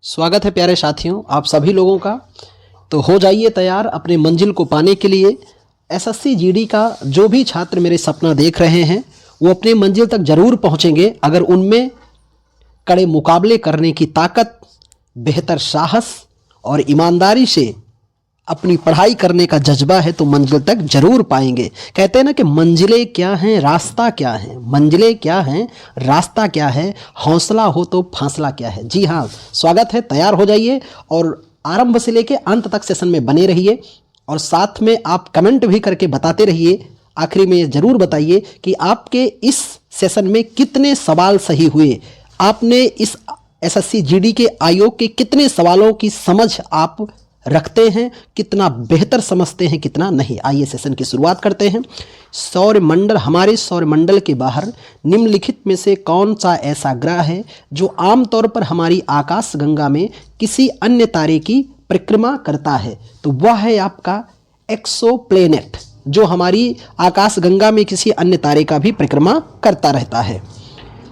स्वागत है प्यारे साथियों आप सभी लोगों का। तो हो जाइए तैयार अपने मंजिल को पाने के लिए। एसएससी जीडी का जो भी छात्र मेरे सपना देख रहे हैं वो अपने मंजिल तक जरूर पहुंचेंगे अगर उनमें कड़े मुकाबले करने की ताकत, बेहतर साहस और ईमानदारी से अपनी पढ़ाई करने का जज्बा है तो मंजिल तक जरूर पाएंगे। कहते हैं ना कि मंजिलें क्या हैं, रास्ता क्या है। मंजिलें क्या हैं, रास्ता क्या है, हौसला हो तो फासला क्या है। जी हाँ, स्वागत है, तैयार हो जाइए और आरंभ से लेके अंत तक सेशन में बने रहिए और साथ में आप कमेंट भी करके बताते रहिए। आखिरी में ये जरूर बताइए कि आपके इस सेशन में कितने सवाल सही हुए, आपने इस एसएससी जीडी के आयोग के कितने सवालों की समझ आप रखते हैं, कितना बेहतर समझते हैं, कितना नहीं। आइए सेशन की शुरुआत करते हैं। सौरमंडल, हमारे सौरमंडल के बाहर निम्नलिखित में से कौन सा ऐसा ग्रह है जो आमतौर पर हमारी आकाश गंगा में किसी अन्य तारे की परिक्रमा करता है? तो वह है आपका एक्सोप्लैनेट, जो हमारी आकाश गंगा में किसी अन्य तारे का भी परिक्रमा करता रहता है।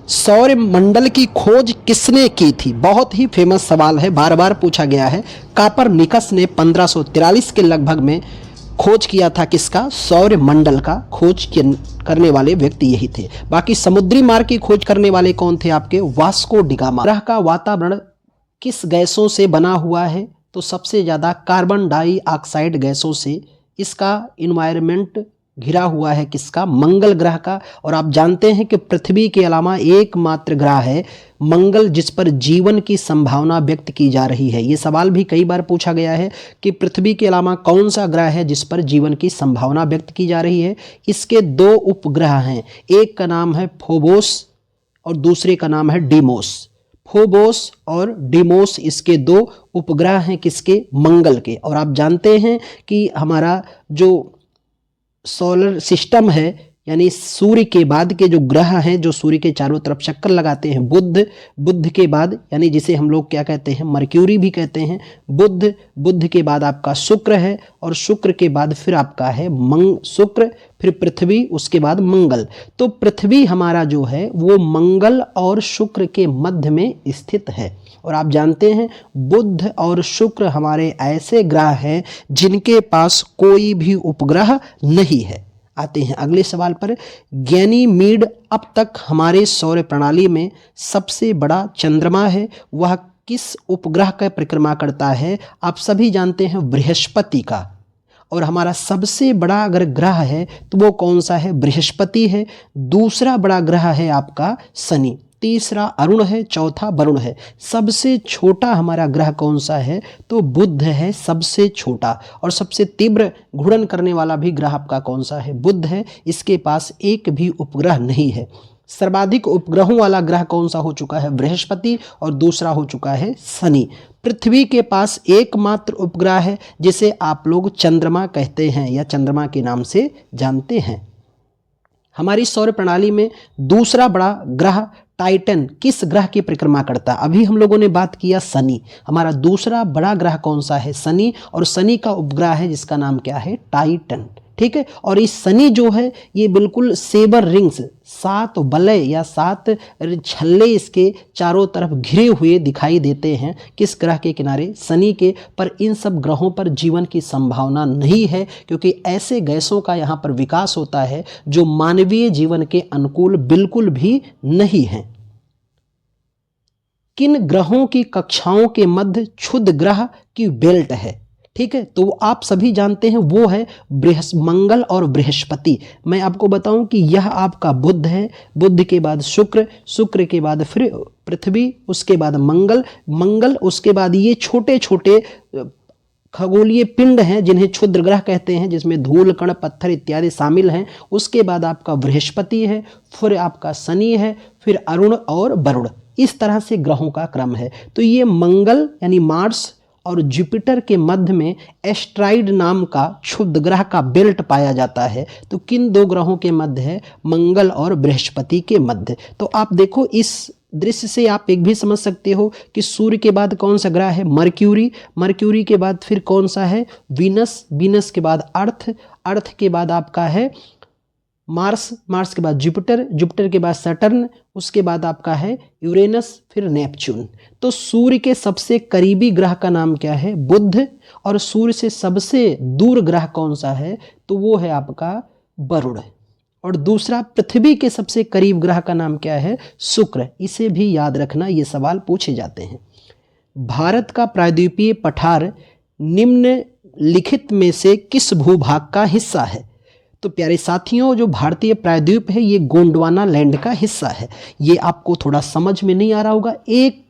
सौरमंडल की खोज किसने की थी? बहुत ही फेमस सवाल है, बार बार पूछा गया है। कापरनिकस ने 1543 के लगभग में खोज किया था। किसका? सौरमंडल का खोज करने वाले व्यक्ति यही थे। बाकी समुद्री मार्ग की खोज करने वाले कौन थे आपके? Vasco da Gama. ग्रह का वातावरण किस गैसों से बना हुआ है? तो सबसे ज़्यादा कार्बन डाइऑक्साइड गैसों से इसका इन्वायरमेंट घिरा हुआ है। किसका? मंगल ग्रह का। और आप जानते हैं कि पृथ्वी के अलावा एकमात्र ग्रह है मंगल जिस पर जीवन की संभावना व्यक्त की जा रही है। ये सवाल भी कई बार पूछा गया है कि पृथ्वी के अलावा कौन सा ग्रह है जिस पर जीवन की संभावना व्यक्त की जा रही है। इसके दो उपग्रह हैं, एक का नाम है फोबोस और दूसरे का नाम है डीमोस। फोबोस और डीमोस इसके दो उपग्रह हैं। किसके? मंगल के। और आप जानते हैं कि हमारा जो सोलर सिस्टम है, यानी सूर्य के बाद के जो ग्रह हैं जो सूर्य के चारों तरफ चक्कर लगाते हैं, बुध के बाद, यानी जिसे हम लोग क्या कहते हैं, मर्क्यूरी भी कहते हैं। बुध के बाद आपका शुक्र है और शुक्र के बाद फिर आपका है शुक्र, फिर पृथ्वी, उसके बाद मंगल। तो पृथ्वी हमारा जो है वो मंगल और शुक्र के मध्य में स्थित है। और आप जानते हैं बुध और शुक्र हमारे ऐसे ग्रह हैं जिनके पास कोई भी उपग्रह नहीं है। आते हैं अगले सवाल पर। गैनीमीड अब तक हमारे सौर प्रणाली में सबसे बड़ा चंद्रमा है, वह किस उपग्रह का परिक्रमा करता है? आप सभी जानते हैं बृहस्पति का। और हमारा सबसे बड़ा अगर ग्रह है तो वो कौन सा है? बृहस्पति है। दूसरा बड़ा ग्रह है आपका शनि, तीसरा अरुण है, चौथा वरुण है। सबसे छोटा हमारा ग्रह कौन सा है? तो बुध है सबसे छोटा। और सबसे तीव्र घूर्णन करने वाला भी ग्रह आपका कौन सा है? बुध है। इसके पास एक भी उपग्रह नहीं है। सर्वाधिक उपग्रहों वाला ग्रह कौन सा हो चुका है? बृहस्पति। और दूसरा हो चुका है शनि। पृथ्वी के पास एकमात्र उपग्रह है जिसे आप लोग चंद्रमा कहते हैं या चंद्रमा के नाम से जानते हैं। हमारी सौर प्रणाली में दूसरा बड़ा ग्रह टाइटन किस ग्रह की परिक्रमा करता है? अभी हम लोगों ने बात किया शनि। हमारा दूसरा बड़ा ग्रह कौन सा है? शनि। और शनि का उपग्रह है जिसका नाम क्या है? टाइटन। ठीक है। और इस शनि जो है ये बिल्कुल सेबर रिंग्स, 7 वलय या 7 छल्ले इसके चारों तरफ घिरे हुए दिखाई देते हैं। किस ग्रह के किनारे? शनि के। पर इन सब ग्रहों पर जीवन की संभावना नहीं है क्योंकि ऐसे गैसों का यहाँ पर विकास होता है जो मानवीय जीवन के अनुकूल बिल्कुल भी नहीं है। किन ग्रहों की कक्षाओं के मध्य क्षुद्र ग्रह की बेल्ट है? ठीक है, तो आप सभी जानते हैं वो है मंगल और बृहस्पति। मैं आपको बताऊं कि यह आपका बुध है, बुध के बाद शुक्र, शुक्र के बाद फिर पृथ्वी, उसके बाद मंगल, उसके बाद ये छोटे छोटे खगोलीय पिंड हैं जिन्हें क्षुद्र ग्रह कहते हैं, जिसमें धूल, कण, पत्थर इत्यादि शामिल हैं। उसके बाद आपका बृहस्पति है, फिर आपका शनि है, फिर अरुण और वरुण। इस तरह से ग्रहों का क्रम है। तो ये मंगल यानी मार्स और जुपिटर के मध्य में एस्ट्राइड नाम का क्षुद्र ग्रह का बेल्ट पाया जाता है। तो किन दो ग्रहों के मध्य है? मंगल और बृहस्पति के मध्य। तो आप देखो इस दृश्य से आप एक भी समझ सकते हो कि सूर्य के बाद कौन सा ग्रह है? मर्क्यूरी। मर्क्यूरी के बाद फिर कौन सा है? वीनस। वीनस के बाद अर्थ। अर्थ के बाद आपका है मार्स, मार्स के बाद जुपिटर, जुपिटर के बाद सैटर्न, उसके बाद आपका है यूरेनस, फिर नेपच्यून। तो सूर्य के सबसे करीबी ग्रह का नाम क्या है? बुध। और सूर्य से सबसे दूर ग्रह कौन सा है? तो वो है आपका वरुण। और दूसरा पृथ्वी के सबसे करीब ग्रह का नाम क्या है? शुक्र। इसे भी याद रखना, ये सवाल पूछे जाते हैं। भारत का प्रायद्वीपीय पठार निम्नलिखित में से किस भूभाग का हिस्सा है? तो प्यारे साथियों, जो भारतीय प्रायद्वीप है ये गोंडवाना लैंड का हिस्सा है। ये आपको थोड़ा समझ में नहीं आ रहा होगा, 1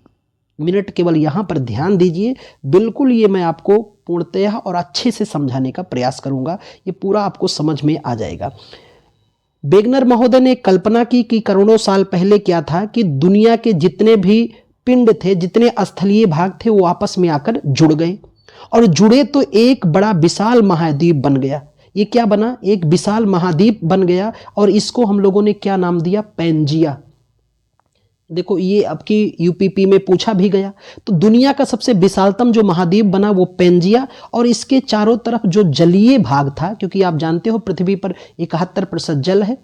मिनट केवल यहाँ पर ध्यान दीजिए। बिल्कुल ये मैं आपको पूर्णतः और अच्छे से समझाने का प्रयास करूँगा, ये पूरा आपको समझ में आ जाएगा। वेगनर महोदय ने कल्पना की कि करोड़ों साल पहले क्या था कि दुनिया के जितने भी पिंड थे, जितने स्थलीय भाग थे, वो आपस में आकर जुड़ गए और जुड़े तो एक बड़ा विशाल महाद्वीप बन गया। ये क्या बना? एक विशाल महाद्वीप बन गया और इसको हम लोगों ने क्या नाम दिया? पैंजिया। देखो ये आपकी यूपीपी में पूछा भी गया। तो दुनिया का सबसे विशालतम जो महाद्वीप बना वो पैंजिया, और इसके चारों तरफ जो जलीय भाग था, क्योंकि आप जानते हो पृथ्वी पर 71% जल है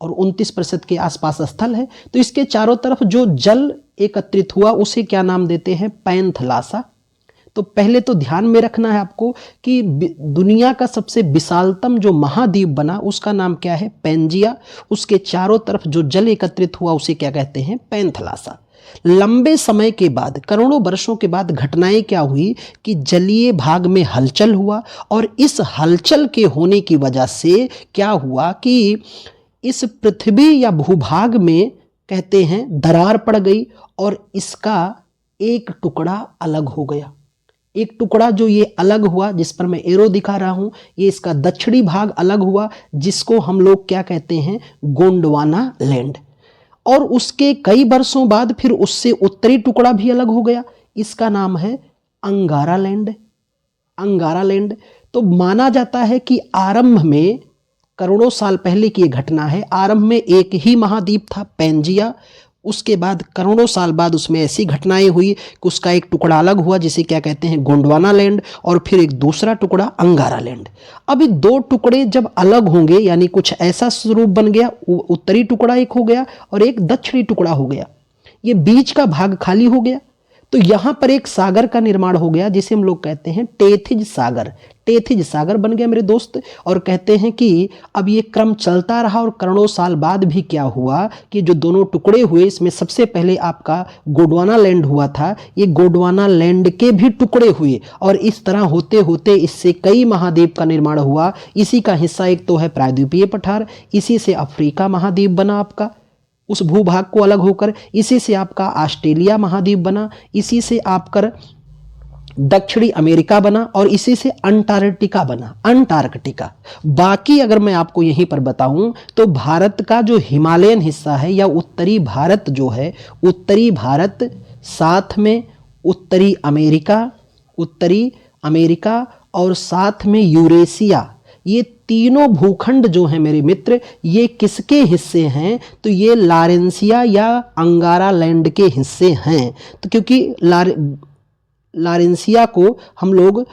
और 29% के आसपास स्थल है, तो इसके चारों तरफ जो जल एकत्रित हुआ उसे क्या नाम देते हैं? पैंथलासा। तो पहले तो ध्यान में रखना है आपको कि दुनिया का सबसे विशालतम जो महाद्वीप बना उसका नाम क्या है? पैंजिया। उसके चारों तरफ जो जल एकत्रित हुआ उसे क्या कहते हैं? पैंथलासा। लंबे समय के बाद, करोड़ों वर्षों के बाद घटनाएं क्या हुई कि जलीय भाग में हलचल हुआ, और इस हलचल के होने की वजह से क्या हुआ कि इस पृथ्वी या भूभाग में कहते हैं दरार पड़ गई और इसका एक टुकड़ा अलग हो गया। एक टुकड़ा जो ये अलग हुआ, जिस पर मैं एरो दिखा रहा हूं, ये इसका दक्षिणी भाग अलग हुआ, जिसको हम लोग क्या कहते हैं? गोंडवाना लैंड। और उसके कई वर्षों बाद फिर उससे उत्तरी टुकड़ा भी अलग हो गया, इसका नाम है अंगारा लैंड। अंगारा लैंड। तो माना जाता है कि आरंभ में, करोड़ों साल पहले की ये घटना है, आरंभ में एक ही महाद्वीप था पैंजिया। उसके बाद करोड़ों साल बाद उसमें ऐसी घटनाएं हुई कि उसका एक टुकड़ा अलग हुआ जिसे क्या कहते हैं? गोंडवाना लैंड, और फिर एक दूसरा टुकड़ा अंगारा लैंड। अब ये 2 टुकड़े जब अलग होंगे, यानी कुछ ऐसा स्वरूप बन गया, उत्तरी टुकड़ा एक हो गया और एक दक्षिणी टुकड़ा हो गया, ये बीच का भाग खाली हो गया, तो यहां पर एक सागर का निर्माण हो गया जिसे हम लोग कहते हैं टेथिज सागर। टेथिज सागर बन गया मेरे दोस्त। और कहते हैं कि अब ये क्रम चलता रहा और करोड़ों साल बाद भी क्या हुआ कि जो दोनों टुकड़े हुए, इसमें सबसे पहले आपका गोंडवाना लैंड हुआ था, ये गोंडवाना लैंड के भी टुकड़े हुए और इस तरह होते होते इससे कई महाद्वीप का निर्माण हुआ। इसी का हिस्सा एक तो है प्रायद्वीपीय पठार, इसी से अफ्रीका महाद्वीप बना आपका, उस भूभाग को अलग होकर, इसी से आपका ऑस्ट्रेलिया महाद्वीप बना, इसी से आपका दक्षिणी अमेरिका बना, और इसी से अंटार्कटिका बना, अंटार्कटिका। बाकी अगर मैं आपको यहीं पर बताऊं तो भारत का जो हिमालयन हिस्सा है या उत्तरी भारत जो है, उत्तरी भारत, साथ में उत्तरी अमेरिका और साथ में यूरेशिया, ये तीनों भूखंड जो हैं मेरे मित्र, ये किसके हिस्से हैं? तो ये लारेंसिया या अंगारा लैंड के हिस्से हैं। तो क्योंकि लारेंसिया को हम लोग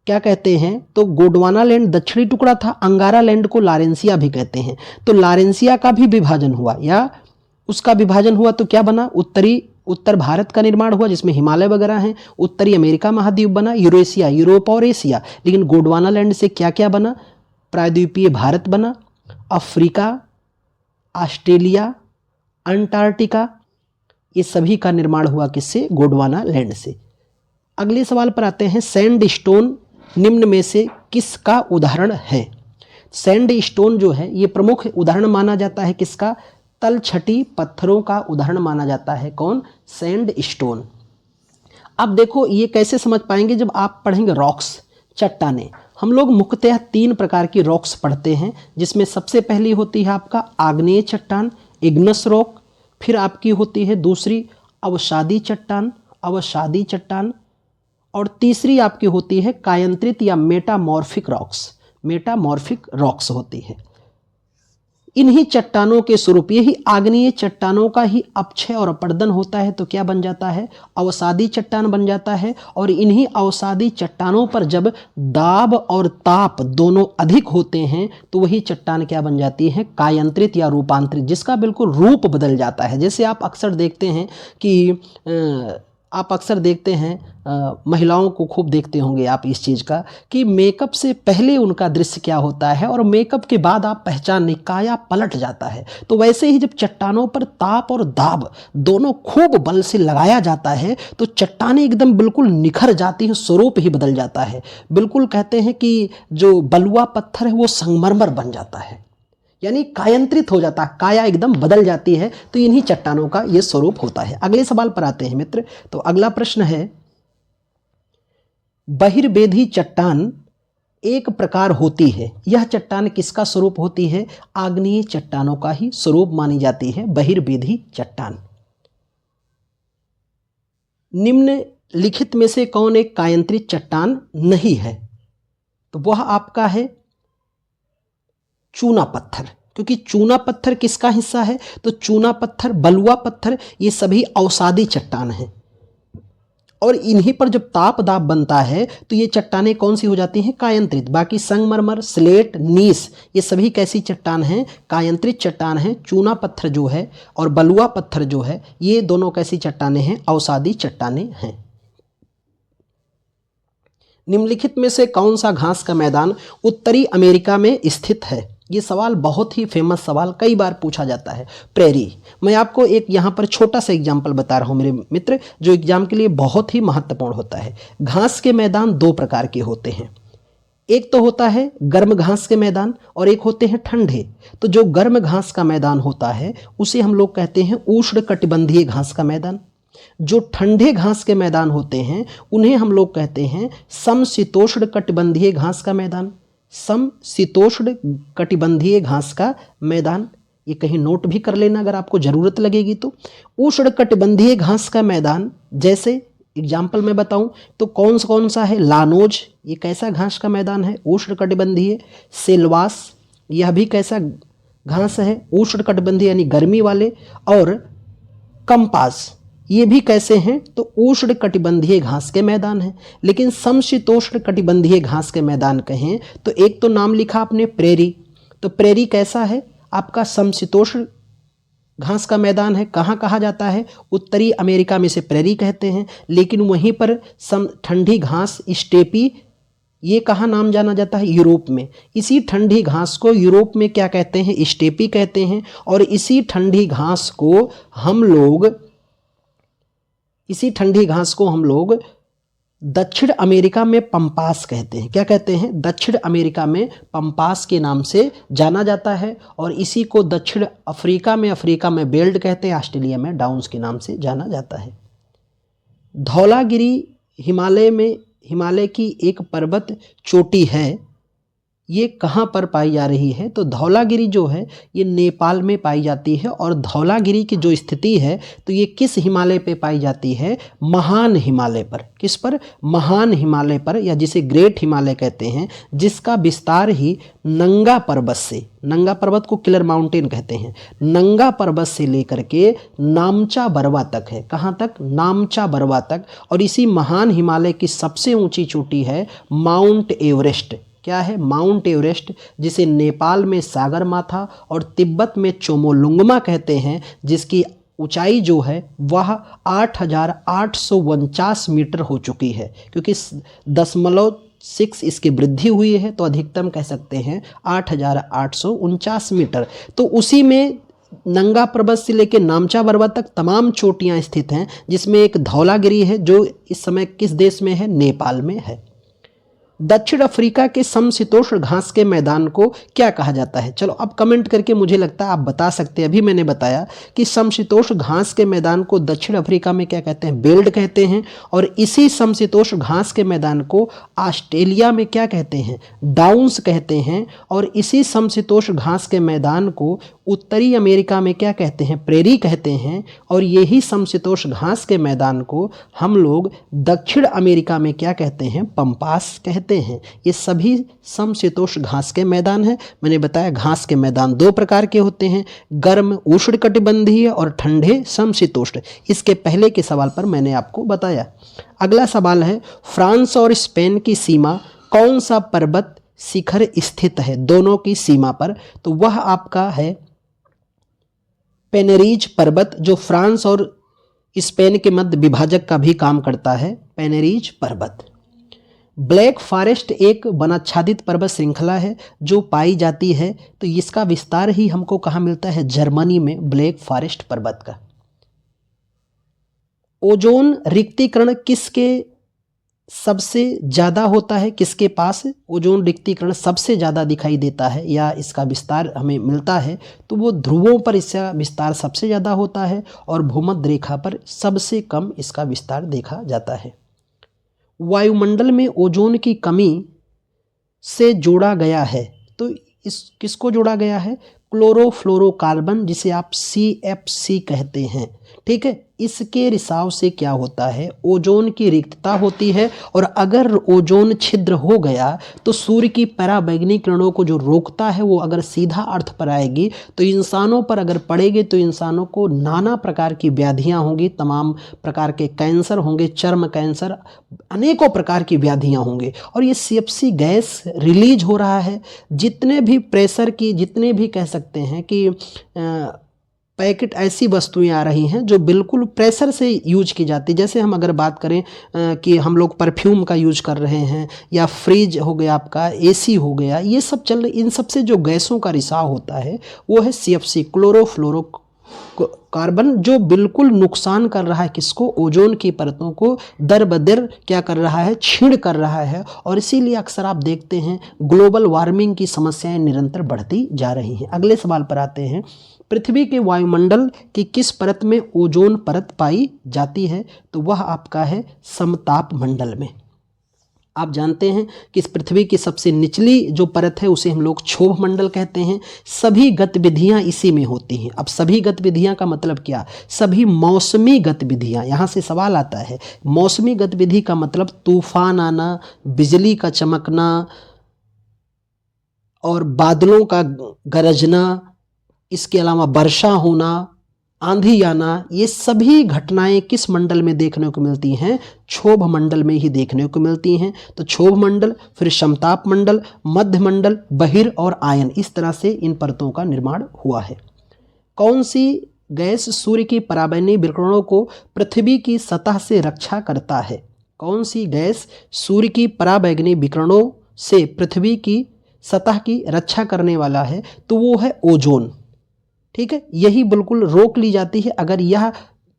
क्या कहते हैं? तो गोंडवाना लैंड दक्षिणी टुकड़ा था, अंगारा लैंड को लारेंसिया भी कहते हैं। तो लारेंसिया का भी विभाजन हुआ, या उसका विभाजन हुआ तो क्या बना? उत्तर भारत का निर्माण हुआ जिसमें हिमालय वगैरह हैं, उत्तरी अमेरिका महाद्वीप बना, यूरेशिया, यूरोप और एशिया। लेकिन गोंडवाना लैंड से क्या क्या बना? प्रायद्वीपीय भारत बना, अफ्रीका, ऑस्ट्रेलिया, अंटार्कटिका, ये सभी का निर्माण हुआ किससे? गोंडवाना लैंड से। अगले सवाल पर आते हैं, सैंडस्टोन निम्न में से किसका उदाहरण है? सैंडस्टोन जो है ये प्रमुख उदाहरण माना जाता है किसका? तलछटी पत्थरों का उदाहरण माना जाता है। कौन? सैंडस्टोन। अब देखो ये कैसे समझ पाएंगे जब आप पढ़ेंगे रॉक्स, चट्टानें। हम लोग मुख्यतः 3 प्रकार की रॉक्स पढ़ते हैं, जिसमें सबसे पहली होती है आपका आग्नेय चट्टान, इग्नस रॉक। फिर आपकी होती है दूसरी अवसादी चट्टान, और तीसरी आपकी होती है कायांतरित या मेटामॉर्फिक रॉक्स होती है। इन्हीं चट्टानों के स्वरूप, यही आग्नेय चट्टानों का ही अपक्षय और अपर्दन होता है तो क्या बन जाता है, अवसादी चट्टान बन जाता है। और इन्हीं अवसादी चट्टानों पर जब दाब और ताप दोनों अधिक होते हैं तो वही चट्टान क्या बन जाती है, कायांतरित या रूपांतरित, जिसका बिल्कुल रूप बदल जाता है। जैसे आप अक्सर देखते हैं कि महिलाओं को खूब देखते होंगे आप इस चीज़ का कि मेकअप से पहले उनका दृश्य क्या होता है और मेकअप के बाद आप पहचान नहीं, काया पलट जाता है। तो वैसे ही जब चट्टानों पर ताप और दाब दोनों खूब बल से लगाया जाता है तो चट्टानें एकदम बिल्कुल निखर जाती हैं, स्वरूप ही बदल जाता है। बिल्कुल कहते हैं कि जो बलुआ पत्थर है वो संगमरमर बन जाता है, यानी कायांतरित हो जाता है, काया एकदम बदल जाती है। तो इन्हीं चट्टानों का ये स्वरूप होता है। अगले सवाल पर आते हैं मित्र। तो अगला प्रश्न है, बहिर्वेधी चट्टान एक प्रकार होती है, यह चट्टान किसका स्वरूप होती है, आग्नेय चट्टानों का ही स्वरूप मानी जाती है बहिर्वेधी चट्टान। निम्नलिखित में से कौन एक कायांतरित चट्टान नहीं है, तो वह आपका है चूना पत्थर। क्योंकि चूना पत्थर किसका हिस्सा है, तो चूना पत्थर, बलुआ पत्थर, ये सभी अवसादी चट्टान हैं। और इन्हीं पर जब ताप दाब बनता है तो ये चट्टानें कौन सी हो जाती हैं, कायांतरित। बाकी संगमरमर, स्लेट, नीस, ये सभी कैसी चट्टान हैं, कायांतरित चट्टान हैं। चूना पत्थर जो है और बलुआ पत्थर जो है ये दोनों कैसी चट्टानें हैं, अवसादी चट्टानें हैं। निम्नलिखित में से कौन सा घास का मैदान उत्तरी अमेरिका में स्थित है। ये सवाल बहुत ही फेमस सवाल, कई बार पूछा जाता है। प्रेरी, मैं आपको एक यहाँ पर छोटा सा एग्जाम्पल बता रहा हूँ मेरे मित्र, जो एग्जाम के लिए बहुत ही महत्वपूर्ण होता है। घास के मैदान दो प्रकार के होते हैं, एक तो होता है गर्म घास के मैदान और एक होते हैं ठंडे। तो जो गर्म घास का मैदान होता है उसे हम लोग कहते हैं उष्णकटिबंधीय घास का मैदान। जो ठंडे घास के मैदान होते हैं उन्हें हम लोग कहते हैं समशीतोष्ण कटिबंधीय घास का मैदान। समशीतोष्ण कटिबंधीय घास का मैदान, ये कहीं नोट भी कर लेना अगर आपको ज़रूरत लगेगी तो। उष्ण कटिबंधीय घास का मैदान, जैसे एग्जाम्पल मैं बताऊं तो कौन सा है, लानोज, ये कैसा घास का मैदान है, उष्ण कटिबंधीय। सेलवास, यह भी कैसा घास है, उष्ण कटिबंधीय यानी गर्मी वाले। और कंपास, ये भी कैसे हैं, तो उष्ण कटिबंधीय घास के मैदान हैं। लेकिन समशीतोष्ण कटिबंधीय घास के मैदान कहें तो एक तो नाम लिखा आपने प्रेरी, तो प्रेरी कैसा है आपका, समशीतोष्ण घास का मैदान है। कहाँ कहा जाता है, उत्तरी अमेरिका में से प्रेरी कहते हैं। लेकिन वहीं पर ठंडी घास स्टेपी, ये कहाँ नाम जाना जाता है, यूरोप में। इसी ठंडी घास को यूरोप में क्या कहते हैं, स्टेपी कहते हैं। और इसी ठंडी घास को हम लोग दक्षिण अमेरिका में पंपास कहते हैं। क्या कहते हैं, दक्षिण अमेरिका में पंपास के नाम से जाना जाता है। और इसी को दक्षिण अफ्रीका में बेल्ट कहते हैं, ऑस्ट्रेलिया में डाउन्स के नाम से जाना जाता है। धौलागिरी हिमालय की एक पर्वत चोटी है, ये कहाँ पर पाई जा रही है, तो धौलागिरी जो है ये नेपाल में पाई जाती है। और धौलागिरी की जो स्थिति है तो ये किस हिमालय पे पाई जाती है, महान हिमालय पर। किस पर, महान हिमालय पर, या जिसे ग्रेट हिमालय कहते हैं, जिसका विस्तार ही नंगा पर्वत को किलर माउंटेन कहते हैं, नंगा पर्वत से लेकर के नामचा बरवा तक है। कहाँ तक, नामचा बरवा तक। और इसी महान हिमालय की सबसे ऊंची चोटी है माउंट एवरेस्ट। क्या है, माउंट एवरेस्ट, जिसे नेपाल में सागरमाथा और तिब्बत में चोमोलुंगमा कहते हैं, जिसकी ऊंचाई जो है वह 8,849 मीटर हो चुकी है। क्योंकि 0.6 इसकी वृद्धि हुई है तो अधिकतम कह सकते हैं 8,849 मीटर। तो उसी में नंगा पर्वत से लेकर नामचा बरवा तक तमाम चोटियां स्थित हैं, जिसमें एक धौलागिरी है जो इस समय किस देश में है, नेपाल में है। दक्षिण अफ्रीका के समशीतोष्ण घास के मैदान को क्या कहा जाता है, चलो अब कमेंट करके मुझे लगता है आप बता सकते हैं। अभी मैंने बताया कि समशीतोष्ण घास के मैदान को दक्षिण अफ्रीका में क्या कहते हैं, बेल्ट कहते हैं। और इसी समशीतोष्ण घास के मैदान को ऑस्ट्रेलिया में क्या कहते हैं, डाउन्स कहते हैं। और इसी समशीतोष्ण घास के मैदान को उत्तरी अमेरिका में क्या कहते हैं, प्रेरी कहते हैं। और यही समशीतोष्ण घास के मैदान को हम लोग दक्षिण अमेरिका में क्या कहते हैं, पंपास कहते देखते हैं ये सभी समशीतोष्ण घास के मैदान हैं। मैंने बताया घास के मैदान दो प्रकार के होते हैं, गर्म उष्णकटिबंधीय और ठंडे समशीतोष्ण। इसके पहले के सवाल पर मैंने आपको बताया। अगला सवाल है, फ्रांस और स्पेन की सीमा कौन सा पर्वत शिखर स्थित है दोनों की सीमा पर? तो वह आपका है पेनेरीज पर्वत, जो फ्रांस और स्पेन के मध्य विभाजक का भी काम करता है, पेनेरीज पर्वत। ब्लैक फॉरेस्ट एक वनाच्छादित पर्वत श्रृंखला है जो पाई जाती है, तो इसका विस्तार ही हमको कहाँ मिलता है? जर्मनी में ब्लैक फॉरेस्ट पर्वत का। ओजोन रिक्तीकरण किसके सबसे ज़्यादा होता है? किसके पास ओजोन रिक्तीकरण सबसे ज़्यादा दिखाई देता है या इसका विस्तार हमें मिलता है? तो वो ध्रुवों पर इसका विस्तार सबसे ज़्यादा होता है और भूमध्य रेखा पर सबसे कम इसका विस्तार देखा जाता है। वायुमंडल में ओजोन की कमी से जोड़ा गया है, तो इस किसको जोड़ा गया है? क्लोरोफ्लोरोकार्बन, जिसे आप CFC कहते हैं। ठीक है, इसके रिसाव से क्या होता है? ओजोन की रिक्तता होती है और अगर ओजोन छिद्र हो गया तो सूर्य की पराबैंगनी किरणों को जो रोकता है वो अगर सीधा अर्थ पर आएगी तो इंसानों पर अगर पड़ेगी तो इंसानों को नाना प्रकार की व्याधियां होंगी, तमाम प्रकार के कैंसर होंगे, चर्म कैंसर, अनेकों प्रकार की व्याधियां होंगी। और ये CFC गैस रिलीज हो रहा है, जितने भी प्रेशर की, जितने भी कह सकते हैं कि पैकेट ऐसी वस्तुएं आ रही हैं जो बिल्कुल प्रेशर से यूज की जाती है। जैसे हम अगर बात करें कि हम लोग परफ्यूम का यूज कर रहे हैं या फ्रिज हो गया, आपका AC हो गया, ये सब चल रहे, इन सब से जो गैसों का रिसाव होता है वो है CFC क्लोरोफ्लोरोकार्बन, जो बिल्कुल नुकसान कर रहा है किसको? ओजोन की परतों को दर बदर क्या कर रहा है? छीण कर रहा है। और इसीलिए अक्सर आप देखते हैं ग्लोबल वार्मिंग की समस्याएं निरंतर बढ़ती जा रही हैं। अगले सवाल पर आते हैं, पृथ्वी के वायुमंडल की किस परत में ओजोन परत पाई जाती है? तो वह आपका है समताप मंडल में। आप जानते हैं कि इस पृथ्वी की सबसे निचली जो परत है उसे हम लोग क्षोभ मंडल कहते हैं। सभी गतिविधियां इसी में होती हैं। अब सभी गतिविधियां का मतलब क्या? सभी मौसमी गतिविधियां। यहाँ से सवाल आता है, मौसमी गतिविधि का मतलब तूफान आना, बिजली का चमकना और बादलों का गरजना, इसके अलावा वर्षा होना, आंधी आना, ये सभी घटनाएं किस मंडल में देखने को मिलती हैं? क्षोभ मंडल में ही देखने को मिलती हैं। तो क्षोभ मंडल, फिर समताप मंडल, मध्य मंडल, बहिर और आयन, इस तरह से इन परतों का निर्माण हुआ है। कौन सी गैस सूर्य की पराबैंगनी विकिरणों को पृथ्वी की सतह से रक्षा करता है? कौन सी गैस सूर्य की पराबैंगनी विकिरणों से पृथ्वी की सतह की रक्षा करने वाला है? तो वो है ओजोन। ठीक है, यही बिल्कुल रोक ली जाती है। अगर यह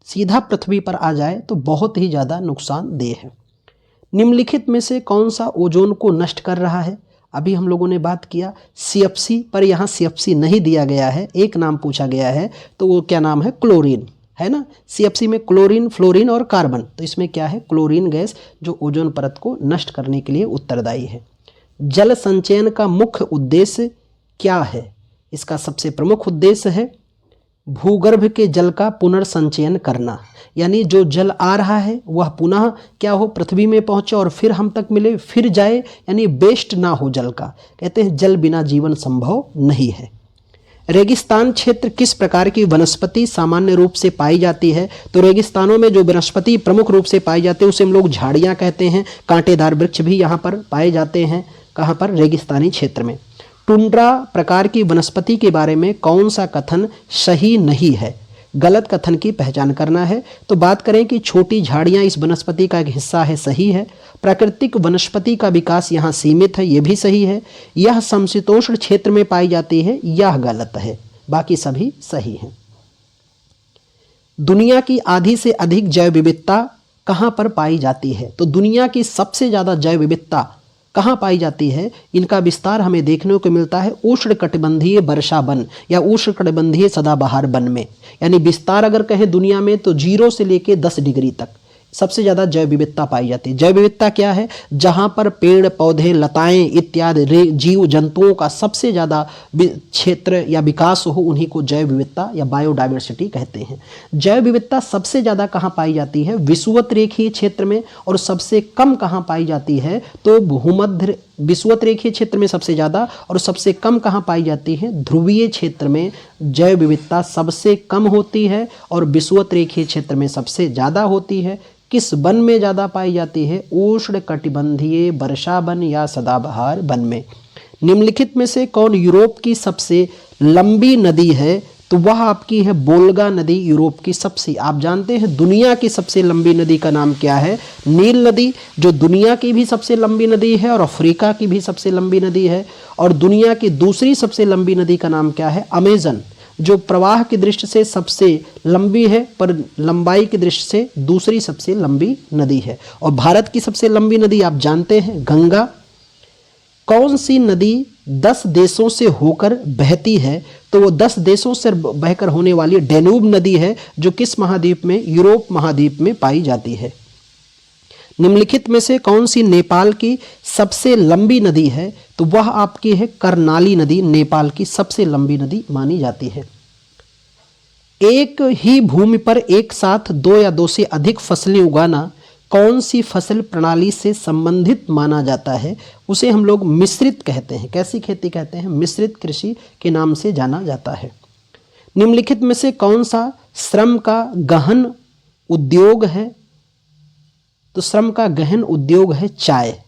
सीधा पृथ्वी पर आ जाए तो बहुत ही ज़्यादा नुकसानदेह है। निम्नलिखित में से कौन सा ओजोन को नष्ट कर रहा है? अभी हम लोगों ने बात किया CFC पर, यहाँ CFC नहीं दिया गया है, एक नाम पूछा गया है, तो वो क्या नाम है? क्लोरीन, है ना। CFC में क्लोरीन, फ्लोरीन और कार्बन, तो इसमें क्या है? क्लोरीन गैस, जो ओजोन परत को नष्ट करने के लिए उत्तरदायी है। जल संचयन का मुख्य उद्देश्य क्या है? इसका सबसे प्रमुख उद्देश्य है भूगर्भ के जल का पुनर्संचयन करना, यानी जो जल आ रहा है वह पुनः क्या हो? पृथ्वी में पहुंचे और फिर हम तक मिले, फिर जाए, यानी वेस्ट ना हो जल का। कहते हैं जल बिना जीवन संभव नहीं है। रेगिस्तान क्षेत्र किस प्रकार की वनस्पति सामान्य रूप से पाई जाती है? तो रेगिस्तानों में जो वनस्पति प्रमुख रूप से पाई जाती है उसे हम लोग झाड़ियाँ कहते हैं। कांटेदार वृक्ष भी यहाँ पर पाए जाते हैं। कहाँ पर? रेगिस्तानी क्षेत्र में। टुंड्रा प्रकार की वनस्पति के बारे में कौन सा कथन सही नहीं है? गलत कथन की पहचान करना है। तो बात करें कि छोटी झाड़ियां इस वनस्पति का एक हिस्सा है, सही है। प्राकृतिक वनस्पति का विकास यहाँ सीमित है, ये भी सही है। यह समशीतोष्ण क्षेत्र में पाई जाती है, यह गलत है। बाकी सभी सही हैं। दुनिया की आधी से अधिक जैव विविधता कहाँ पर पाई जाती है? तो दुनिया की सबसे ज़्यादा जैव विविधता कहाँ पाई जाती है? इनका विस्तार हमें देखने को मिलता है उष्णकटिबंधीय वर्षा वन या उष्णकटिबंधीय सदाबहार वन में। यानी विस्तार अगर कहें दुनिया में तो 0 से लेकर 10 डिग्री तक सबसे ज़्यादा जैव विविधता पाई जाती है। जैव विविधता क्या है? जहाँ पर पेड़ पौधे लताएं इत्यादि जीव जंतुओं का सबसे ज़्यादा क्षेत्र या विकास हो, उन्हीं को जैव विविधता या बायोडाइवर्सिटी कहते हैं। जैव विविधता सबसे ज़्यादा कहाँ पाई जाती है? विषुवत रेखीय क्षेत्र में। और सबसे कम कहाँ पाई जाती है? तो भूमध्य विषुवत रेखीय क्षेत्र में सबसे ज़्यादा, और सबसे कम कहाँ पाई जाती है? ध्रुवीय क्षेत्र में जैव विविधता सबसे कम होती है और विषुवत रेखीय क्षेत्र में सबसे ज़्यादा होती है। किस वन में ज़्यादा पाई जाती है? उष्ण कटिबंधीय वर्षा वन या सदाबहार वन में। निम्नलिखित में से कौन यूरोप की सबसे लंबी नदी है? तो वह आपकी है वोल्गा नदी, यूरोप की सबसे। आप जानते हैं दुनिया की सबसे लंबी नदी का नाम क्या है? नील नदी, जो दुनिया की भी सबसे लंबी नदी है और अफ्रीका की भी सबसे लंबी नदी है। और दुनिया की दूसरी सबसे लंबी नदी का नाम क्या है? अमेजन, जो प्रवाह की दृष्टि से सबसे लंबी है पर लंबाई की दृष्टि से दूसरी सबसे लंबी नदी है। और भारत की सबसे लंबी नदी आप जानते हैं गंगा। कौन सी नदी 10 देशों से होकर बहती है? तो वो 10 देशों से बहकर होने वाली डैन्यूब नदी है, जो किस महाद्वीप में? यूरोप महाद्वीप में पाई जाती है। निम्नलिखित में से कौन सी नेपाल की सबसे लंबी नदी है? तो वह आपकी है कर्णाली नदी, नेपाल की सबसे लंबी नदी मानी जाती है। एक ही भूमि पर एक साथ 2 या 2 से अधिक फसलें उगाना कौन सी फसल प्रणाली से संबंधित माना जाता है? उसे हम लोग मिश्रित कहते हैं। कैसी खेती कहते हैं? मिश्रित कृषि के नाम से जाना जाता है। निम्नलिखित में से कौन सा श्रम का गहन उद्योग है? तो श्रम का गहन उद्योग है चाय,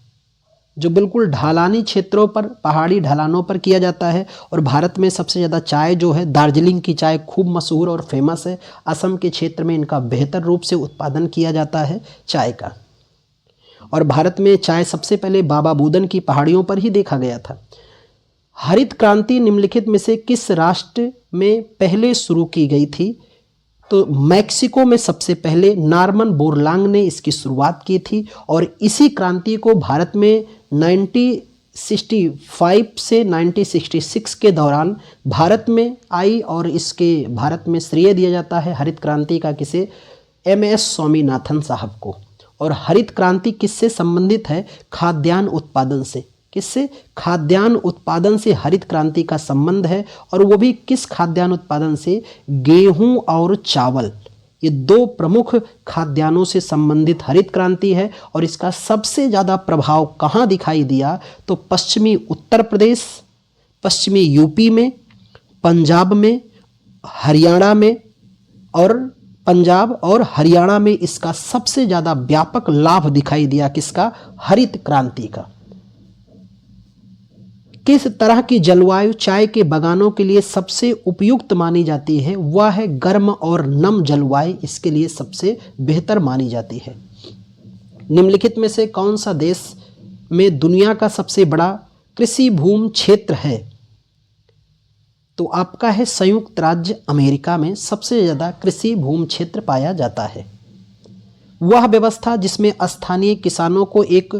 जो बिल्कुल ढलानी क्षेत्रों पर, पहाड़ी ढलानों पर किया जाता है। और भारत में सबसे ज़्यादा चाय जो है, दार्जिलिंग की चाय खूब मशहूर और फेमस है। असम के क्षेत्र में इनका बेहतर रूप से उत्पादन किया जाता है चाय का। और भारत में चाय सबसे पहले बाबा बुदन की पहाड़ियों पर ही देखा गया था। हरित क्रांति निम्नलिखित में से किस राष्ट्र में पहले शुरू की गई थी? तो मैक्सिको में सबसे पहले नॉर्मन बोरलांग ने इसकी शुरुआत की थी। और इसी क्रांति को भारत में 1965 से 1966 के दौरान भारत में आई, और इसके भारत में श्रेय दिया जाता है हरित क्रांति का किसे? MS स्वामीनाथन साहब को। और हरित क्रांति किससे संबंधित है? खाद्यान्न उत्पादन से। किससे? खाद्यान्न उत्पादन से हरित क्रांति का संबंध है। और वो भी किस खाद्यान्न उत्पादन से? गेहूं और चावल, ये 2 प्रमुख खाद्यान्नों से संबंधित हरित क्रांति है। और इसका सबसे ज़्यादा प्रभाव कहाँ दिखाई दिया? तो पश्चिमी उत्तर प्रदेश, पश्चिमी यूपी में, पंजाब में, हरियाणा में, और पंजाब और हरियाणा में इसका सबसे ज़्यादा व्यापक लाभ दिखाई दिया। किसका? हरित क्रांति का। किस तरह की जलवायु चाय के बागानों के लिए सबसे उपयुक्त मानी जाती है? वह है गर्म और नम जलवायु इसके लिए सबसे बेहतर मानी जाती है। निम्नलिखित में से कौन सा देश में दुनिया का सबसे बड़ा कृषि भूमि क्षेत्र है? तो आपका है संयुक्त राज्य अमेरिका में सबसे ज़्यादा कृषि भूमि क्षेत्र पाया जाता है। वह व्यवस्था जिसमें स्थानीय किसानों को एक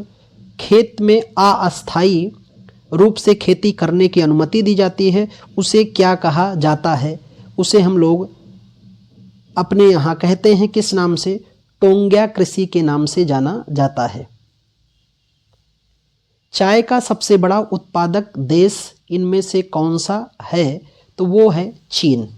खेत में अस्थायी रूप से खेती करने की अनुमति दी जाती है, उसे क्या कहा जाता है? उसे हम लोग अपने यहाँ कहते हैं किस नाम से? टोंग्या कृषि के नाम से जाना जाता है। चाय का सबसे बड़ा उत्पादक देश इनमें से कौन सा है? तो वो है चीन।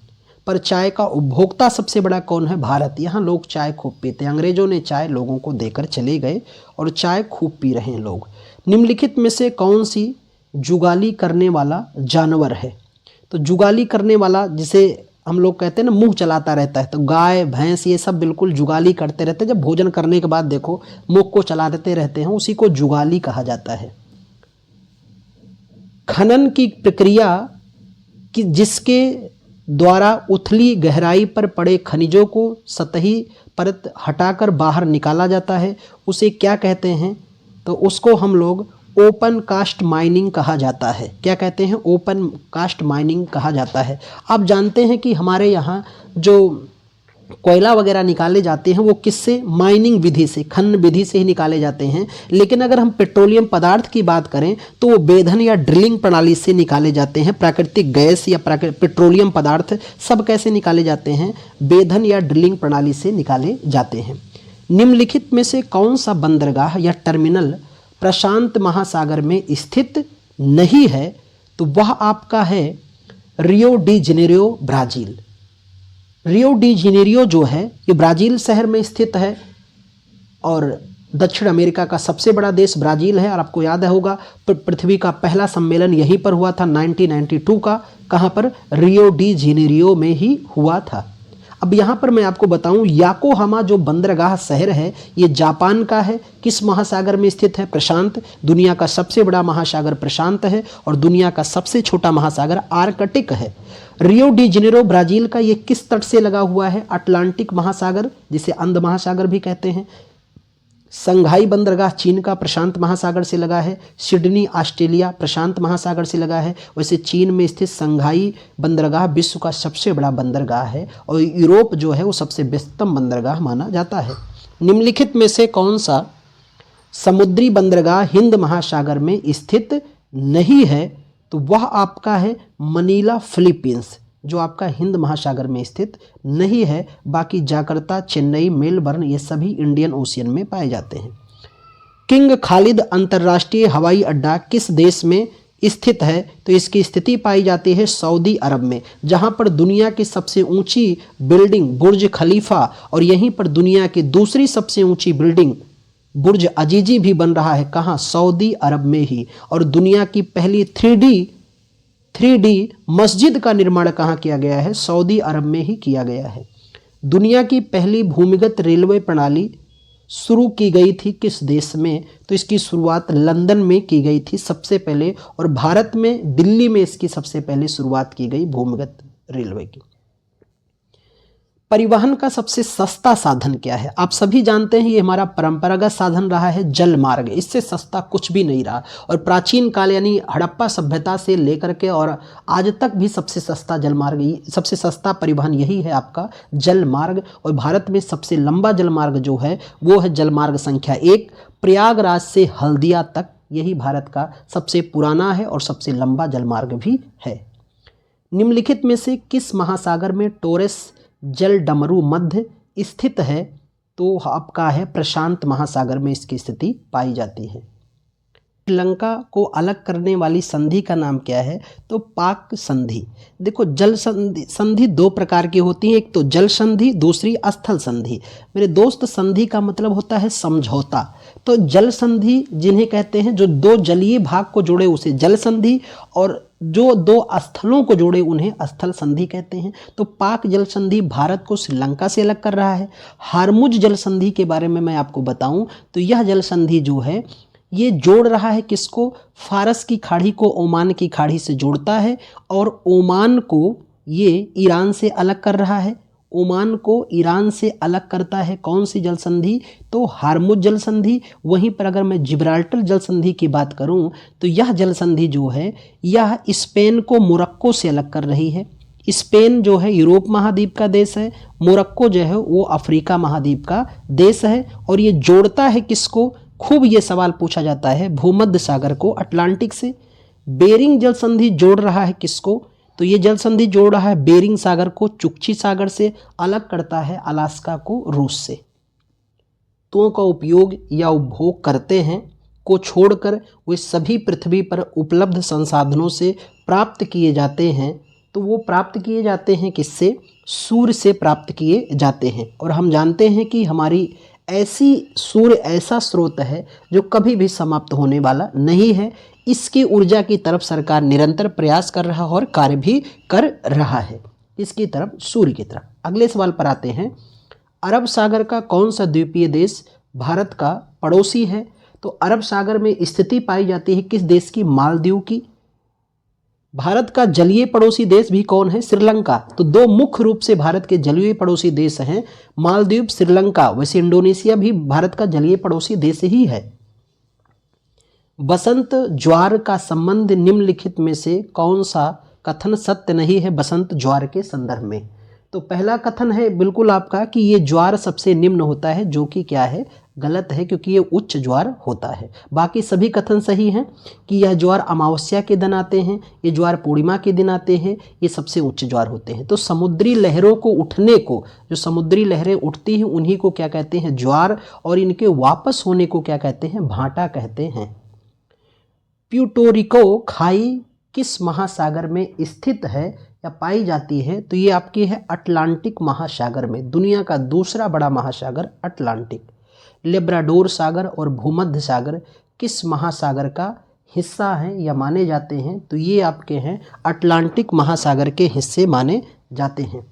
पर चाय का उपभोक्ता सबसे बड़ा कौन है? भारत। यहाँ लोग चाय खूब पीते हैं। अंग्रेजों ने चाय लोगों को देकर चले गए और चाय खूब पी रहे हैं लोग। निम्नलिखित में से कौन सी जुगाली करने वाला जानवर है? तो जुगाली करने वाला, जिसे हम लोग कहते हैं ना मुंह चलाता रहता है, तो गाय भैंस ये सब बिल्कुल जुगाली करते रहते हैं। जब भोजन करने के बाद देखो मुख को चला देते रहते हैं, उसी को जुगाली कहा जाता है। खनन की प्रक्रिया कि जिसके द्वारा उथली गहराई पर पड़े खनिजों को सतही परत हटाकर बाहर निकाला जाता है, उसे क्या कहते हैं? तो उसको हम लोग ओपन कास्ट माइनिंग कहा जाता है। क्या कहते हैं? ओपन कास्ट माइनिंग कहा जाता है। आप जानते हैं कि हमारे यहाँ जो कोयला वगैरह निकाले जाते हैं वो किससे? माइनिंग विधि से, खनन विधि से ही निकाले जाते हैं। लेकिन अगर हम पेट्रोलियम पदार्थ की बात करें तो वो बेधन या ड्रिलिंग प्रणाली से निकाले जाते हैं। प्राकृतिक गैस या पेट्रोलियम पदार्थ सब कैसे निकाले जाते हैं? बेधन या ड्रिलिंग प्रणाली से निकाले जाते हैं। निम्नलिखित में से कौन सा बंदरगाह या टर्मिनल प्रशांत महासागर में स्थित नहीं है? तो वह आपका है Rio de Janeiro, Brazil. Rio de Janeiro जो है ये ब्राज़ील शहर में स्थित है और दक्षिण अमेरिका का सबसे बड़ा देश ब्राज़ील है। और आपको याद होगा पृथ्वी का पहला सम्मेलन यहीं पर हुआ था 1992 का। कहाँ पर? रियो डी जेनेरियो में ही हुआ था। अब यहाँ पर मैं आपको बताऊँ, याकोहामा जो बंदरगाह शहर है ये जापान का है। किस महासागर में स्थित है? प्रशांत। दुनिया का सबसे बड़ा महासागर प्रशांत है और दुनिया का सबसे छोटा महासागर आर्कटिक है। रियो डी जेनेरियो ब्राज़ील का ये किस तट से लगा हुआ है? अटलांटिक महासागर, जिसे अंध महासागर भी कहते हैं। संघाई बंदरगाह चीन का प्रशांत महासागर से लगा है। सिडनी ऑस्ट्रेलिया प्रशांत महासागर से लगा है। वैसे चीन में स्थित संघाई बंदरगाह विश्व का सबसे बड़ा बंदरगाह है और यूरोप जो है वो सबसे व्यस्तम बंदरगाह माना जाता है। निम्नलिखित में से कौन सा समुद्री बंदरगाह हिंद महासागर में स्थित नहीं है? तो वह आपका है मनीला, फिलीपींस, जो आपका हिंद महासागर में स्थित नहीं है। बाकी जाकर्ता, चेन्नई, मेलबर्न ये सभी इंडियन ओशियन में पाए जाते हैं। किंग खालिद अंतर्राष्ट्रीय हवाई अड्डा किस देश में स्थित है? तो इसकी स्थिति पाई जाती है सऊदी अरब में, जहां पर दुनिया की सबसे ऊंची बिल्डिंग बुर्ज खलीफा और यहीं पर दुनिया की दूसरी सबसे ऊंची बिल्डिंग बुर्ज अजीजी भी बन रहा है। कहाँ? सऊदी अरब में ही। और दुनिया की पहली 3D मस्जिद का निर्माण कहाँ किया गया है? सऊदी अरब में ही किया गया है। दुनिया की पहली भूमिगत रेलवे प्रणाली शुरू की गई थी किस देश में? तो इसकी शुरुआत लंदन में की गई थी सबसे पहले, और भारत में दिल्ली में इसकी सबसे पहले शुरुआत की गई भूमिगत रेलवे की। परिवहन का सबसे सस्ता साधन क्या है? आप सभी जानते हैं ये हमारा परंपरागत साधन रहा है जल मार्ग। इससे सस्ता कुछ भी नहीं रहा और प्राचीन काल यानी हड़प्पा सभ्यता से लेकर के और आज तक भी सबसे सस्ता जल मार्ग, सबसे सस्ता परिवहन यही है आपका जल मार्ग। और भारत में सबसे लंबा जल मार्ग जो है वो है जल मार्ग संख्या 1, प्रयागराज से हल्दिया तक। यही भारत का सबसे पुराना है और सबसे लंबा जल मार्ग भी है। निम्नलिखित में से किस महासागर में टोरेस जल डमरू मध्य स्थित है? तो आपका है प्रशांत महासागर में इसकी स्थिति पाई जाती है। श्रीलंका को अलग करने वाली संधि का नाम क्या है? तो पाक संधि। देखो जल संधि दो प्रकार की होती है, एक तो जल संधि, दूसरी स्थल संधि। मेरे दोस्त संधि का मतलब होता है समझौता। तो जल संधि जिन्हें कहते हैं जो दो जलीय भाग को जोड़े उसे जल संधि, और जो दो स्थलों को जोड़े उन्हें स्थल संधि कहते हैं। तो पाक जल संधि भारत को श्रीलंका से अलग कर रहा है। हारमुज जल संधि के बारे में मैं आपको बताऊं तो यह जल संधि जो है ये जोड़ रहा है किसको? फारस की खाड़ी को ओमान की खाड़ी से जोड़ता है और ओमान को ये ईरान से अलग कर रहा है। ओमान को ईरान से अलग करता है कौन सी जल संधि? तो हारमुज जल संधि। वहीं पर अगर मैं जिब्राल्टर जल संधि की बात करूं तो यह जल संधि जो है यह स्पेन को मोरक्को से अलग कर रही है। स्पेन जो है यूरोप महाद्वीप का देश है, मोरक्को जो है वो अफ्रीका महाद्वीप का देश है। और ये जोड़ता है किसको? खूब ये सवाल पूछा जाता है भूमध्य सागर को अटलांटिक से। बेरिंग जल संधि जोड़ रहा है किसको? तो ये जल संधि जोड़ रहा है बेरिंग सागर को चुक्ची सागर से, अलग करता है अलास्का को रूस से। तो का उपयोग या उपभोग करते हैं को छोड़कर वे सभी पृथ्वी पर उपलब्ध संसाधनों से प्राप्त किए जाते हैं। तो वो प्राप्त किए जाते हैं किससे? सूर्य से प्राप्त किए जाते हैं। और हम जानते हैं कि हमारी सूर्य ऐसा स्रोत है जो कभी भी समाप्त होने वाला नहीं है। इसकी ऊर्जा की तरफ सरकार निरंतर प्रयास कर रहा है और कार्य भी कर रहा है। इसकी तरफ, सूर्य की तरफ। अगले सवाल पर आते हैं। अरब सागर का कौन सा द्वीपीय देश भारत का पड़ोसी है? तो अरब सागर में स्थिति पाई जाती है किस देश की? मालदीव की। भारत का जलीय पड़ोसी देश भी कौन है? श्रीलंका। तो दो मुख्य रूप से भारत के जलीय पड़ोसी देश हैं, मालदीव, श्रीलंका। वैसे इंडोनेशिया भी भारत का जलीय पड़ोसी देश ही है। बसंत ज्वार का संबंध निम्नलिखित में से कौन सा कथन सत्य नहीं है बसंत ज्वार के संदर्भ में? तो पहला कथन है बिल्कुल आपका कि ये ज्वार सबसे निम्न होता है, जो कि क्या है? गलत है, क्योंकि ये उच्च ज्वार होता है। बाकी सभी कथन सही हैं कि यह ज्वार अमावस्या के दिन आते हैं, ये ज्वार पूर्णिमा के दिन आते हैं, ये सबसे उच्च ज्वार होते हैं। तो समुद्री लहरों को उठने को, जो समुद्री लहरें उठती हैं उन्हीं को क्या कहते हैं, ज्वार, और इनके वापस होने को क्या कहते हैं, भाटा कहते हैं। प्यूटोरिको खाई किस महासागर में स्थित है या पाई जाती है? तो ये आपकी है अटलांटिक महासागर में, दुनिया का दूसरा बड़ा महासागर अटलांटिक। लेब्राडोर सागर और भूमध्य सागर किस महासागर का हिस्सा हैं या माने जाते हैं? तो ये आपके हैं अटलांटिक महासागर के हिस्से माने जाते हैं।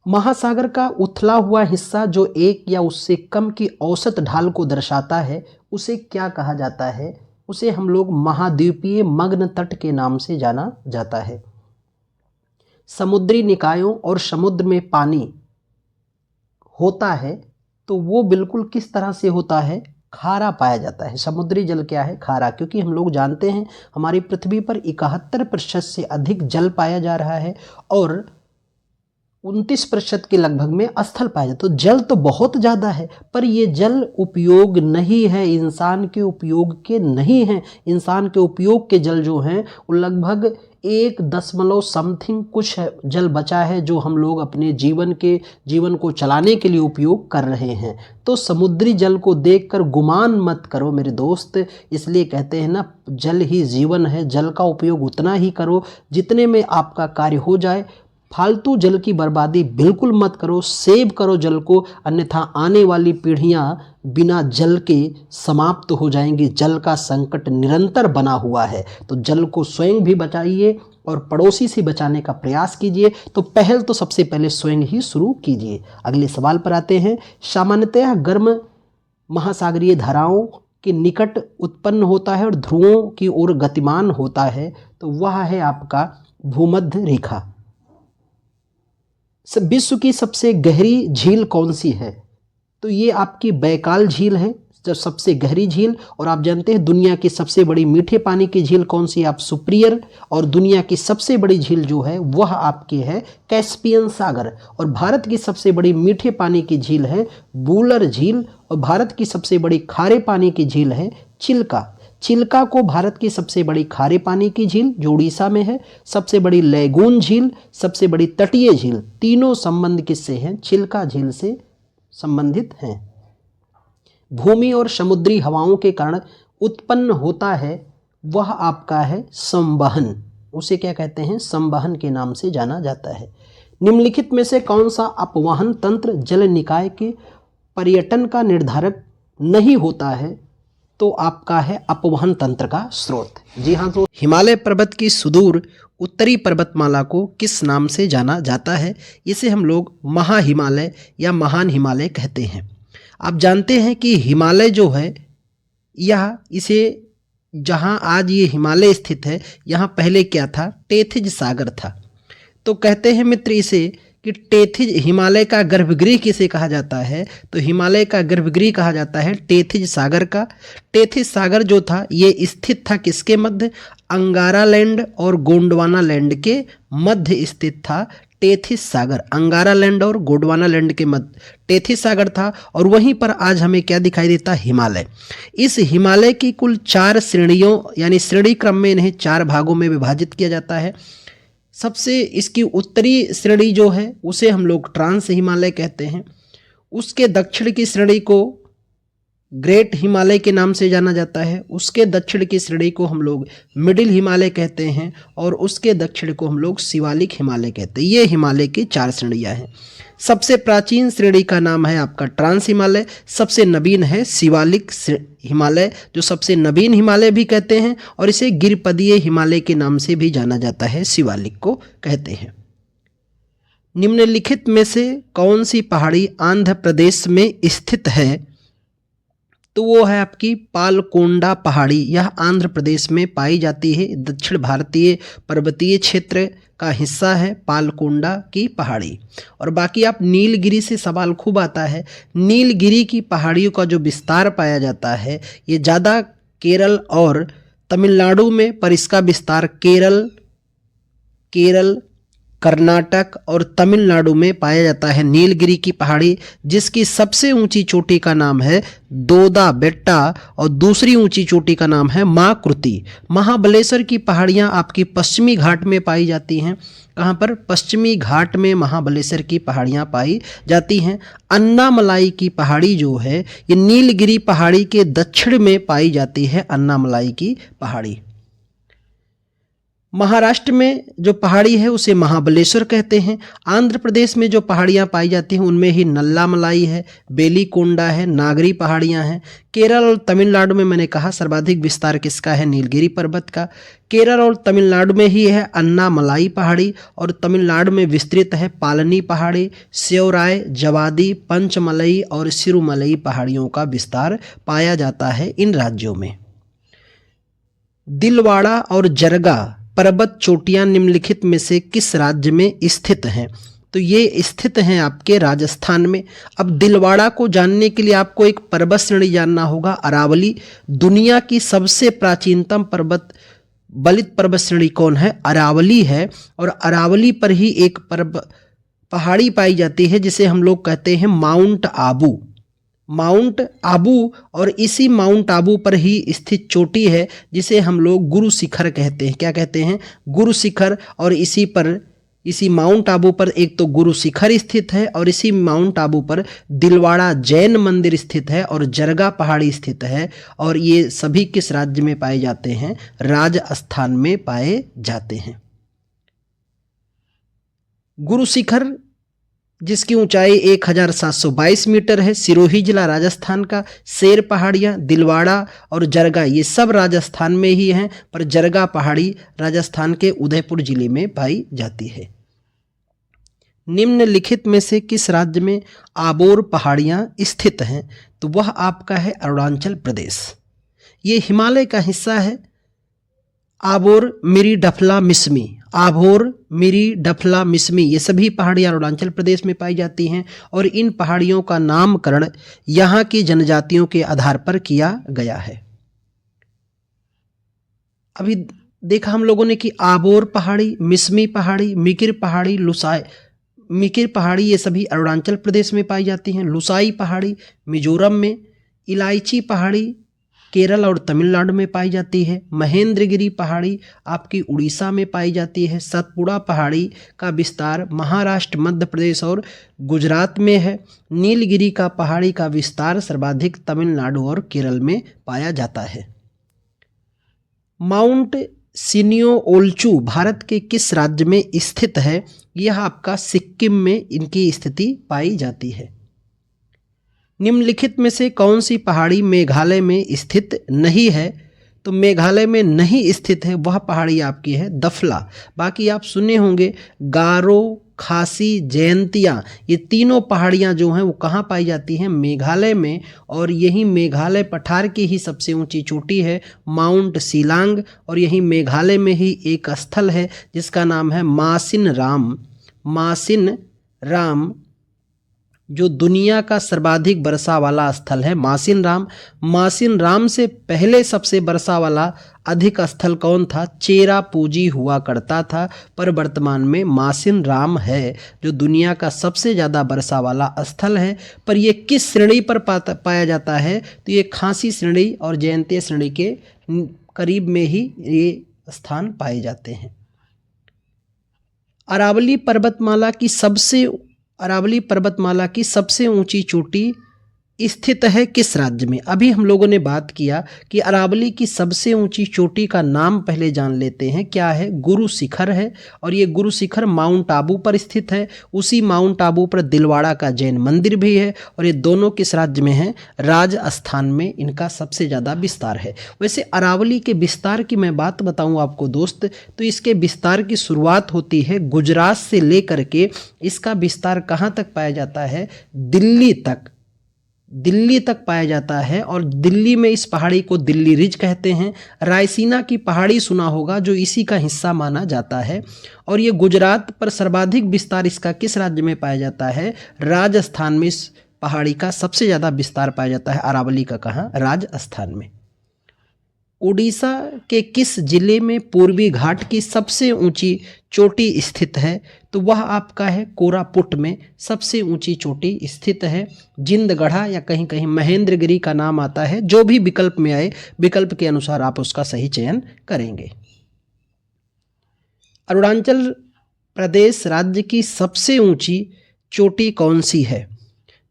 महासागर का उथला हुआ हिस्सा जो एक या उससे कम की औसत ढाल को दर्शाता है, उसे क्या कहा जाता है? उसे हम लोग महाद्वीपीय मग्न तट के नाम से जाना जाता है। समुद्री निकायों और समुद्र में पानी होता है तो वो बिल्कुल किस तरह से होता है? खारा पाया जाता है। समुद्री जल क्या है? खारा, क्योंकि हम लोग जानते हैं हमारी पृथ्वी पर 71% से अधिक जल पाया जा रहा है और 29% के लगभग में स्थल पाया जाता है। तो जल तो बहुत ज़्यादा है, पर ये जल उपयोग नहीं है, इंसान के उपयोग के नहीं हैं। इंसान के उपयोग के जल जो हैं वो लगभग 1 कुछ जल बचा है जो हम लोग अपने जीवन को चलाने के लिए उपयोग कर रहे हैं। तो समुद्री जल को देखकर गुमान मत करो मेरे दोस्त, इसलिए कहते हैं ना, जल ही जीवन है। जल का उपयोग उतना ही करो जितने में आपका कार्य हो जाए। फालतू जल की बर्बादी बिल्कुल मत करो, सेव करो जल को, अन्यथा आने वाली पीढ़ियां बिना जल के समाप्त हो जाएंगी। जल का संकट निरंतर बना हुआ है, तो जल को स्वयं भी बचाइए और पड़ोसी से बचाने का प्रयास कीजिए। तो पहल तो सबसे पहले स्वयं ही शुरू कीजिए। अगले सवाल पर आते हैं। सामान्यतः गर्म महासागरीय धाराओं के निकट उत्पन्न होता है और ध्रुवों की ओर गतिमान होता है, तो वह है आपका भूमध्य रेखा। विश्व की सबसे गहरी झील कौन सी है? तो ये आपकी बैकाल झील है, जो सबसे गहरी झील। और आप जानते हैं दुनिया की सबसे बड़ी मीठे पानी की झील कौन सी है? आप सुप्रियर। और दुनिया की सबसे बड़ी झील जो है वह आपकी है कैस्पियन सागर। और भारत की सबसे बड़ी मीठे पानी की झील है बूलर झील। और भारत की सबसे बड़ी खारे पानी की झील है चिल्का। चिल्का को भारत की सबसे बड़ी खारे पानी की झील जो उड़ीसा में है, सबसे बड़ी लैगून झील, सबसे बड़ी तटीय झील, तीनों संबंध किससे हैं? चिल्का झील से संबंधित हैं। भूमि और समुद्री हवाओं के कारण उत्पन्न होता है वह आपका है संवहन। उसे क्या कहते हैं? संवहन के नाम से जाना जाता है। निम्नलिखित में से कौन सा अपवहन तंत्र जल निकाय के पर्यटन का निर्धारक नहीं होता है? तो आपका है अपवहन तंत्र का स्रोत। जी हाँ, तो हिमालय पर्वत की सुदूर उत्तरी पर्वतमाला को किस नाम से जाना जाता है? इसे हम लोग महा हिमालय या महान हिमालय कहते हैं। आप जानते हैं कि हिमालय जो है इसे जहाँ आज ये हिमालय स्थित है, यहाँ पहले क्या था? टेथिज सागर था। तो कहते हैं मित्र इसे कि टेथिज, हिमालय का गर्भगृह किसे कहा जाता है? तो हिमालय का गर्भगृह कहा जाता है टेथिज सागर का। टेथिज सागर जो था ये स्थित था किसके मध्य? अंगारा लैंड और गोंडवाना लैंड के मध्य स्थित था टेथिस सागर। अंगारा लैंड और गोंडवाना लैंड के मध्य टेथिस सागर था। और वहीं पर आज हमें क्या दिखाई देता? हिमालय। इस हिमालय की कुल 4 श्रेणियों यानी श्रेणी क्रम में इन्हें 4 भागों में विभाजित किया जाता है। सबसे इसकी उत्तरी श्रेणी जो है उसे हम लोग ट्रांस हिमालय कहते हैं। उसके दक्षिण की श्रेणी को ग्रेट हिमालय के नाम से जाना जाता है। उसके दक्षिण की श्रेणी को हम लोग मिडिल हिमालय कहते हैं और उसके दक्षिण को हम लोग शिवालिक हिमालय कहते हैं। ये हिमालय की 4 श्रेणियां हैं। सबसे प्राचीन श्रेणी का नाम है आपका ट्रांस हिमालय, सबसे नवीन है शिवालिक हिमालय, जो सबसे नवीन हिमालय भी कहते हैं, और इसे गिरपदीय हिमालय के नाम से भी जाना जाता है, शिवालिक को कहते हैं। निम्नलिखित में से कौन सी पहाड़ी आंध्र प्रदेश में स्थित है? तो वो है आपकी पालकोंडा पहाड़ी। यह आंध्र प्रदेश में पाई जाती है। दक्षिण भारतीय पर्वतीय क्षेत्र का हिस्सा है पालकोंडा की पहाड़ी। और बाकी आप नीलगिरी से सवाल खूब आता है। नीलगिरी की पहाड़ियों का जो विस्तार पाया जाता है ये ज़्यादा केरल और तमिलनाडु में, पर इसका विस्तार केरल, कर्नाटक और तमिलनाडु में पाया जाता है नीलगिरी की पहाड़ी, जिसकी सबसे ऊंची चोटी का नाम है दोदा बेट्टा और दूसरी ऊंची चोटी का नाम है माँ कृति। महाबलेश्वर की पहाड़ियाँ आपकी पश्चिमी घाट में पाई जाती हैं। कहाँ पर? पश्चिमी घाट में महाबलेश्वर की पहाड़ियाँ पाई जाती हैं। अन्नामलाई की पहाड़ी जो है ये नीलगिरी पहाड़ी के दक्षिण में पाई जाती है, अन्नामलाई की पहाड़ी। महाराष्ट्र में जो पहाड़ी है उसे महाबलेश्वर कहते हैं। आंध्र प्रदेश में जो पहाड़ियाँ पाई जाती हैं उनमें ही नल्लामलाई है, बेलीकोंडा है, नागरी पहाड़ियाँ हैं। केरल और तमिलनाडु में मैंने कहा सर्वाधिक विस्तार किसका है? नीलगिरी पर्वत का। केरल और तमिलनाडु में ही है अन्नामलाई पहाड़ी और तमिलनाडु में विस्तृत है पालनी पहाड़ी, सेवराय, जवादी, पंचमलई और सिरुमलई पहाड़ियों का विस्तार पाया जाता है इन राज्यों में। दिलवाड़ा और जरगा पर्वत चोटियां निम्नलिखित में से किस राज्य में स्थित हैं? तो ये स्थित हैं आपके राजस्थान में। अब दिलवाड़ा को जानने के लिए आपको एक पर्वत श्रेणी जानना होगा, अरावली। दुनिया की सबसे प्राचीनतम बलित पर्वत श्रेणी कौन है? अरावली है। और अरावली पर ही एक पहाड़ी पाई जाती है जिसे हम लोग कहते हैं माउंट आबू। माउंट आबू और इसी माउंट आबू पर ही स्थित चोटी है जिसे हम लोग गुरु शिखर कहते हैं। क्या कहते हैं? गुरु शिखर। और इसी माउंट आबू पर एक तो गुरु शिखर स्थित है और इसी माउंट आबू पर दिलवाड़ा जैन मंदिर स्थित है और जरगा पहाड़ी स्थित है। और ये सभी किस राज्य में पाए जाते हैं? राजस्थान में पाए जाते हैं। गुरु शिखर जिसकी ऊंचाई 1722 मीटर है, सिरोही जिला राजस्थान का। शेर पहाड़ियाँ, दिलवाड़ा और जरगा ये सब राजस्थान में ही हैं, पर जरगा पहाड़ी राजस्थान के उदयपुर जिले में पाई जाती है। निम्नलिखित में से किस राज्य में आबोर पहाड़ियाँ स्थित हैं? तो वह आपका है अरुणाचल प्रदेश। ये हिमालय का हिस्सा है। आबोर, मिरी, डफला, मिसमी, आभोर, मिरी, डफला, मिसमी ये सभी पहाड़ियाँ अरुणाचल प्रदेश में पाई जाती हैं और इन पहाड़ियों का नामकरण यहाँ की जनजातियों के आधार पर किया गया है। अभी देखा हम लोगों ने कि आबोर पहाड़ी, मिसमी पहाड़ी, मिकिर पहाड़ी, मिकिर पहाड़ी ये सभी अरुणाचल प्रदेश में पाई जाती हैं। लुसाई पहाड़ी मिजोरम में, इलायची पहाड़ी केरल और तमिलनाडु में पाई जाती है। महेंद्रगिरी पहाड़ी आपकी उड़ीसा में पाई जाती है। सतपुड़ा पहाड़ी का विस्तार महाराष्ट्र, मध्य प्रदेश और गुजरात में है। नीलगिरी का पहाड़ी का विस्तार सर्वाधिक तमिलनाडु और केरल में पाया जाता है। माउंट सिनियो ओल्चू भारत के किस राज्य में स्थित है? यह आपका सिक्किम में इनकी स्थिति पाई जाती है। निम्नलिखित में से कौन सी पहाड़ी मेघालय में स्थित नहीं है? तो मेघालय में नहीं स्थित है वह पहाड़ी आपकी है दफला। बाकी आप सुने होंगे गारो, खासी, जयंतिया ये तीनों पहाड़ियाँ जो हैं वो कहाँ पाई जाती हैं? मेघालय में। और यही मेघालय पठार की ही सबसे ऊंची चोटी है माउंट शिलांग। और यही मेघालय में ही एक स्थल है जिसका नाम है मासिन राम जो दुनिया का सर्वाधिक वर्षा वाला स्थल है मासिन राम से पहले सबसे वर्षा वाला अधिक स्थल कौन था? चेरा पूजी हुआ करता था, पर वर्तमान में मासिन राम है जो दुनिया का सबसे ज़्यादा वर्षा वाला स्थल है। पर यह किस श्रेणी पर पाया जाता है? तो ये खासी श्रेणी और जयंतीय श्रेणी के करीब में ही ये स्थान पाए जाते हैं। अरावली पर्वतमाला की सबसे ऊंची चोटी स्थित है किस राज्य में? अभी हम लोगों ने बात किया कि अरावली की सबसे ऊंची चोटी का नाम पहले जान लेते हैं। क्या है? गुरु शिखर है। और ये गुरु शिखर माउंट आबू पर स्थित है। उसी माउंट आबू पर दिलवाड़ा का जैन मंदिर भी है। और ये दोनों किस राज्य में है? राजस्थान में इनका सबसे ज़्यादा विस्तार है। वैसे अरावली के विस्तार की मैं बात बताऊँ आपको दोस्त, तो इसके विस्तार की शुरुआत होती है गुजरात से लेकर के इसका विस्तार कहाँ तक पाया जाता है? दिल्ली तक पाया जाता है। और दिल्ली में इस पहाड़ी को दिल्ली रिज कहते हैं। रायसीना की पहाड़ी सुना होगा जो इसी का हिस्सा माना जाता है। और ये गुजरात पर सर्वाधिक विस्तार इसका किस राज्य में पाया जाता है? राजस्थान में इस पहाड़ी का सबसे ज़्यादा विस्तार पाया जाता है। अरावली का कहाँ? राजस्थान में। उड़ीसा के किस जिले में पूर्वी घाट की सबसे ऊंची चोटी स्थित है? तो वह आपका है कोरापुट में सबसे ऊंची चोटी स्थित है। जिंदगढ़ा या कहीं कहीं महेंद्रगिरी का नाम आता है। जो भी विकल्प में आए, विकल्प के अनुसार आप उसका सही चयन करेंगे। अरुणाचल प्रदेश राज्य की सबसे ऊंची चोटी कौन सी है?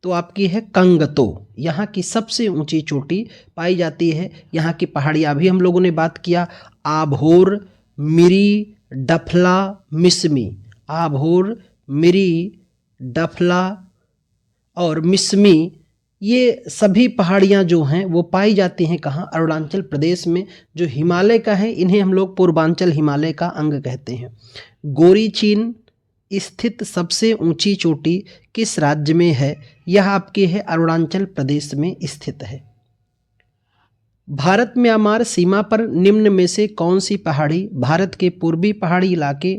तो आपकी है कंगतो। यहाँ की सबसे ऊंची चोटी पाई जाती है। यहाँ की पहाड़ियाँ भी हम लोगों ने बात किया, आभोर, मिरी, डफला, मिसमी। आभोर, मिरी, डफला और मिसमी, ये सभी पहाड़ियाँ जो हैं वो पाई जाती हैं कहाँ? अरुणाचल प्रदेश में। जो हिमालय का है इन्हें हम लोग पूर्वांचल हिमालय का अंग कहते हैं। गोरीचीन स्थित सबसे ऊंची चोटी किस राज्य में है? यह आपके है अरुणाचल प्रदेश में स्थित है। भारत म्यांमार सीमा पर निम्न में से कौन सी पहाड़ी भारत के पूर्वी पहाड़ी इलाके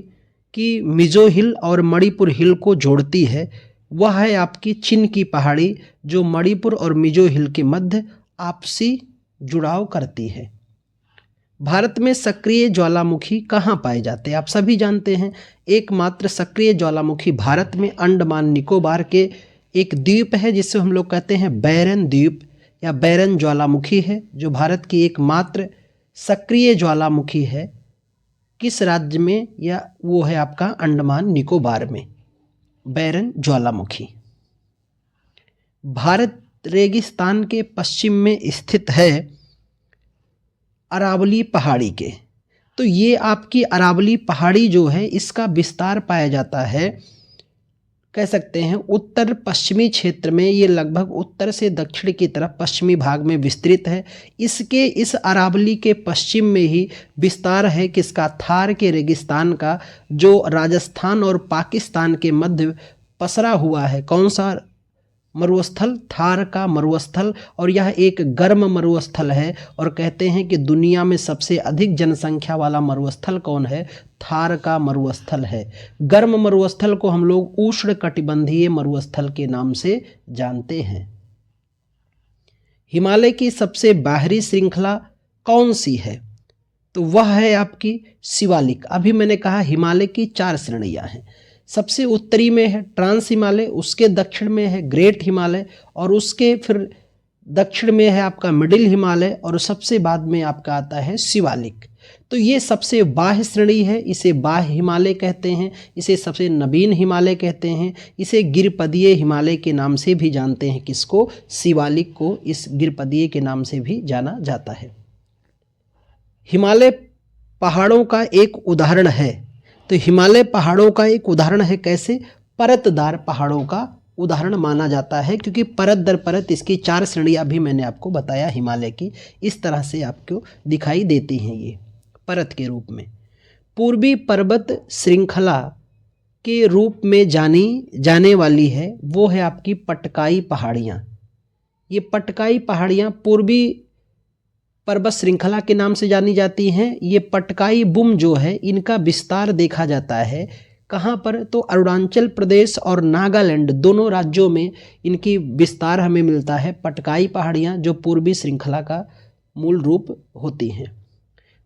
की मिजो हिल और मणिपुर हिल को जोड़ती है? वह है आपकी चिन की पहाड़ी, जो मणिपुर और मिजो हिल के मध्य आपसी जुड़ाव करती है। भारत में सक्रिय ज्वालामुखी कहाँ पाए जाते हैं? आप सभी जानते हैं, एकमात्र सक्रिय ज्वालामुखी भारत में अंडमान निकोबार के एक द्वीप है जिससे हम लोग कहते हैं बैरन द्वीप या बैरन ज्वालामुखी है, जो भारत की एकमात्र सक्रिय ज्वालामुखी है। किस राज्य में? या वो है आपका अंडमान निकोबार में बैरन ज्वालामुखी। भारत रेगिस्तान के पश्चिम में स्थित है अरावली पहाड़ी के। तो ये आपकी अरावली पहाड़ी जो है इसका विस्तार पाया जाता है, कह सकते हैं उत्तर पश्चिमी क्षेत्र में। ये लगभग उत्तर से दक्षिण की तरफ पश्चिमी भाग में विस्तृत है। इसके इस अरावली के पश्चिम में ही विस्तार है किसका? थार के रेगिस्तान का, जो राजस्थान और पाकिस्तान के मध्य पसरा हुआ है। कौन सा मरुस्थल? थार का मरुस्थल। और यह एक गर्म मरुस्थल है और कहते हैं कि दुनिया में सबसे अधिक जनसंख्या वाला मरुस्थल कौन है? थार का मरुस्थल है। गर्म मरुस्थल को हम लोग उष्ण कटिबंधीय मरुस्थल के नाम से जानते हैं। हिमालय की सबसे बाहरी श्रृंखला कौन सी है? तो वह है आपकी शिवालिक। अभी मैंने कहा हिमालय की 4 श्रेणियां हैं। सबसे उत्तरी में है ट्रांस हिमालय, उसके दक्षिण में है ग्रेट हिमालय, और उसके फिर दक्षिण में है आपका मिडिल हिमालय, और सबसे बाद में आपका आता है शिवालिक। तो ये सबसे बाह्य श्रेणी है, इसे बाह्य हिमालय कहते हैं। इसे सबसे नवीन हिमालय कहते हैं। इसे गिरपदीय हिमालय के नाम से भी जानते हैं। किसको? शिवालिक को इस गिरपदीय के नाम से भी जाना जाता है। हिमालय पहाड़ों का एक उदाहरण है। तो हिमालय पहाड़ों का एक उदाहरण है कैसे? परतदार पहाड़ों का उदाहरण माना जाता है, क्योंकि परत दर परत इसकी 4 श्रेणियां भी मैंने आपको बताया हिमालय की, इस तरह से आपको दिखाई देती हैं ये परत के रूप में। पूर्वी पर्वत श्रृंखला के रूप में जानी जाने वाली है वो है आपकी पटकाई पहाड़ियाँ। ये पटकाई पहाड़ियाँ पूर्वी पर्वत श्रृंखला के नाम से जानी जाती हैं। ये पटकाई बुम जो है इनका विस्तार देखा जाता है कहाँ पर? तो अरुणाचल प्रदेश और नागालैंड दोनों राज्यों में इनकी विस्तार हमें मिलता है। पटकाई पहाड़ियाँ जो पूर्वी श्रृंखला का मूल रूप होती हैं।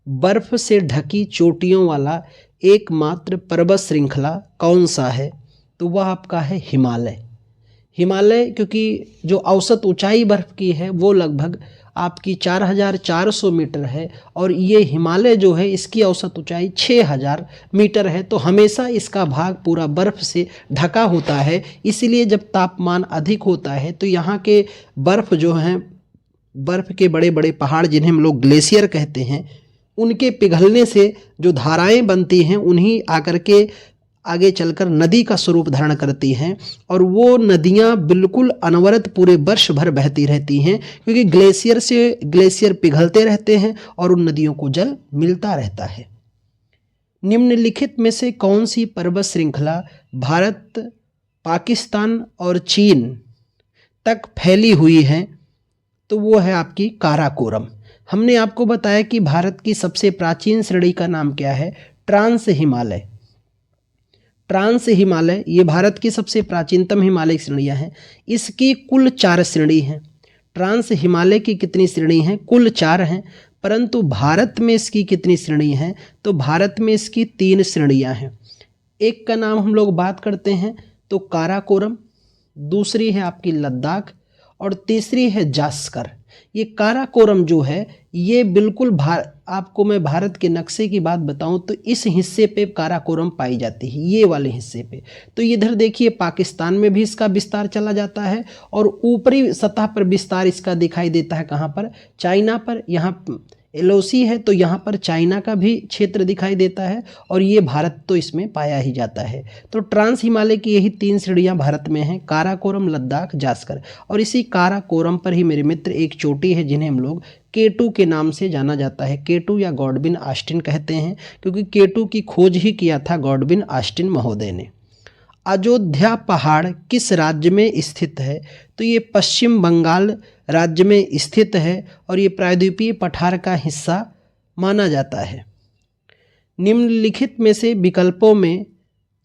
बर्फ से ढकी चोटियों वाला एकमात्र पर्वत श्रृंखला कौन सा है? तो वह आपका है हिमालय। हिमालय क्योंकि जो औसत ऊंचाई बर्फ की है वो लगभग आपकी 4400 मीटर है, और ये हिमालय जो है इसकी औसत ऊंचाई 6000 मीटर है। तो हमेशा इसका भाग पूरा बर्फ से ढका होता है। इसीलिए जब तापमान अधिक होता है तो यहाँ के बर्फ जो हैं, बर्फ के बड़े बड़े पहाड़ जिन्हें हम लोग ग्लेशियर कहते हैं, उनके पिघलने से जो धाराएं बनती हैं उन्हीं आकर के आगे चलकर नदी का स्वरूप धारण करती हैं, और वो नदियाँ बिल्कुल अनवरत पूरे वर्ष भर बहती रहती हैं, क्योंकि ग्लेशियर से ग्लेशियर पिघलते रहते हैं और उन नदियों को जल मिलता रहता है। निम्नलिखित में से कौन सी पर्वत श्रृंखला भारत, पाकिस्तान और चीन तक फैली हुई है? तो वो है आपकी काराकोरम। हमने आपको बताया कि भारत की सबसे प्राचीन श्रेणी का नाम क्या है? ट्रांस हिमालय। ट्रांस हिमालय ये भारत की सबसे प्राचीनतम हिमालय श्रेणियाँ हैं। इसकी कुल 4 श्रेणी हैं। ट्रांस हिमालय की कितनी श्रेणी हैं? कुल 4 हैं। परंतु भारत में इसकी कितनी श्रेणी हैं? तो भारत में इसकी 3 श्रेणियां हैं। एक का नाम हम लोग बात करते हैं तो काराकोरम, दूसरी है आपकी लद्दाख और तीसरी है जास्कर। ये काराकोरम जो है ये बिल्कुल आपको मैं भारत के नक्शे की बात बताऊं तो इस हिस्से पे काराकोरम पाई जाती है, ये वाले हिस्से पे। तो इधर देखिए पाकिस्तान में भी इसका विस्तार चला जाता है और ऊपरी सतह पर विस्तार इसका दिखाई देता है कहाँ पर? चाइना पर। यहाँ एलओसी है तो यहाँ पर चाइना का भी क्षेत्र दिखाई देता है और ये भारत तो इसमें पाया ही जाता है। तो ट्रांस हिमालय की यही 3 श्रेणियाँ भारत में हैं, काराकोरम, लद्दाख, जास्कर। और इसी काराकोरम पर ही मेरे मित्र एक चोटी है जिन्हें हम लोग K2 के नाम से जाना जाता है। K2 या गॉडविन ऑस्टिन कहते हैं, क्योंकि K2 की खोज ही किया था गॉडविन ऑस्टिन महोदय ने। अयोध्या पहाड़ किस राज्य में स्थित है? तो ये पश्चिम बंगाल राज्य में स्थित है और ये प्रायद्वीपीय पठार का हिस्सा माना जाता है। निम्नलिखित में से विकल्पों में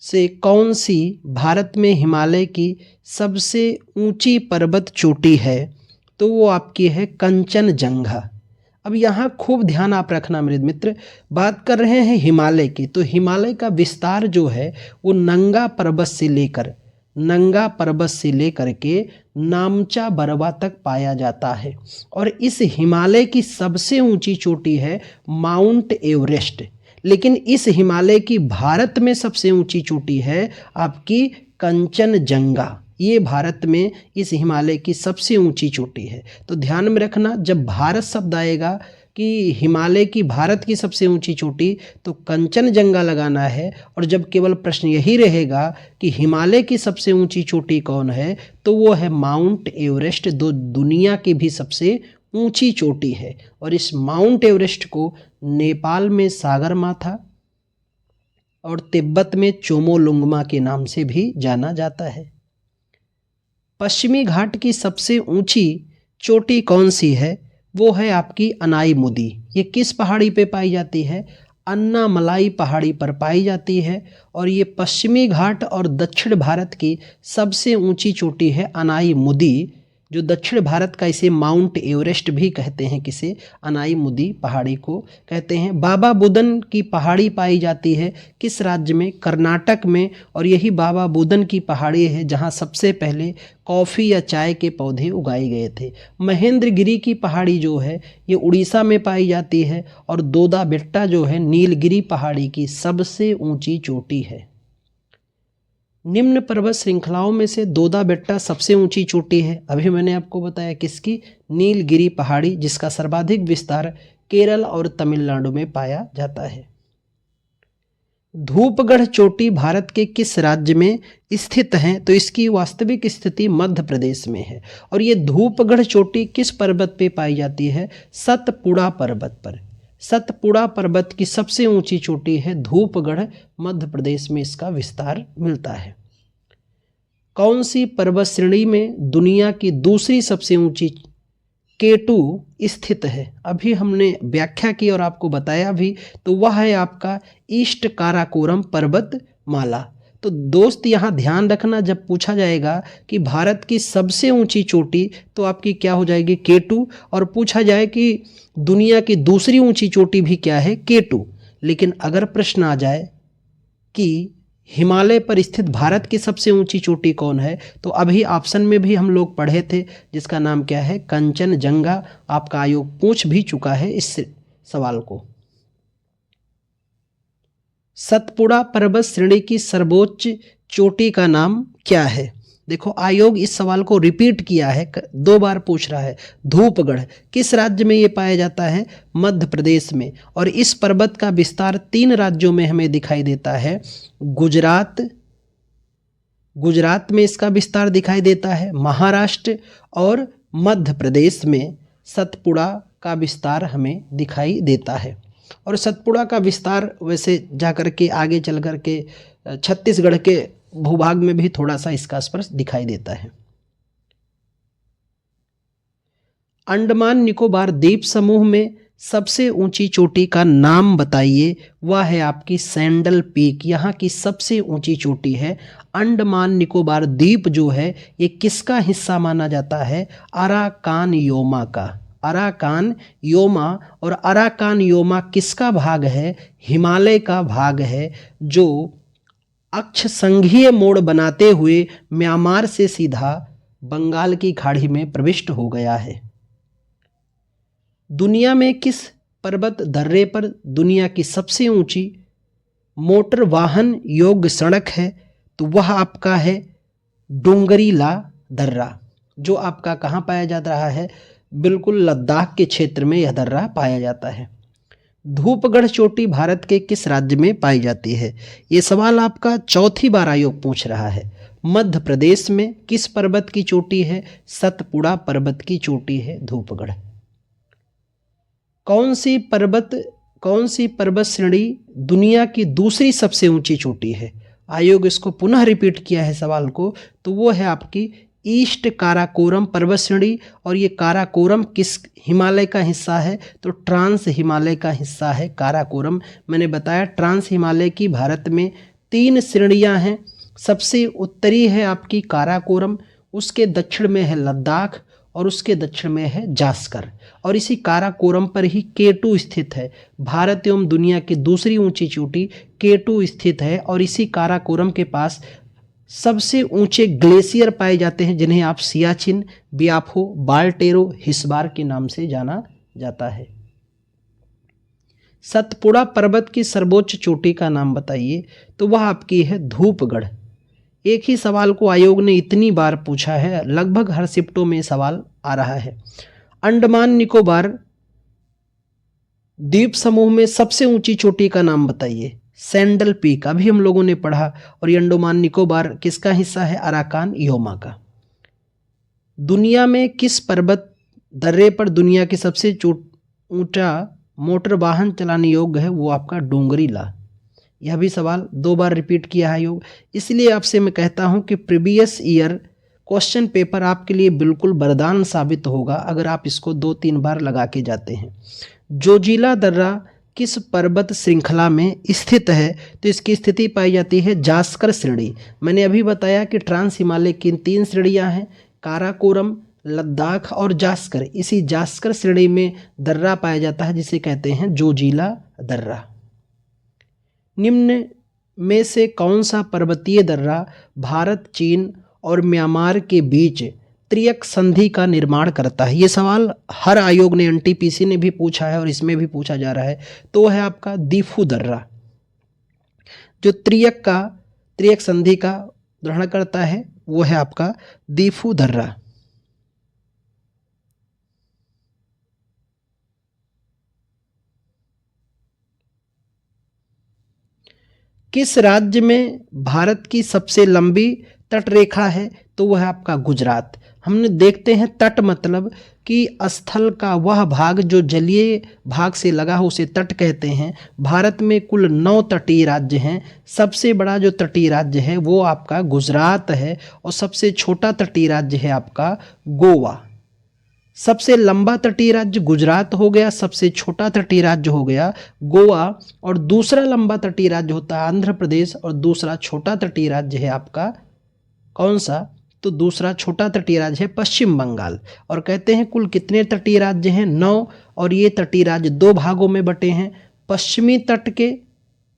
से कौन सी भारत में हिमालय की सबसे ऊंची पर्वत चोटी है? तो वो आपकी है कंचनजंगा। अब यहाँ खूब ध्यान आप रखना मेरे मित्र, बात कर रहे हैं हिमालय की, तो हिमालय का विस्तार जो है वो नंगा पर्वत से लेकर के नामचा बरवा तक पाया जाता है। और इस हिमालय की सबसे ऊंची चोटी है माउंट एवरेस्ट। लेकिन इस हिमालय की भारत में सबसे ऊंची चोटी है आपकी कंचनजंगा। ये भारत में इस हिमालय की सबसे ऊंची चोटी है। तो ध्यान में रखना, जब भारत शब्द आएगा कि हिमालय की भारत की सबसे ऊंची चोटी तो कंचनजंगा लगाना है। और जब केवल प्रश्न यही रहेगा कि हिमालय की सबसे ऊंची चोटी कौन है तो वो है माउंट एवरेस्ट, जो दुनिया की भी सबसे ऊंची चोटी है। और इस माउंट एवरेस्ट को नेपाल में सागरमाथा और तिब्बत में चोमोलुंगमा के नाम से भी जाना जाता है। पश्चिमी घाट की सबसे ऊंची चोटी कौन सी है? वो है आपकी अनाईमुदी। ये किस पहाड़ी पे पाई जाती है? अन्नामलाई पहाड़ी पर पाई जाती है। और ये पश्चिमी घाट और दक्षिण भारत की सबसे ऊंची चोटी है अनाईमुदी, जो दक्षिण भारत का इसे माउंट एवरेस्ट भी कहते हैं। किसे? अनाईमुदी पहाड़ी को कहते हैं। बाबा बुदन की पहाड़ी पाई जाती है किस राज्य में? कर्नाटक में। और यही बाबा बुदन की पहाड़ी है जहां सबसे पहले कॉफ़ी या चाय के पौधे उगाए गए थे। महेंद्रगिरी की पहाड़ी जो है ये उड़ीसा में पाई जाती है। और दोदा बेट्टा जो है नीलगिरी पहाड़ी की सबसे ऊंची चोटी है। निम्न पर्वत श्रृंखलाओं में से दोदा बेट्टा सबसे ऊंची चोटी है। अभी मैंने आपको बताया किसकी? नीलगिरी पहाड़ी, जिसका सर्वाधिक विस्तार केरल और तमिलनाडु में पाया जाता है। धूपगढ़ चोटी भारत के किस राज्य में स्थित है? तो इसकी वास्तविक स्थिति मध्य प्रदेश में है। और ये धूपगढ़ चोटी किस पर्वत पे पाई जाती है? सतपुड़ा पर्वत पर। सतपुड़ा पर्वत की सबसे ऊंची चोटी है धूपगढ़, मध्य प्रदेश में इसका विस्तार मिलता है। कौन सी पर्वत श्रेणी में दुनिया की दूसरी सबसे ऊंची K2 स्थित है? अभी हमने व्याख्या की और आपको बताया भी, तो वह है आपका ईस्ट काराकोरम पर्वत माला। तो दोस्त यहाँ ध्यान रखना, जब पूछा जाएगा कि भारत की सबसे ऊंची चोटी तो आपकी क्या हो जाएगी? K2। और पूछा जाए कि दुनिया की दूसरी ऊंची चोटी भी क्या है? K2। लेकिन अगर प्रश्न आ जाए कि हिमालय पर स्थित भारत की सबसे ऊंची चोटी कौन है, तो अभी ऑप्शन में भी हम लोग पढ़े थे जिसका नाम क्या है? कंचनजंगा। आपका आयोग पूछ भी चुका है इस सवाल को। सतपुड़ा पर्वत श्रेणी की सर्वोच्च चोटी का नाम क्या है? देखो आयोग इस सवाल को रिपीट किया है, 2 बार पूछ रहा है। धूपगढ़ किस राज्य में ये पाया जाता है? मध्य प्रदेश में। और इस पर्वत का विस्तार 3 राज्यों में हमें दिखाई देता है। गुजरात में इसका विस्तार दिखाई देता है, महाराष्ट्र और मध्य प्रदेश में सतपुड़ा का विस्तार हमें दिखाई देता है। और सतपुड़ा का विस्तार वैसे जाकर के आगे चल कर के छत्तीसगढ़ के भूभाग में भी थोड़ा सा इसका स्पर्श दिखाई देता है। अंडमान निकोबार द्वीप समूह में सबसे ऊंची चोटी का नाम बताइए। वह है आपकी सैंडल पीक। यहाँ की सबसे ऊंची चोटी है। अंडमान निकोबार द्वीप जो है ये किसका हिस्सा माना जाता है? अराकान योमा का। Arakan Yoma. और अराकान योमा किसका भाग है? हिमालय का भाग है, जो अक्ष संघीय मोड़ बनाते हुए म्यांमार से सीधा बंगाल की खाड़ी में प्रविष्ट हो गया है। दुनिया में किस पर्वत दर्रे पर दुनिया की सबसे ऊंची मोटर वाहन योग्य सड़क है? तो वह आपका है डोंगरीला दर्रा, जो आपका कहाँ पाया जा रहा है? बिल्कुल लद्दाख के क्षेत्र में यह दर्रा पाया जाता है। धूपगढ़ चोटी भारत के किस राज्य में पाई जाती है? ये सवाल आपका चौथी बार आयोग पूछ रहा है। मध्य प्रदेश में किस पर्वत की चोटी है? सतपुड़ा पर्वत की चोटी है धूपगढ़। कौन सी पर्वत श्रेणी दुनिया की दूसरी सबसे ऊंची चोटी है? आयोग इसको पुनः रिपीट किया है सवाल को, तो वो है आपकी ईस्ट काराकोरम पर्वत श्रेणी। और ये काराकोरम किस हिमालय का हिस्सा है? तो ट्रांस हिमालय का हिस्सा है काराकोरम। मैंने बताया ट्रांस हिमालय की भारत में 3 श्रेणियां हैं। सबसे उत्तरी है आपकी काराकोरम, उसके दक्षिण में है लद्दाख, और उसके दक्षिण में है जास्कर। और इसी काराकोरम पर ही K2 स्थित है। भारत एवं दुनिया की दूसरी ऊंची चोटी K2 स्थित है। और इसी काराकोरम के पास सबसे ऊंचे ग्लेशियर पाए जाते हैं, जिन्हें आप सियाचिन, बियाफो, बाल्टेरो, हिस्बार के नाम से जाना जाता है। सतपुड़ा पर्वत की सर्वोच्च चोटी का नाम बताइए? तो वह आपकी है धूपगढ़। एक ही सवाल को आयोग ने इतनी बार पूछा है, लगभग हर शिफ्टों में सवाल आ रहा है। अंडमान निकोबार द्वीप समूह में सबसे ऊंची चोटी का नाम बताइए? सैंडल पीक, अभी हम लोगों ने पढ़ा। और ये अंडमान निकोबार किसका हिस्सा है? अराकान योमा का। दुनिया में किस पर्वत दर्रे पर दुनिया की सबसे ऊंचा मोटर वाहन चलाने योग्य है? वो आपका डोंगरीला। यह भी सवाल 2 बार रिपीट किया है योग। इसलिए आपसे मैं कहता हूं कि प्रीवियस ईयर क्वेश्चन पेपर आपके लिए बिल्कुल वरदान साबित होगा अगर आप इसको 2-3 बार लगा के जाते हैं। जोजिला दर्रा किस पर्वत श्रृंखला में स्थित है? तो इसकी स्थिति पाई जाती है जास्कर श्रेणी। मैंने अभी बताया कि ट्रांस हिमालय की 3 श्रेणियां हैं, काराकोरम, लद्दाख और जास्कर। इसी जास्कर श्रेणी में दर्रा पाया जाता है जिसे कहते हैं जोजिला दर्रा। निम्न में से कौन सा पर्वतीय दर्रा भारत, चीन और म्यांमार के बीच त्रियक संधि का निर्माण करता है? ये सवाल हर आयोग ने, एनटीपीसी ने भी पूछा है और इसमें भी पूछा जा रहा है। तो है आपका दीफू दर्रा, जो त्रियक संधि का ग्रहण करता है, वो है आपका दीफू दर्रा। किस राज्य में भारत की सबसे लंबी तटरेखा है? तो वह है आपका गुजरात। हमने देखते हैं तट मतलब कि स्थल का वह भाग जो जलीय भाग से लगा हो उसे तट कहते हैं। भारत में कुल 9 तटीय राज्य हैं। सबसे बड़ा जो तटीय राज्य है वो आपका गुजरात है, और सबसे छोटा तटीय राज्य है आपका गोवा। सबसे लंबा तटीय राज्य गुजरात हो गया, सबसे छोटा तटीय राज्य हो गया गोवा, और दूसरा लंबा तटीय राज्य होता है आंध्र प्रदेश, और दूसरा छोटा तटीय राज्य है आपका कौन सा? तो दूसरा छोटा तटीय राज्य है पश्चिम बंगाल। और कहते हैं कुल कितने तटीय राज्य हैं? 9। और ये तटीय राज्य 2 भागों में बटे हैं। पश्चिमी तट के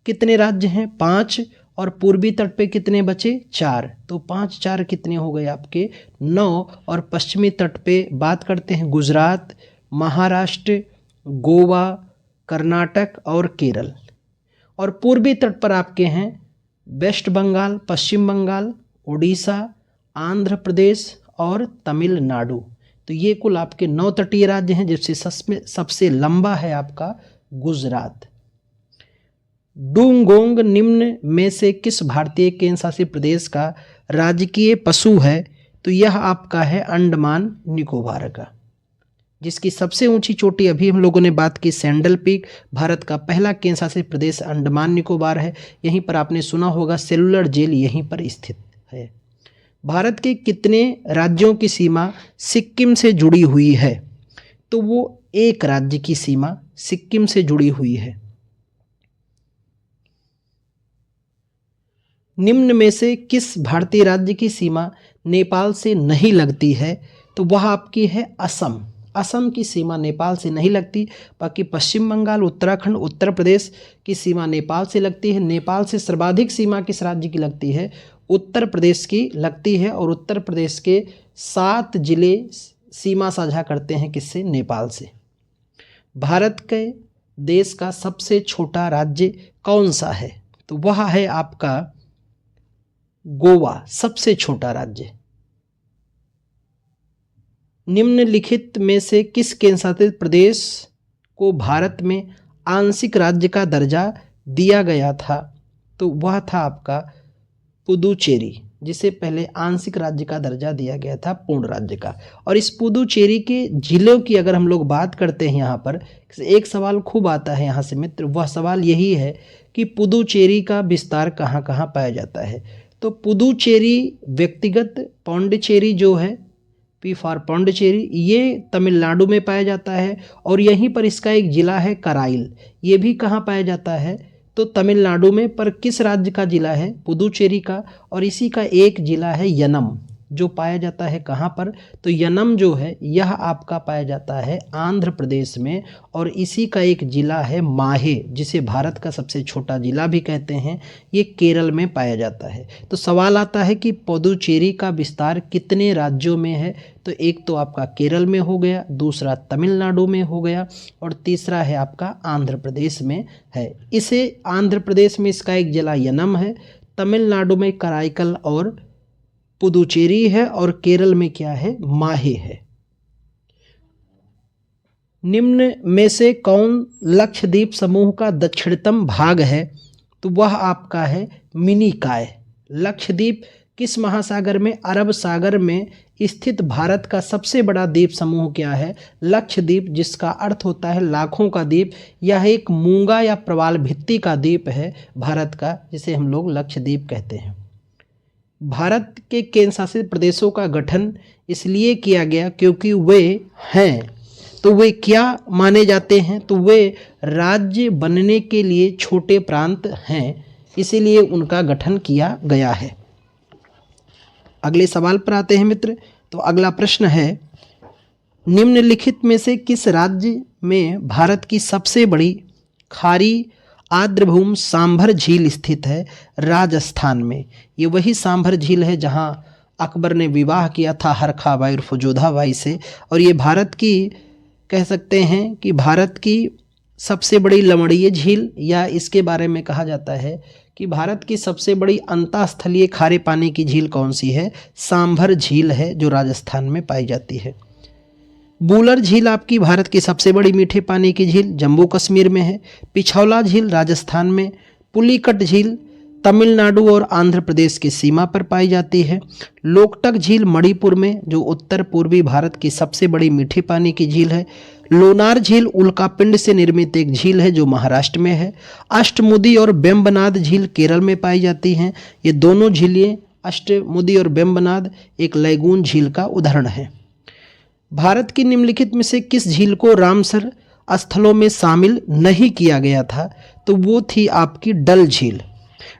कितने राज्य हैं? 5। और पूर्वी तट पे कितने बचे? 4। तो 5 4 कितने हो गए आपके? 9। और पश्चिमी तट पे बात करते हैं गुजरात, महाराष्ट्र, गोवा, कर्नाटक और केरल। और पूर्वी तट पर आपके हैं वेस्ट बंगाल, पश्चिम बंगाल, उड़ीसा, आंध्र प्रदेश और तमिलनाडु। तो ये कुल आपके 9 तटीय राज्य हैं, जिससे सबसे लंबा है आपका गुजरात। डुंगोंग निम्न में से किस भारतीय केंद्र शासित प्रदेश का राजकीय पशु है? तो यह आपका है अंडमान निकोबार का, जिसकी सबसे ऊंची चोटी अभी हम लोगों ने बात की सैंडल पीक। भारत का पहला केंद्र शासित प्रदेश अंडमान निकोबार है। यहीं पर आपने सुना होगा सेलुलर जेल यहीं पर स्थित है। भारत के कितने राज्यों की सीमा सिक्किम से जुड़ी हुई है? तो वो एक राज्य की सीमा सिक्किम से जुड़ी हुई है। निम्न में से किस भारतीय राज्य की सीमा नेपाल से नहीं लगती है? तो वह आपकी है असम। असम की सीमा नेपाल से नहीं लगती, बाकी पश्चिम बंगाल, उत्तराखंड, उत्तर प्रदेश की सीमा नेपाल से लगती है। नेपाल से सर्वाधिक सीमा किस राज्य की लगती है? उत्तर प्रदेश की लगती है। और उत्तर प्रदेश के 7 जिले सीमा साझा करते हैं किससे? नेपाल से। भारत के देश का सबसे छोटा राज्य कौन सा है? तो वह है आपका गोवा, सबसे छोटा राज्य। निम्नलिखित में से किस केंद्र शासित प्रदेश को भारत में आंशिक राज्य का दर्जा दिया गया था? तो वह था आपका पुदुचेरी, जिसे पहले आंशिक राज्य का दर्जा दिया गया था पूर्ण राज्य का। और इस पुदुचेरी के जिलों की अगर हम लोग बात करते हैं, यहाँ पर एक सवाल खूब आता है यहाँ से मित्र, वह सवाल यही है कि पुदुचेरी का विस्तार कहाँ कहाँ पाया जाता है? तो पुदुचेरी व्यक्तिगत पौंडीचेरी जो है, पी फॉर पौंडीचेरी, ये तमिलनाडु में पाया जाता है। और यहीं पर इसका एक जिला है कराइल, ये भी कहाँ पाया जाता है? तो तमिलनाडु में। पर किस राज्य का जिला है? पुदुचेरी का। और इसी का एक जिला है यनम, जो पाया जाता है कहाँ पर? तो यनम जो है यह आपका पाया जाता है आंध्र प्रदेश में। और इसी का एक जिला है माहे, जिसे भारत का सबसे छोटा जिला भी कहते हैं, ये केरल में पाया जाता है। तो सवाल आता है कि पुदुचेरी का विस्तार कितने राज्यों में है? तो एक तो आपका केरल में हो गया, दूसरा तमिलनाडु में हो गया, और तीसरा है आपका आंध्र प्रदेश में है। इसे आंध्र प्रदेश में इसका एक जिला यनम है, तमिलनाडु में कराईकल और पुदुचेरी है, और केरल में क्या है? माहे है। निम्न में से कौन लक्षद्वीप समूह का दक्षिणतम भाग है? तो वह आपका है मिनिकॉय। लक्षद्वीप किस महासागर में? अरब सागर में स्थित भारत का सबसे बड़ा द्वीप समूह क्या है? लक्षद्वीप, जिसका अर्थ होता है लाखों का द्वीप। यह एक मूंगा या प्रवाल भित्ति का द्वीप है भारत का, जिसे हम लोग लक्षद्वीप कहते हैं। भारत के केंद्र शासित प्रदेशों का गठन इसलिए किया गया क्योंकि वे हैं, तो वे क्या माने जाते हैं? तो वे राज्य बनने के लिए छोटे प्रांत हैं, इसीलिए उनका गठन किया गया है। अगले सवाल पर आते हैं मित्र। तो अगला प्रश्न है, निम्नलिखित में से किस राज्य में भारत की सबसे बड़ी खारी आर्द्रभूमि सांभर झील स्थित है? राजस्थान में। ये वही सांभर झील है जहां अकबर ने विवाह किया था हरखाबाई और जोधाबाई से। और ये भारत की, कह सकते हैं कि भारत की सबसे बड़ी लवणीय झील, या इसके बारे में कहा जाता है कि भारत की सबसे बड़ी अंतःस्थलीय खारे पानी की झील कौन सी है? सांभर झील है, जो राजस्थान में पाई जाती है। बूलर झील आपकी भारत की सबसे बड़ी मीठे पानी की झील जम्मू कश्मीर में है। पिछौला झील राजस्थान में। पुलिकट झील तमिलनाडु और आंध्र प्रदेश की सीमा पर पाई जाती है। लोकटक झील मणिपुर में, जो उत्तर पूर्वी भारत की सबसे बड़ी मीठे पानी की झील है। लोनार झील उल्कापिंड से निर्मित एक झील है, जो महाराष्ट्र में है। अष्टमुदी और बेम्बनाद झील केरल में पाई जाती हैं। ये दोनों झीलें, अष्टमुदी और बेम्बनाद, एक लैगून झील का उदाहरण है। भारत की निम्नलिखित में से किस झील को रामसर स्थलों में शामिल नहीं किया गया था? तो वो थी आपकी डल झील।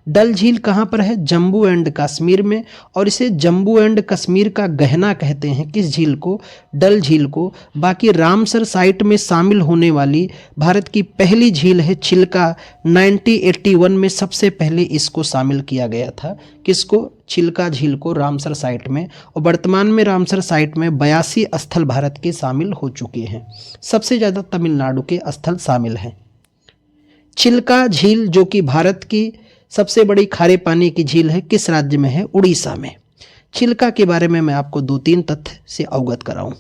डल झील कहाँ पर है? जम्मू एंड कश्मीर में। और इसे जम्मू एंड कश्मीर का गहना कहते हैं। किस झील को? डल झील को। बाकी रामसर साइट में शामिल होने वाली भारत की पहली झील है चिल्का। 1981 में सबसे पहले इसको शामिल किया गया था। किसको? चिल्का झील को रामसर साइट में। और वर्तमान में रामसर साइट में 82 स्थल भारत के शामिल हो चुके हैं। सबसे ज़्यादा तमिलनाडु के स्थल शामिल हैं। चिल्का झील, जो कि भारत की सबसे बड़ी खारे पानी की झील है, किस राज्य में है? उड़ीसा में। चिल्का के बारे में मैं आपको 2-3 तथ्य से अवगत कराऊं।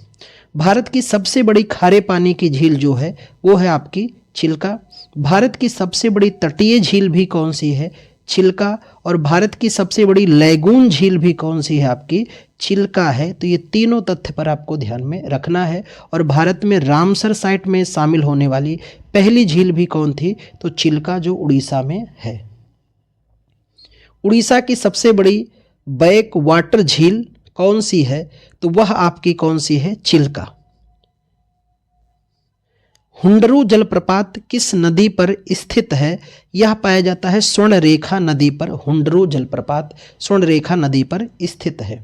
भारत की सबसे बड़ी खारे पानी की झील जो है वो है आपकी चिल्का। भारत की सबसे बड़ी तटीय झील भी कौन सी है? चिल्का। और भारत की सबसे बड़ी लैगून झील भी कौन सी है? आपकी चिल्का है। तो ये तीनों तथ्य पर आपको ध्यान में रखना है। और भारत में रामसर साइट में शामिल होने वाली पहली झील भी कौन थी? तो चिल्का, जो उड़ीसा में है। उड़ीसा की सबसे बड़ी बैक वाटर झील कौन सी है? तो वह आपकी कौन सी है? चिल्का। हुंडरू जलप्रपात किस नदी पर स्थित है? यह पाया जाता है स्वर्णरेखा नदी पर। हुंडरू जलप्रपात स्वर्णरेखा नदी पर स्थित है।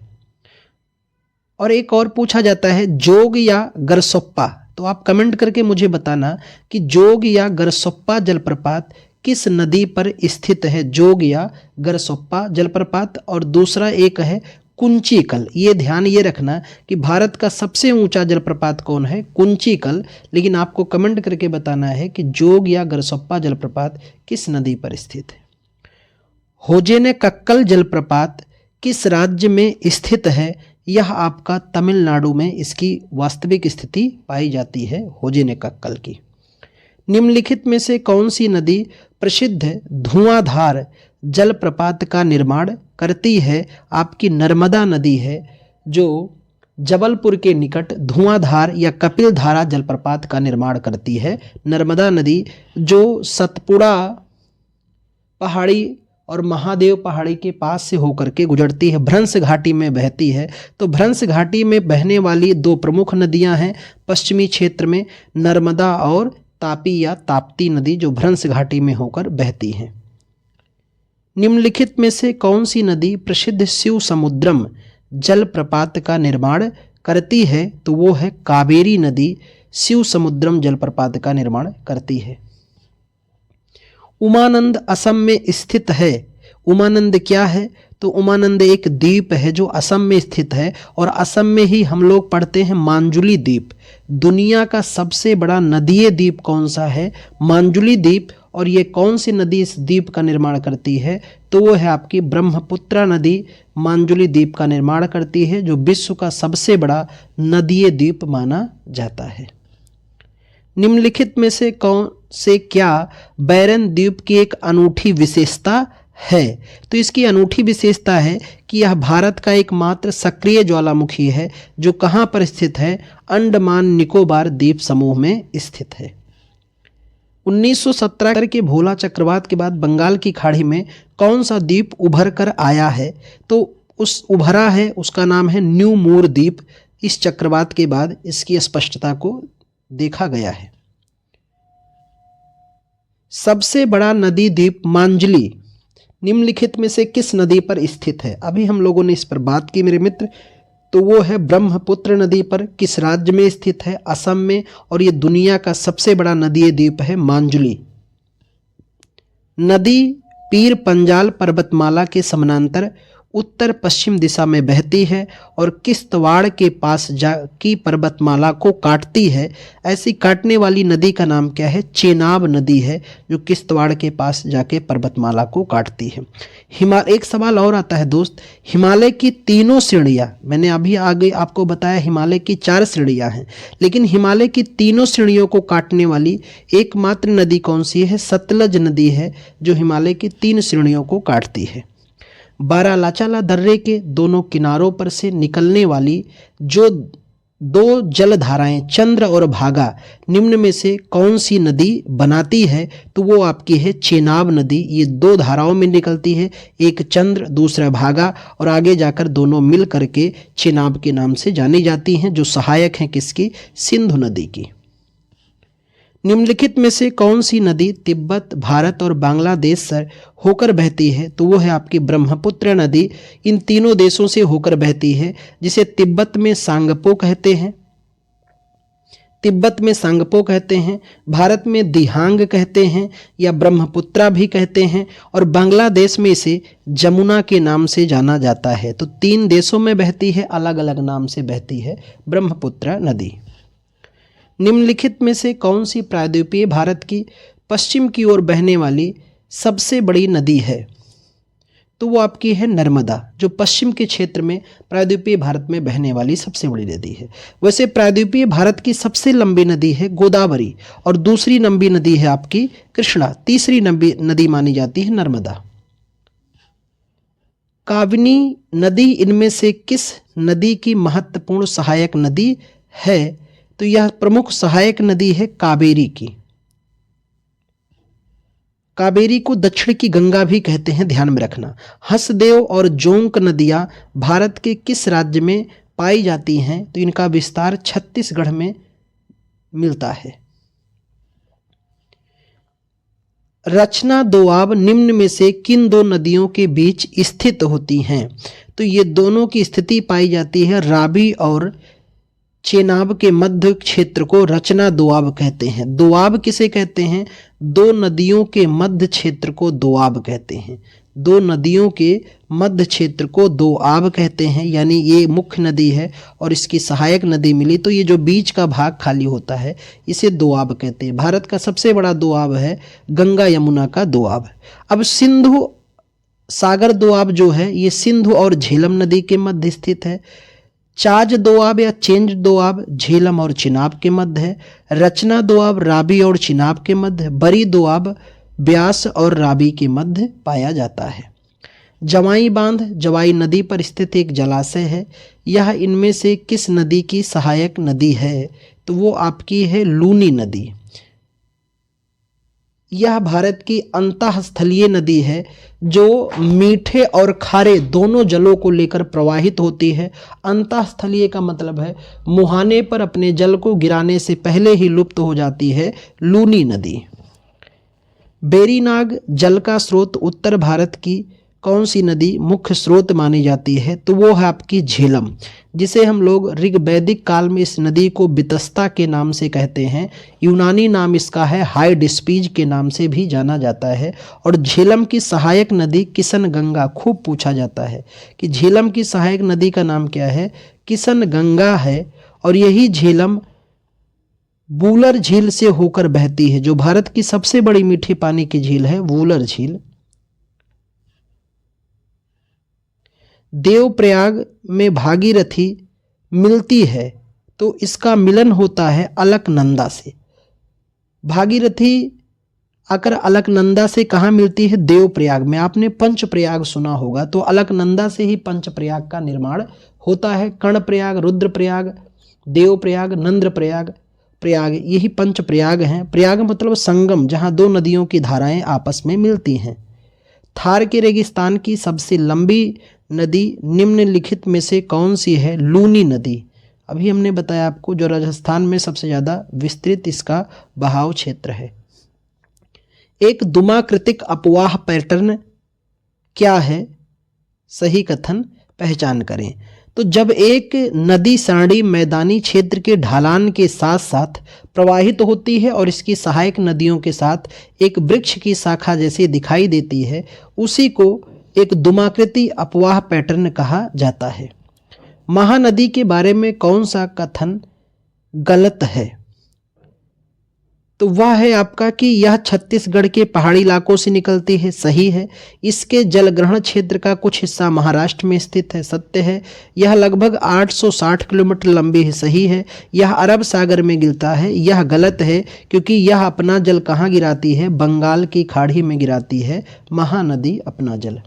और एक और पूछा जाता है जोग या गरसोप्पा। तो आप कमेंट करके मुझे बताना कि जोग या गरसोप्पा जलप्रपात किस नदी पर स्थित है, जोग या गरसोप्पा जलप्रपात। और दूसरा एक है कुंचिकल। ये ध्यान ये रखना कि भारत का सबसे ऊंचा जलप्रपात कौन है, कुंचिकल। लेकिन आपको कमेंट करके बताना है कि जोग या गरसोप्पा जलप्रपात किस नदी पर स्थित है। होजेनेकक्कल जलप्रपात किस राज्य में स्थित है, यह आपका तमिलनाडु में इसकी वास्तविक स्थिति पाई जाती है, होजेनेकक्कल की। निम्नलिखित में से कौन सी नदी प्रसिद्ध धुआंधार जलप्रपात का निर्माण करती है, आपकी नर्मदा नदी है, जो जबलपुर के निकट धुआंधार या कपिल धारा जलप्रपात का निर्माण करती है। नर्मदा नदी जो सतपुड़ा पहाड़ी और महादेव पहाड़ी के पास से होकर के गुजरती है, भ्रंश घाटी में बहती है। तो भ्रंश घाटी में बहने वाली दो प्रमुख नदियां हैं पश्चिमी क्षेत्र में, नर्मदा और तापी या ताप्ती नदी, जो भ्रंश घाटी में होकर बहती हैं। निम्नलिखित में से कौन सी नदी प्रसिद्ध शिव समुद्रम जलप्रपात का निर्माण करती है, तो वो है कावेरी नदी, शिव समुद्रम जलप्रपात का निर्माण करती है। उमानंद असम में स्थित है। उमानंद क्या है, तो उमानंद एक द्वीप है जो असम में स्थित है, और असम में ही हम लोग पढ़ते हैं मांजुली द्वीप। दुनिया का सबसे बड़ा नदीय द्वीप कौन सा है, मांजुली द्वीप। और ये कौन सी नदी इस द्वीप का निर्माण करती है, तो वो है आपकी ब्रह्मपुत्रा नदी मांजुली द्वीप का निर्माण करती है, जो विश्व का सबसे बड़ा नदीय द्वीप माना जाता है। निम्नलिखित में से कौन से क्या बैरन द्वीप की एक अनूठी विशेषता है, तो इसकी अनूठी विशेषता है कि यह भारत का एकमात्र सक्रिय ज्वालामुखी है, जो कहाँ पर स्थित है, अंडमान निकोबार द्वीप समूह में स्थित है। 1917 के भोला चक्रवात के बाद बंगाल की खाड़ी में कौन सा द्वीप उभर कर आया है, तो उस उभरा है उसका नाम है न्यू मूर द्वीप। इस चक्रवात के बाद इसकी स्पष्टता को देखा गया है। सबसे बड़ा नदी द्वीप मांजुली निम्नलिखित में से किस नदी पर स्थित है, अभी हम लोगों ने इस पर बात की मेरे मित्र, तो वो है ब्रह्मपुत्र नदी पर। किस राज्य में स्थित है, असम में, और ये दुनिया का सबसे बड़ा नदीय द्वीप है मांजुली। नदी पीर पंजाल पर्वतमाला के समानांतर उत्तर पश्चिम दिशा में बहती है और किश्तवाड़ के पास की पर्वतमाला को काटती है। ऐसी काटने वाली नदी का नाम क्या है, चेनाब नदी है, जो किश्तवाड़ के पास जाके पर्वतमाला को काटती है। एक सवाल और आता है दोस्त, हिमालय की तीनों श्रेणियाँ, मैंने अभी आगे आपको बताया हिमालय की 4 श्रेणियाँ हैं, लेकिन हिमालय की तीनों श्रेणियों को काटने वाली एकमात्र नदी कौन सी है, सतलज नदी है, जो हिमालय की 3 श्रेणियों को काटती है। बारालाचाला दर्रे के दोनों किनारों पर से निकलने वाली जो 2 जलधाराएं चंद्र और भागा निम्न में से कौन सी नदी बनाती है, तो वो आपकी है चेनाब नदी। ये 2 धाराओं में निकलती है, एक चंद्र दूसरा भागा, और आगे जाकर दोनों मिल करके चेनाब के नाम से जानी जाती हैं, जो सहायक हैं किसकी, सिंधु नदी की। निम्नलिखित में से कौन सी नदी तिब्बत, भारत और बांग्लादेश से होकर बहती है, तो वो है आपकी ब्रह्मपुत्र नदी। इन तीनों देशों से होकर बहती है, जिसे तिब्बत में सांगपो कहते हैं, तिब्बत में सांगपो कहते हैं, भारत में दिहांग कहते हैं या ब्रह्मपुत्रा भी कहते हैं, और बांग्लादेश में इसे जमुना के नाम से जाना जाता है। तो 3 देशों में बहती है, अलग अलग नाम से बहती है ब्रह्मपुत्रा नदी। निम्नलिखित में से कौन सी प्रायद्वीपीय भारत की पश्चिम की ओर बहने वाली सबसे बड़ी नदी है, तो वो आपकी है नर्मदा, जो पश्चिम के क्षेत्र में प्रायद्वीपीय भारत में बहने वाली सबसे बड़ी नदी है। वैसे प्रायद्वीपीय भारत की सबसे लंबी नदी है गोदावरी, और दूसरी लंबी नदी है आपकी कृष्णा, तीसरी लंबी नदी मानी जाती है नर्मदा। काबिनी नदी इनमें से किस नदी की महत्वपूर्ण सहायक नदी है, तो यह प्रमुख सहायक नदी है कावेरी की। कावेरी को दक्षिण की गंगा भी कहते हैं, ध्यान में रखना। हसदेव और जोंक नदियां भारत के किस राज्य में पाई जाती हैं, तो इनका विस्तार छत्तीसगढ़ में मिलता है। रचना दोआब निम्न में से किन 2 नदियों के बीच स्थित होती हैं, तो ये दोनों की स्थिति पाई जाती है रावी और चेनाब के मध्य क्षेत्र को रचना दोआब कहते हैं। दोआब किसे कहते हैं? दो नदियों के मध्य क्षेत्र को दोआब कहते हैं। दो नदियों के मध्य क्षेत्र को दोआब कहते हैं, यानी ये मुख्य नदी है और इसकी सहायक नदी मिली तो ये जो बीच का भाग खाली होता है इसे दोआब कहते हैं। भारत का सबसे बड़ा दोआब है गंगा यमुना का दोआब। अब सिंधु सागर दोआब जो है ये सिंधु और झेलम नदी के मध्य स्थित है। चाज दोआब या चेंज दोआब झेलम और चिनाब के मध्य है। रचना दोआब रावी और चिनाब के मध्य। बरी दोआब ब्यास और रावी के मध्य पाया जाता है। जवाई बांध जवाई नदी पर स्थित एक जलाशय है। यह इनमें से किस नदी की सहायक नदी है? तो वो आपकी है लूनी नदी। यह भारत की अंतःस्थलीय नदी है जो मीठे और खारे दोनों जलों को लेकर प्रवाहित होती है। अंतःस्थलीय का मतलब है मुहाने पर अपने जल को गिराने से पहले ही लुप्त हो जाती है लूनी नदी। बेरीनाग जल का स्रोत उत्तर भारत की कौन सी नदी मुख्य स्रोत मानी जाती है? तो वो है आपकी झेलम, जिसे हम लोग ऋग्वैदिक काल में इस नदी को बितस्ता के नाम से कहते हैं। यूनानी नाम इसका है हाइडिस्पीज के नाम से भी जाना जाता है। और झेलम की सहायक नदी किशन गंगा, खूब पूछा जाता है कि झेलम की सहायक नदी का नाम क्या है? किशन गंगा है। और यही झेलम वूलर झील से होकर बहती है, जो भारत की सबसे बड़ी मीठे पानी की झील है वूलर झील। देवप्रयाग में भागीरथी मिलती है तो इसका मिलन होता है अलकनंदा से। भागीरथी आकर अलकनंदा से कहाँ मिलती है? देवप्रयाग में। आपने पंचप्रयाग सुना होगा, तो अलकनंदा से ही पंचप्रयाग का निर्माण होता है। कर्णप्रयाग, रुद्रप्रयाग, देवप्रयाग, नंद्रप्रयाग, प्रयाग, यही पंचप्रयाग हैं। प्रयाग मतलब संगम, जहाँ दो नदियों की धाराएं आपस में मिलती हैं। थार के रेगिस्तान की सबसे लंबी नदी निम्नलिखित में से कौन सी है? लूनी नदी। अभी हमने बताया आपको जो राजस्थान में सबसे ज़्यादा विस्तृत इसका बहाव क्षेत्र है। एक दुमाकृतिक अपवाह पैटर्न क्या है? सही कथन पहचान करें। तो जब एक नदी सरणी मैदानी क्षेत्र के ढलान के साथ साथ प्रवाहित होती है और इसकी सहायक नदियों के साथ एक वृक्ष की शाखा जैसी दिखाई देती है, उसी को एक दुमाकृति अपवाह पैटर्न कहा जाता है। महानदी के बारे में कौन सा कथन गलत है? तो वह है आपका कि यह छत्तीसगढ़ के पहाड़ी इलाकों से निकलती है। सही है। इसके जलग्रहण क्षेत्र का कुछ हिस्सा महाराष्ट्र में स्थित है। सत्य है। यह लगभग 860 किलोमीटर लंबी है। सही है। यह अरब सागर में गिरता है। यह गलत है, क्योंकि यह अपना जल कहाँ गिराती है? बंगाल की खाड़ी में गिराती है महानदी अपना जल।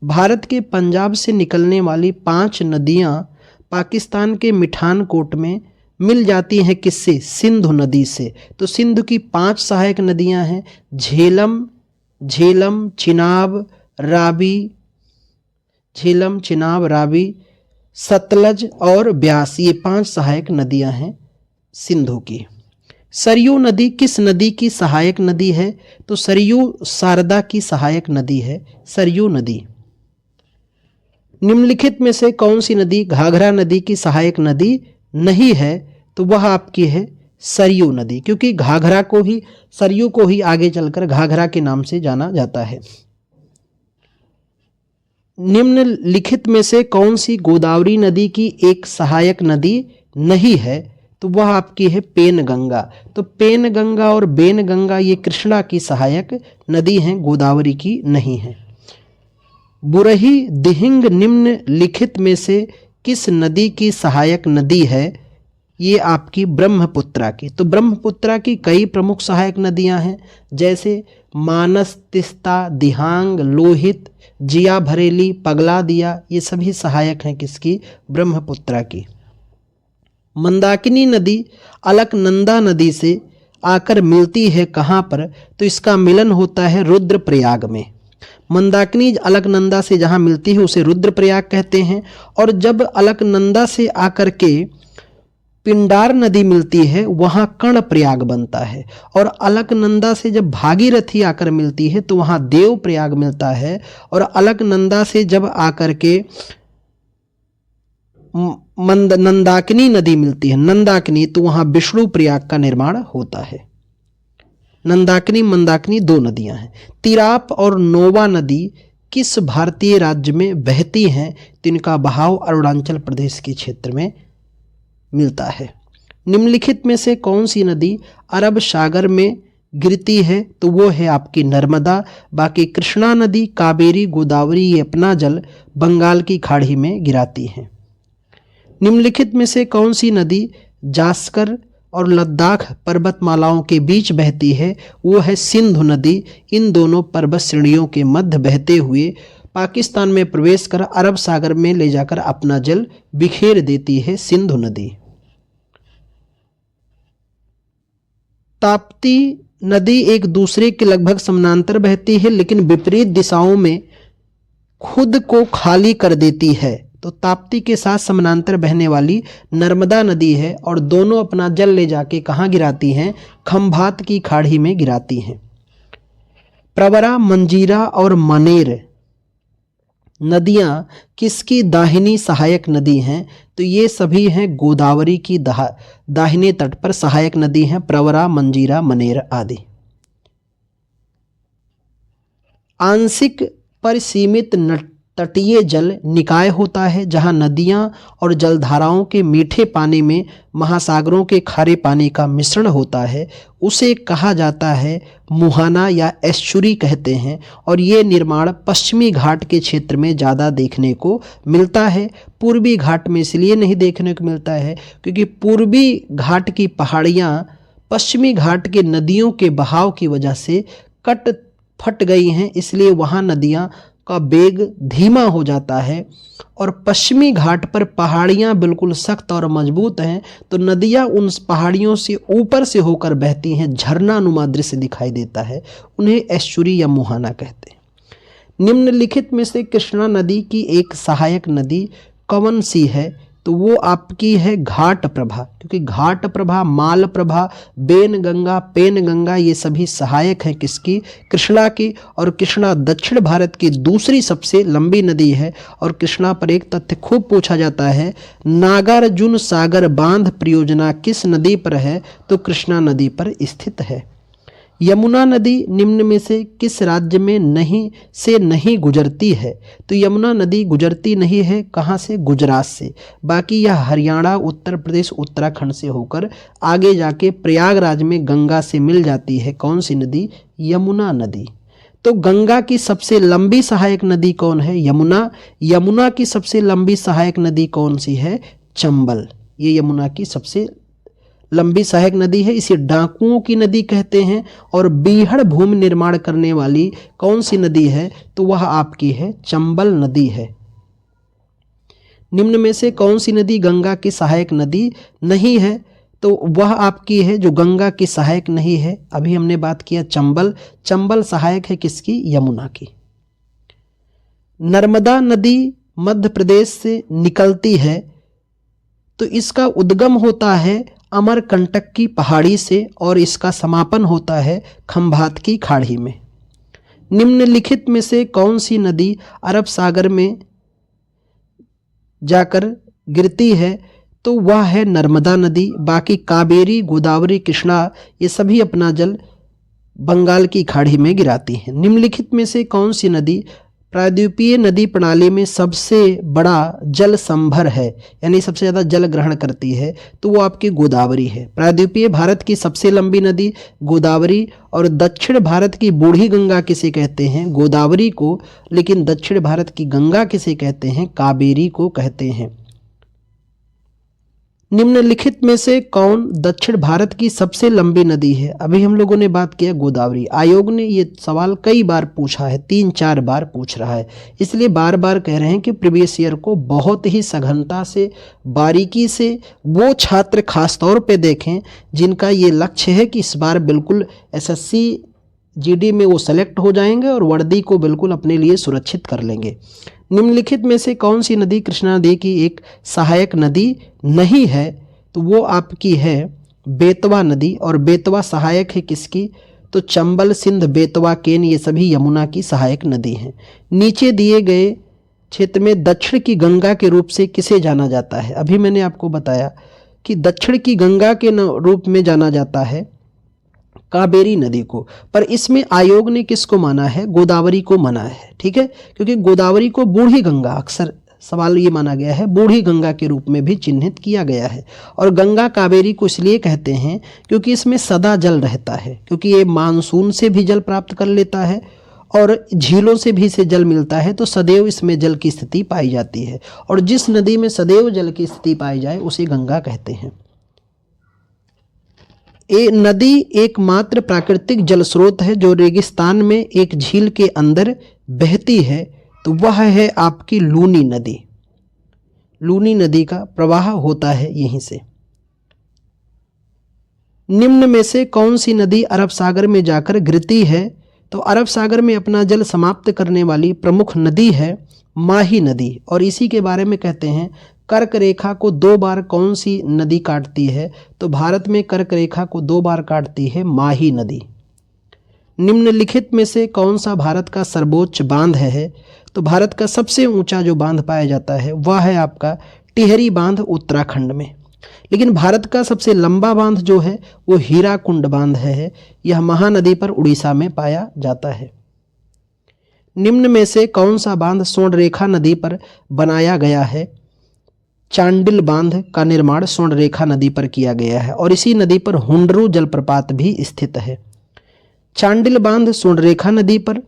भारत के पंजाब से निकलने वाली 5 नदियाँ पाकिस्तान के मिठानकोट में मिल जाती हैं किससे? सिंधु नदी से। तो सिंधु की 5 सहायक नदियां हैं, झेलम, चिनाब, रावी, सतलज और ब्यास, ये 5 सहायक नदियां हैं सिंधु की। सरयू नदी किस नदी की सहायक नदी है? तो सरयू शारदा की सहायक नदी है सरयू नदी। निम्नलिखित में से कौन सी नदी घाघरा नदी की सहायक नदी नहीं है? तो वह आपकी है सरयू नदी, क्योंकि घाघरा को ही, सरयू को ही आगे चलकर घाघरा के नाम से जाना जाता है। निम्नलिखित में से कौन सी गोदावरी नदी की एक सहायक नदी नहीं है? तो वह आपकी है पेनगंगा। तो पेनगंगा और बेनगंगा ये कृष्णा की सहायक नदी हैं, गोदावरी की नहीं है। बुरही दिहिंग निम्नलिखित में से किस नदी की सहायक नदी है? ये आपकी ब्रह्मपुत्रा की। तो ब्रह्मपुत्रा की कई प्रमुख सहायक नदियां हैं, जैसे मानस, तिस्ता, दिहांग, लोहित, जिया भरेली, पगला दिया, ये सभी सहायक हैं किसकी? ब्रह्मपुत्रा की। मंदाकिनी नदी अलकनंदा नदी से आकर मिलती है कहाँ पर? तो इसका मिलन होता है रुद्रप्रयाग में। मंदाकिनी अलकनंदा से जहाँ मिलती है उसे रुद्रप्रयाग कहते हैं। और जब अलकनंदा से आकर के पिंडार नदी मिलती है वहाँ कर्णप्रयाग बनता है। और अलकनंदा से जब भागीरथी आकर मिलती है तो वहाँ देवप्रयाग मिलता है। और अलकनंदा से जब आकर के नंदाकिनी नदी मिलती है, नंदाकिनी, तो वहाँ विष्णु प्रयाग का निर्माण होता है। नंदाकिनी मंदाकिनी दो नदियां हैं। तिराप और नोवा नदी किस भारतीय राज्य में बहती हैं? तो इनका बहाव अरुणाचल प्रदेश के क्षेत्र में मिलता है। निम्नलिखित में से कौन सी नदी अरब सागर में गिरती है? तो वो है आपकी नर्मदा। बाकी कृष्णा नदी, कावेरी, गोदावरी ये अपना जल बंगाल की खाड़ी में गिराती हैं। निम्नलिखित में से कौन सी नदी जास्कर और लद्दाख पर्वतमालाओं के बीच बहती है? वो है सिंधु नदी। इन दोनों पर्वत श्रेणियों के मध्य बहते हुए पाकिस्तान में प्रवेश कर अरब सागर में ले जाकर अपना जल बिखेर देती है सिंधु नदी। ताप्ती नदी एक दूसरे के लगभग समानांतर बहती है, लेकिन विपरीत दिशाओं में खुद को खाली कर देती है। तो ताप्ती के साथ समानांतर बहने वाली नर्मदा नदी है और दोनों अपना जल ले जाके कहाँ गिराती हैं? खंभात की खाड़ी में गिराती हैं। प्रवरा, मंजीरा और मनेर नदियां किसकी दाहिनी सहायक नदी हैं? तो ये सभी हैं गोदावरी की दाहिने तट पर सहायक नदी हैं, प्रवरा, मंजीरा, मनेर आदि। आंशिक परिसीमित तटीय जल निकाय होता है, जहां नदियां और जलधाराओं के मीठे पानी में महासागरों के खारे पानी का मिश्रण होता है। उसे कहा जाता है मुहाना या एस्चुरी कहते हैं, और ये निर्माण पश्चिमी घाट के क्षेत्र में ज़्यादा देखने को मिलता है। पूर्वी घाट में इसलिए नहीं देखने को मिलता है क्योंकि पूर्वी घाट की पहाड़ियाँ पश्चिमी घाट के नदियों के बहाव की वजह से कट फट गई हैं, इसलिए वहाँ नदियाँ का वेग धीमा हो जाता है। और पश्चिमी घाट पर पहाड़ियाँ बिल्कुल सख्त और मजबूत हैं, तो नदियाँ उन पहाड़ियों से ऊपर से होकर बहती हैं, झरनानुमा दृश्य दिखाई देता है। उन्हें एस्चुरी या मुहाना कहते हैं। निम्नलिखित में से कृष्णा नदी की एक सहायक नदी कौन सी है? तो वो आपकी है घाट प्रभा, क्योंकि घाट प्रभा, माल प्रभा, बेन गंगा, पेन गंगा ये सभी सहायक हैं किसकी? कृष्णा की। और कृष्णा दक्षिण भारत की दूसरी सबसे लंबी नदी है। और कृष्णा पर एक तथ्य खूब पूछा जाता है, नागार्जुन सागर बांध परियोजना किस नदी पर है? तो कृष्णा नदी पर स्थित है। यमुना नदी निम्न में से किस राज्य में नहीं गुजरती है? तो यमुना नदी गुजरती नहीं है, कहाँ से? गुजरात से। बाकी यह हरियाणा, उत्तर प्रदेश, उत्तराखंड से होकर आगे जाके प्रयागराज में गंगा से मिल जाती है। कौन सी नदी? यमुना नदी। तो गंगा की सबसे लंबी सहायक नदी कौन है? यमुना। यमुना की सबसे लंबी सहायक नदी कौन सी है? चंबल। ये यमुना की सबसे लंबी सहायक नदी है। इसे डाकुओं की नदी कहते हैं। और बीहड़ भूमि निर्माण करने वाली कौन सी नदी है? तो वह आपकी है चंबल नदी है। निम्न में से कौन सी नदी गंगा की सहायक नदी नहीं है? तो वह आपकी है जो गंगा की सहायक नहीं है। अभी हमने बात किया चंबल। चंबल सहायक है किसकी? यमुना की। नर्मदा नदी मध्य प्रदेश से निकलती है, तो इसका उद्गम होता है अमरकंटक की पहाड़ी से और इसका समापन होता है खंभात की खाड़ी में। निम्नलिखित में से कौन सी नदी अरब सागर में जाकर गिरती है? तो वह है नर्मदा नदी। बाकी कावेरी, गोदावरी, कृष्णा ये सभी अपना जल बंगाल की खाड़ी में गिराती हैं। निम्नलिखित में से कौन सी नदी प्रायद्वीपीय नदी प्रणाली में सबसे बड़ा जल संभर है, यानी सबसे ज़्यादा जल ग्रहण करती है? तो वो आपकी गोदावरी है। प्रायद्वीपीय भारत की सबसे लंबी नदी गोदावरी। और दक्षिण भारत की बूढ़ी गंगा किसे कहते हैं? गोदावरी को। लेकिन दक्षिण भारत की गंगा किसे कहते हैं? कावेरी को कहते हैं। निम्नलिखित में से कौन दक्षिण भारत की सबसे लंबी नदी है? अभी हम लोगों ने बात किया गोदावरी। आयोग ने ये सवाल कई बार पूछा है, 3-4 बार पूछ रहा है, इसलिए बार बार कह रहे हैं कि प्रीवियस ईयर को बहुत ही सघनता से, बारीकी से वो छात्र खास तौर पे देखें जिनका ये लक्ष्य है कि इस बार बिल्कुल एसएससी जीडी में वो सेलेक्ट हो जाएंगे और वर्दी को बिल्कुल अपने लिए सुरक्षित कर लेंगे। निम्नलिखित में से कौन सी नदी कृष्णा नदी की एक सहायक नदी नहीं है? तो वो आपकी है बेतवा नदी। और बेतवा सहायक है किसकी? तो चंबल, सिंध, बेतवा, केन ये सभी यमुना की सहायक नदी हैं। नीचे दिए गए क्षेत्र में दक्षिण की गंगा के रूप से किसे जाना जाता है? अभी मैंने आपको बताया कि दक्षिण की गंगा के रूप में जाना जाता है कावेरी नदी को, पर इसमें आयोग ने किसको माना है? गोदावरी को माना है। ठीक है, क्योंकि गोदावरी को बूढ़ी गंगा, अक्सर सवाल ये माना गया है, बूढ़ी गंगा के रूप में भी चिन्हित किया गया है। और गंगा कावेरी को इसलिए कहते हैं क्योंकि इसमें सदा जल रहता है, क्योंकि ये मानसून से भी जल प्राप्त कर लेता है और झीलों से भी इसे जल मिलता है, तो सदैव इसमें जल की स्थिति पाई जाती है। और जिस नदी में सदैव जल की स्थिति पाई जाए उसे गंगा कहते हैं। ये नदी एकमात्र प्राकृतिक जल स्रोत है जो रेगिस्तान में एक झील के अंदर बहती है, तो वह है आपकी लूनी नदी। लूनी नदी का प्रवाह होता है यहीं से। निम्न में से कौन सी नदी अरब सागर में जाकर गिरती है? तो अरब सागर में अपना जल समाप्त करने वाली प्रमुख नदी है माही नदी। और इसी के बारे में कहते हैं कर्क रेखा को 2 बार कौन सी नदी काटती है? तो भारत में कर्क रेखा को 2 बार काटती है माही नदी। निम्नलिखित में से कौन सा भारत का सर्वोच्च बांध है? तो भारत का सबसे ऊंचा जो बांध पाया जाता है वह है आपका टिहरी बांध उत्तराखंड में। लेकिन भारत का सबसे लंबा बांध जो है वो हीराकुंड बांध है। यह महानदी पर उड़ीसा में पाया जाता है। निम्न में से कौन सा बांध स्वर्णरेखा नदी पर बनाया गया है? चांडिल बांध का निर्माण स्वर्णरेखा नदी पर किया गया है और इसी नदी पर हुंडरू जलप्रपात भी स्थित है। चांडिल बांध स्वर्णरेखा नदी पर,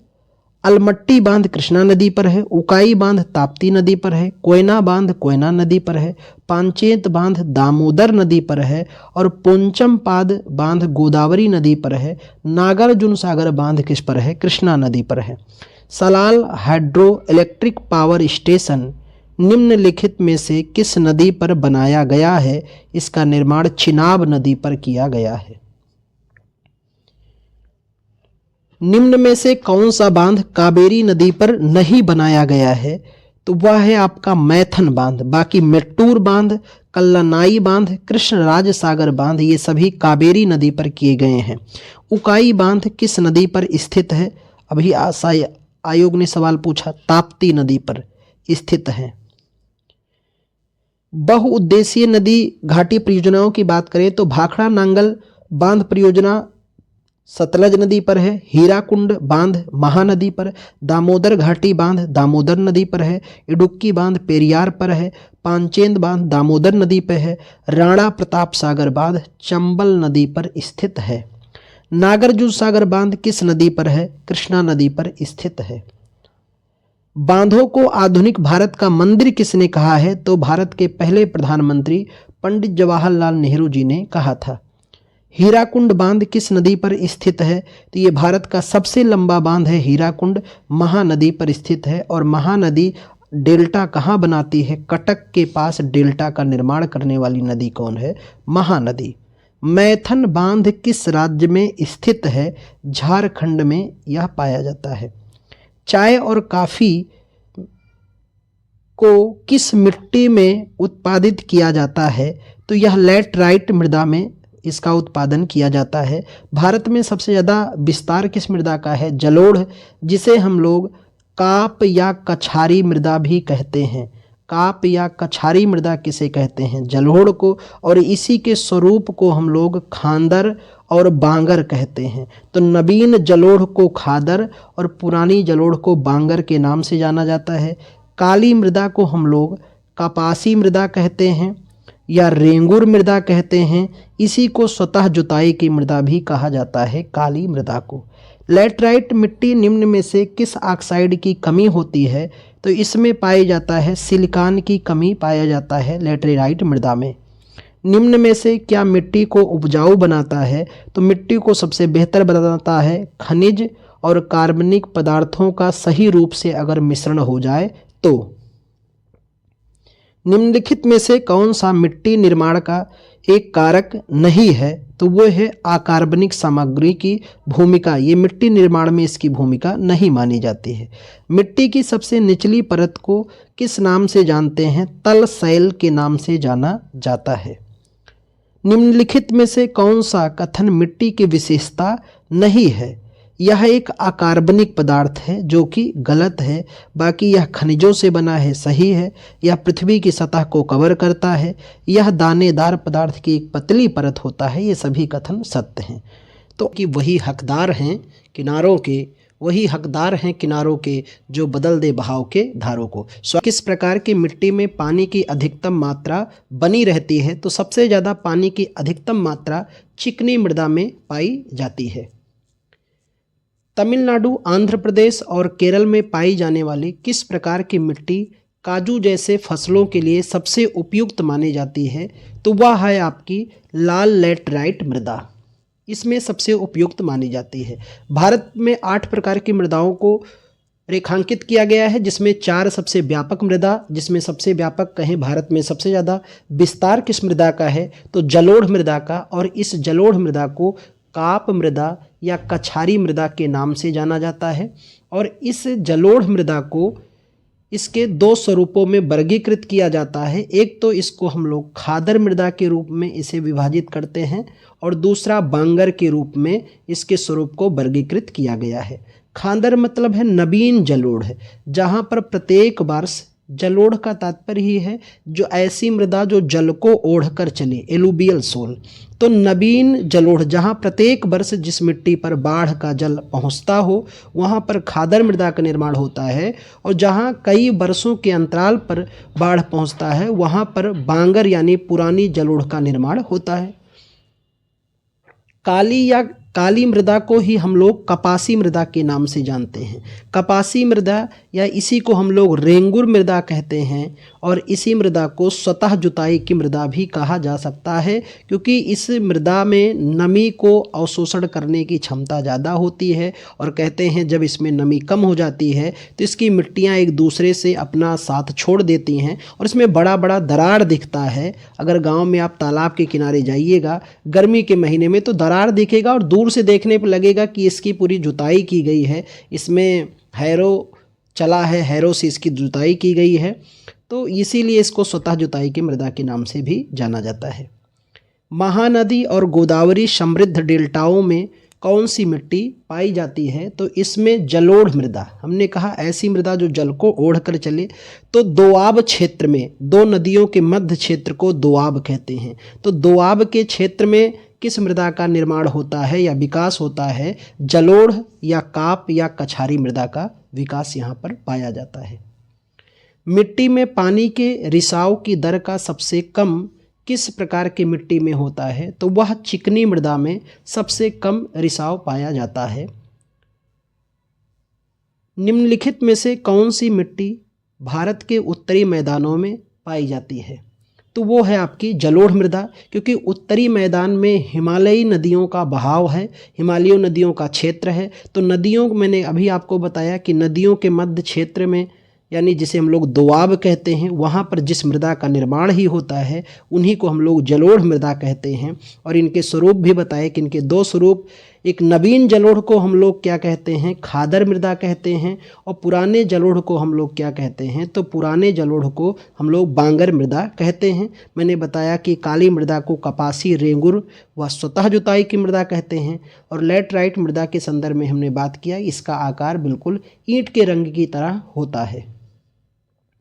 अलमट्टी बांध कृष्णा नदी पर है, उकाई बांध ताप्ती नदी पर है, कोयना बांध कोयना नदी पर है, पांचेत बांध दामोदर नदी पर है और पोंचमपाद बांध गोदावरी नदी पर है। नागार्जुन सागर बांध किस पर है? कृष्णा नदी पर है। Salal hydro electric power station निम्नलिखित में से किस नदी पर बनाया गया है? इसका निर्माण चिनाब नदी पर किया गया है। निम्न में से कौन सा बांध कावेरी नदी पर नहीं बनाया गया है? तो वह है आपका मैथन बांध। बाकी मेट्टूर बांध, कल्लानाई बांध, कृष्णराज सागर बांध ये सभी कावेरी नदी पर किए गए हैं। उकाई बांध किस नदी पर स्थित है? अभी आयोग ने सवाल पूछा, ताप्ती नदी पर स्थित है। बहुउद्देशीय नदी घाटी परियोजनाओं की बात करें तो भाखड़ा नांगल बांध परियोजना सतलज नदी पर है, हीराकुंड बांध महानदी पर, दामोदर घाटी बांध दामोदर नदी पर है, इडुक्की बांध पेरियार पर है, पांचेंद बांध दामोदर नदी पर है, राणा प्रताप सागर बांध चंबल नदी पर स्थित है। नागार्जुन सागर बांध किस नदी पर है? कृष्णा नदी पर स्थित है। बांधों को आधुनिक भारत का मंदिर किसने कहा है? तो भारत के पहले प्रधानमंत्री पंडित जवाहरलाल नेहरू जी ने कहा था। हीराकुंड बांध किस नदी पर स्थित है? तो ये भारत का सबसे लंबा बांध है हीराकुंड, महानदी पर स्थित है। और महानदी डेल्टा कहाँ बनाती है? कटक के पास डेल्टा का निर्माण करने वाली नदी कौन है? महानदी। मैथन बांध किस राज्य में स्थित है? झारखंड में यह पाया जाता है। चाय और कॉफ़ी को किस मिट्टी में उत्पादित किया जाता है? तो यह लैटराइट मृदा में इसका उत्पादन किया जाता है। भारत में सबसे ज़्यादा विस्तार किस मृदा का है? जलोढ़, जिसे हम लोग काप या कछारी मृदा भी कहते हैं। काप या कछारी मृदा किसे कहते हैं? जलोढ़ को। और इसी के स्वरूप को हम लोग खादर और बांगर कहते हैं। तो नवीन जलोढ़ को खादर और पुरानी जलोढ़ को बांगर के नाम से जाना जाता है। काली मृदा को हम लोग कपासी मृदा कहते हैं या रेंगुर मृदा कहते हैं। इसी को स्वतः जुताई की मृदा भी कहा जाता है, काली मृदा को। लैटराइट मिट्टी निम्न में से किस ऑक्साइड की कमी होती है? तो इसमें पाया जाता है सिलिकॉन की कमी पाया जाता है लैटराइट मृदा में। निम्न में से क्या मिट्टी को उपजाऊ बनाता है? तो मिट्टी को सबसे बेहतर बनाता है खनिज और कार्बनिक पदार्थों का सही रूप से अगर मिश्रण हो जाए तो। निम्नलिखित में से कौन सा मिट्टी निर्माण का एक कारक नहीं है? तो वो है अकार्बनिक सामग्री की भूमिका। ये मिट्टी निर्माण में इसकी भूमिका नहीं मानी जाती है। मिट्टी की सबसे निचली परत को किस नाम से जानते हैं? तल शैल के नाम से जाना जाता है। निम्नलिखित में से कौन सा कथन मिट्टी की विशेषता नहीं है? यह एक अकार्बनिक पदार्थ है जो कि गलत है। बाकी यह खनिजों से बना है, सही है। यह पृथ्वी की सतह को कवर करता है। यह दानेदार पदार्थ की एक पतली परत होता है। ये सभी कथन सत्य हैं। तो कि वही हकदार हैं किनारों के जो बदल दे बहाव के धारों को। किस प्रकार की मिट्टी में पानी की अधिकतम मात्रा बनी रहती है? तो सबसे ज़्यादा पानी की अधिकतम मात्रा चिकनी मृदा में पाई जाती है। तमिलनाडु, आंध्र प्रदेश और केरल में पाई जाने वाली किस प्रकार की मिट्टी काजू जैसे फसलों के लिए सबसे उपयुक्त मानी जाती है? तो वह है आपकी लाल लैटराइट मृदा। इसमें सबसे उपयुक्त मानी जाती है। भारत में 8 प्रकार की मृदाओं को रेखांकित किया गया है, जिसमें 4 सबसे व्यापक मृदा, जिसमें सबसे व्यापक कहें भारत में सबसे ज़्यादा विस्तार किस मृदा का है? तो जलोढ़ मृदा का। और इस जलोढ़ मृदा को काप मृदा या कछारी मृदा के नाम से जाना जाता है। और इस जलोढ़ मृदा को इसके 2 स्वरूपों में वर्गीकृत किया जाता है। एक तो इसको हम लोग खादर मृदा के रूप में इसे विभाजित करते हैं और दूसरा बांगर के रूप में इसके स्वरूप को वर्गीकृत किया गया है। खादर मतलब है नवीन जलोढ़ है, जहाँ पर प्रत्येक वर्ष जलोढ़ का तात्पर्य ही है जो ऐसी मृदा जो जल को ओढ़कर चले, एलुबियल सोल। तो नवीन जलोढ़ जहाँ प्रत्येक वर्ष जिस मिट्टी पर बाढ़ का जल पहुँचता हो वहाँ पर खादर मृदा का निर्माण होता है, और जहाँ कई वर्षों के अंतराल पर बाढ़ पहुँचता है वहाँ पर बांगर यानी पुरानी जलोढ़ का निर्माण होता है। काली मृदा को ही हम लोग कपासी मृदा के नाम से जानते हैं। कपासी मृदा या इसी को हम लोग रेंगुर मृदा कहते हैं, और इसी मृदा को स्वतः जुताई की मृदा भी कहा जा सकता है, क्योंकि इस मृदा में नमी को अवशोषण करने की क्षमता ज़्यादा होती है। और कहते हैं जब इसमें नमी कम हो जाती है तो इसकी मिट्टियाँ एक दूसरे से अपना साथ छोड़ देती हैं और इसमें बड़ा बड़ा दरार दिखता है। अगर गाँव में आप तालाब के किनारे जाइएगा गर्मी के महीने में तो दरार दिखेगा, और दूर से देखने पर लगेगा कि इसकी पूरी जुताई की गई है, इसमें हैरो चला है, हैरो से इसकी जुताई की गई है। तो इसीलिए इसको स्वतः जुताई की मृदा के नाम से भी जाना जाता है। महानदी और गोदावरी समृद्ध डेल्टाओं में कौन सी मिट्टी पाई जाती है? तो इसमें जलोढ़ मृदा। हमने कहा ऐसी मृदा जो जल को ओढ़ कर चले। तो दोआब क्षेत्र में, 2 नदियों के मध्य क्षेत्र को दोआब कहते हैं। तो दोआब के क्षेत्र में किस मृदा का निर्माण होता है या विकास होता है? जलोढ़ या काप या कछारी मृदा का विकास यहाँ पर पाया जाता है। मिट्टी में पानी के रिसाव की दर का सबसे कम किस प्रकार की मिट्टी में होता है? तो वह चिकनी मृदा में सबसे कम रिसाव पाया जाता है। निम्नलिखित में से कौन सी मिट्टी भारत के उत्तरी मैदानों में पाई जाती है? तो वो है आपकी जलोढ़ मृदा, क्योंकि उत्तरी मैदान में हिमालयी नदियों का बहाव है, हिमालयी नदियों का क्षेत्र है। तो नदियों, मैंने अभी आपको बताया कि नदियों के मध्य क्षेत्र में यानी जिसे हम लोग दोआब कहते हैं, वहाँ पर जिस मृदा का निर्माण ही होता है उन्हीं को हम लोग जलोढ़ मृदा कहते हैं। और इनके स्वरूप भी बताए कि इनके 2 स्वरूप, एक नवीन जलोढ़ को हम लोग क्या कहते हैं? खादर मृदा कहते हैं, और पुराने जलोढ़ को हम लोग क्या कहते हैं? तो पुराने जलोढ़ को हम लोग बांगर मृदा कहते हैं। मैंने बताया कि काली मृदा को कपासी, रेंगुर व स्वतः जुताई की मृदा कहते हैं। और लैटराइट मृदा के संदर्भ में हमने बात किया, इसका आकार बिल्कुल ईंट के रंग की तरह होता है,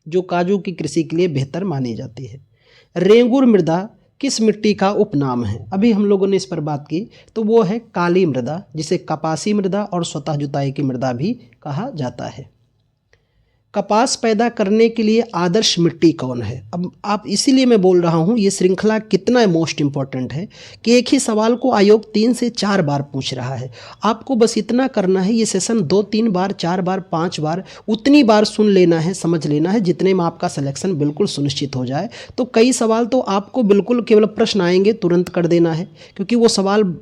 जो काजू की कृषि के लिए बेहतर मानी जाती है। रेंगुर मृदा किस मिट्टी का उपनाम है? अभी हम लोगों ने इस पर बात की, तो वो है काली मृदा, जिसे कपासी मृदा और स्वतः जुताई की मृदा भी कहा जाता है। कपास पैदा करने के लिए आदर्श मिट्टी कौन है? अब आप, इसीलिए मैं बोल रहा हूँ ये श्रृंखला कितना मोस्ट इम्पॉर्टेंट है कि एक ही सवाल को आयोग 3 से 4 बार पूछ रहा है। आपको बस इतना करना है, ये सेशन 2-3 बार, 4 बार, 5 बार, उतनी बार सुन लेना है, समझ लेना है, जितने में आपका सिलेक्शन बिल्कुल सुनिश्चित हो जाए। तो कई सवाल तो आपको बिल्कुल केवल प्रश्न आएंगे, तुरंत कर देना है, क्योंकि वो सवाल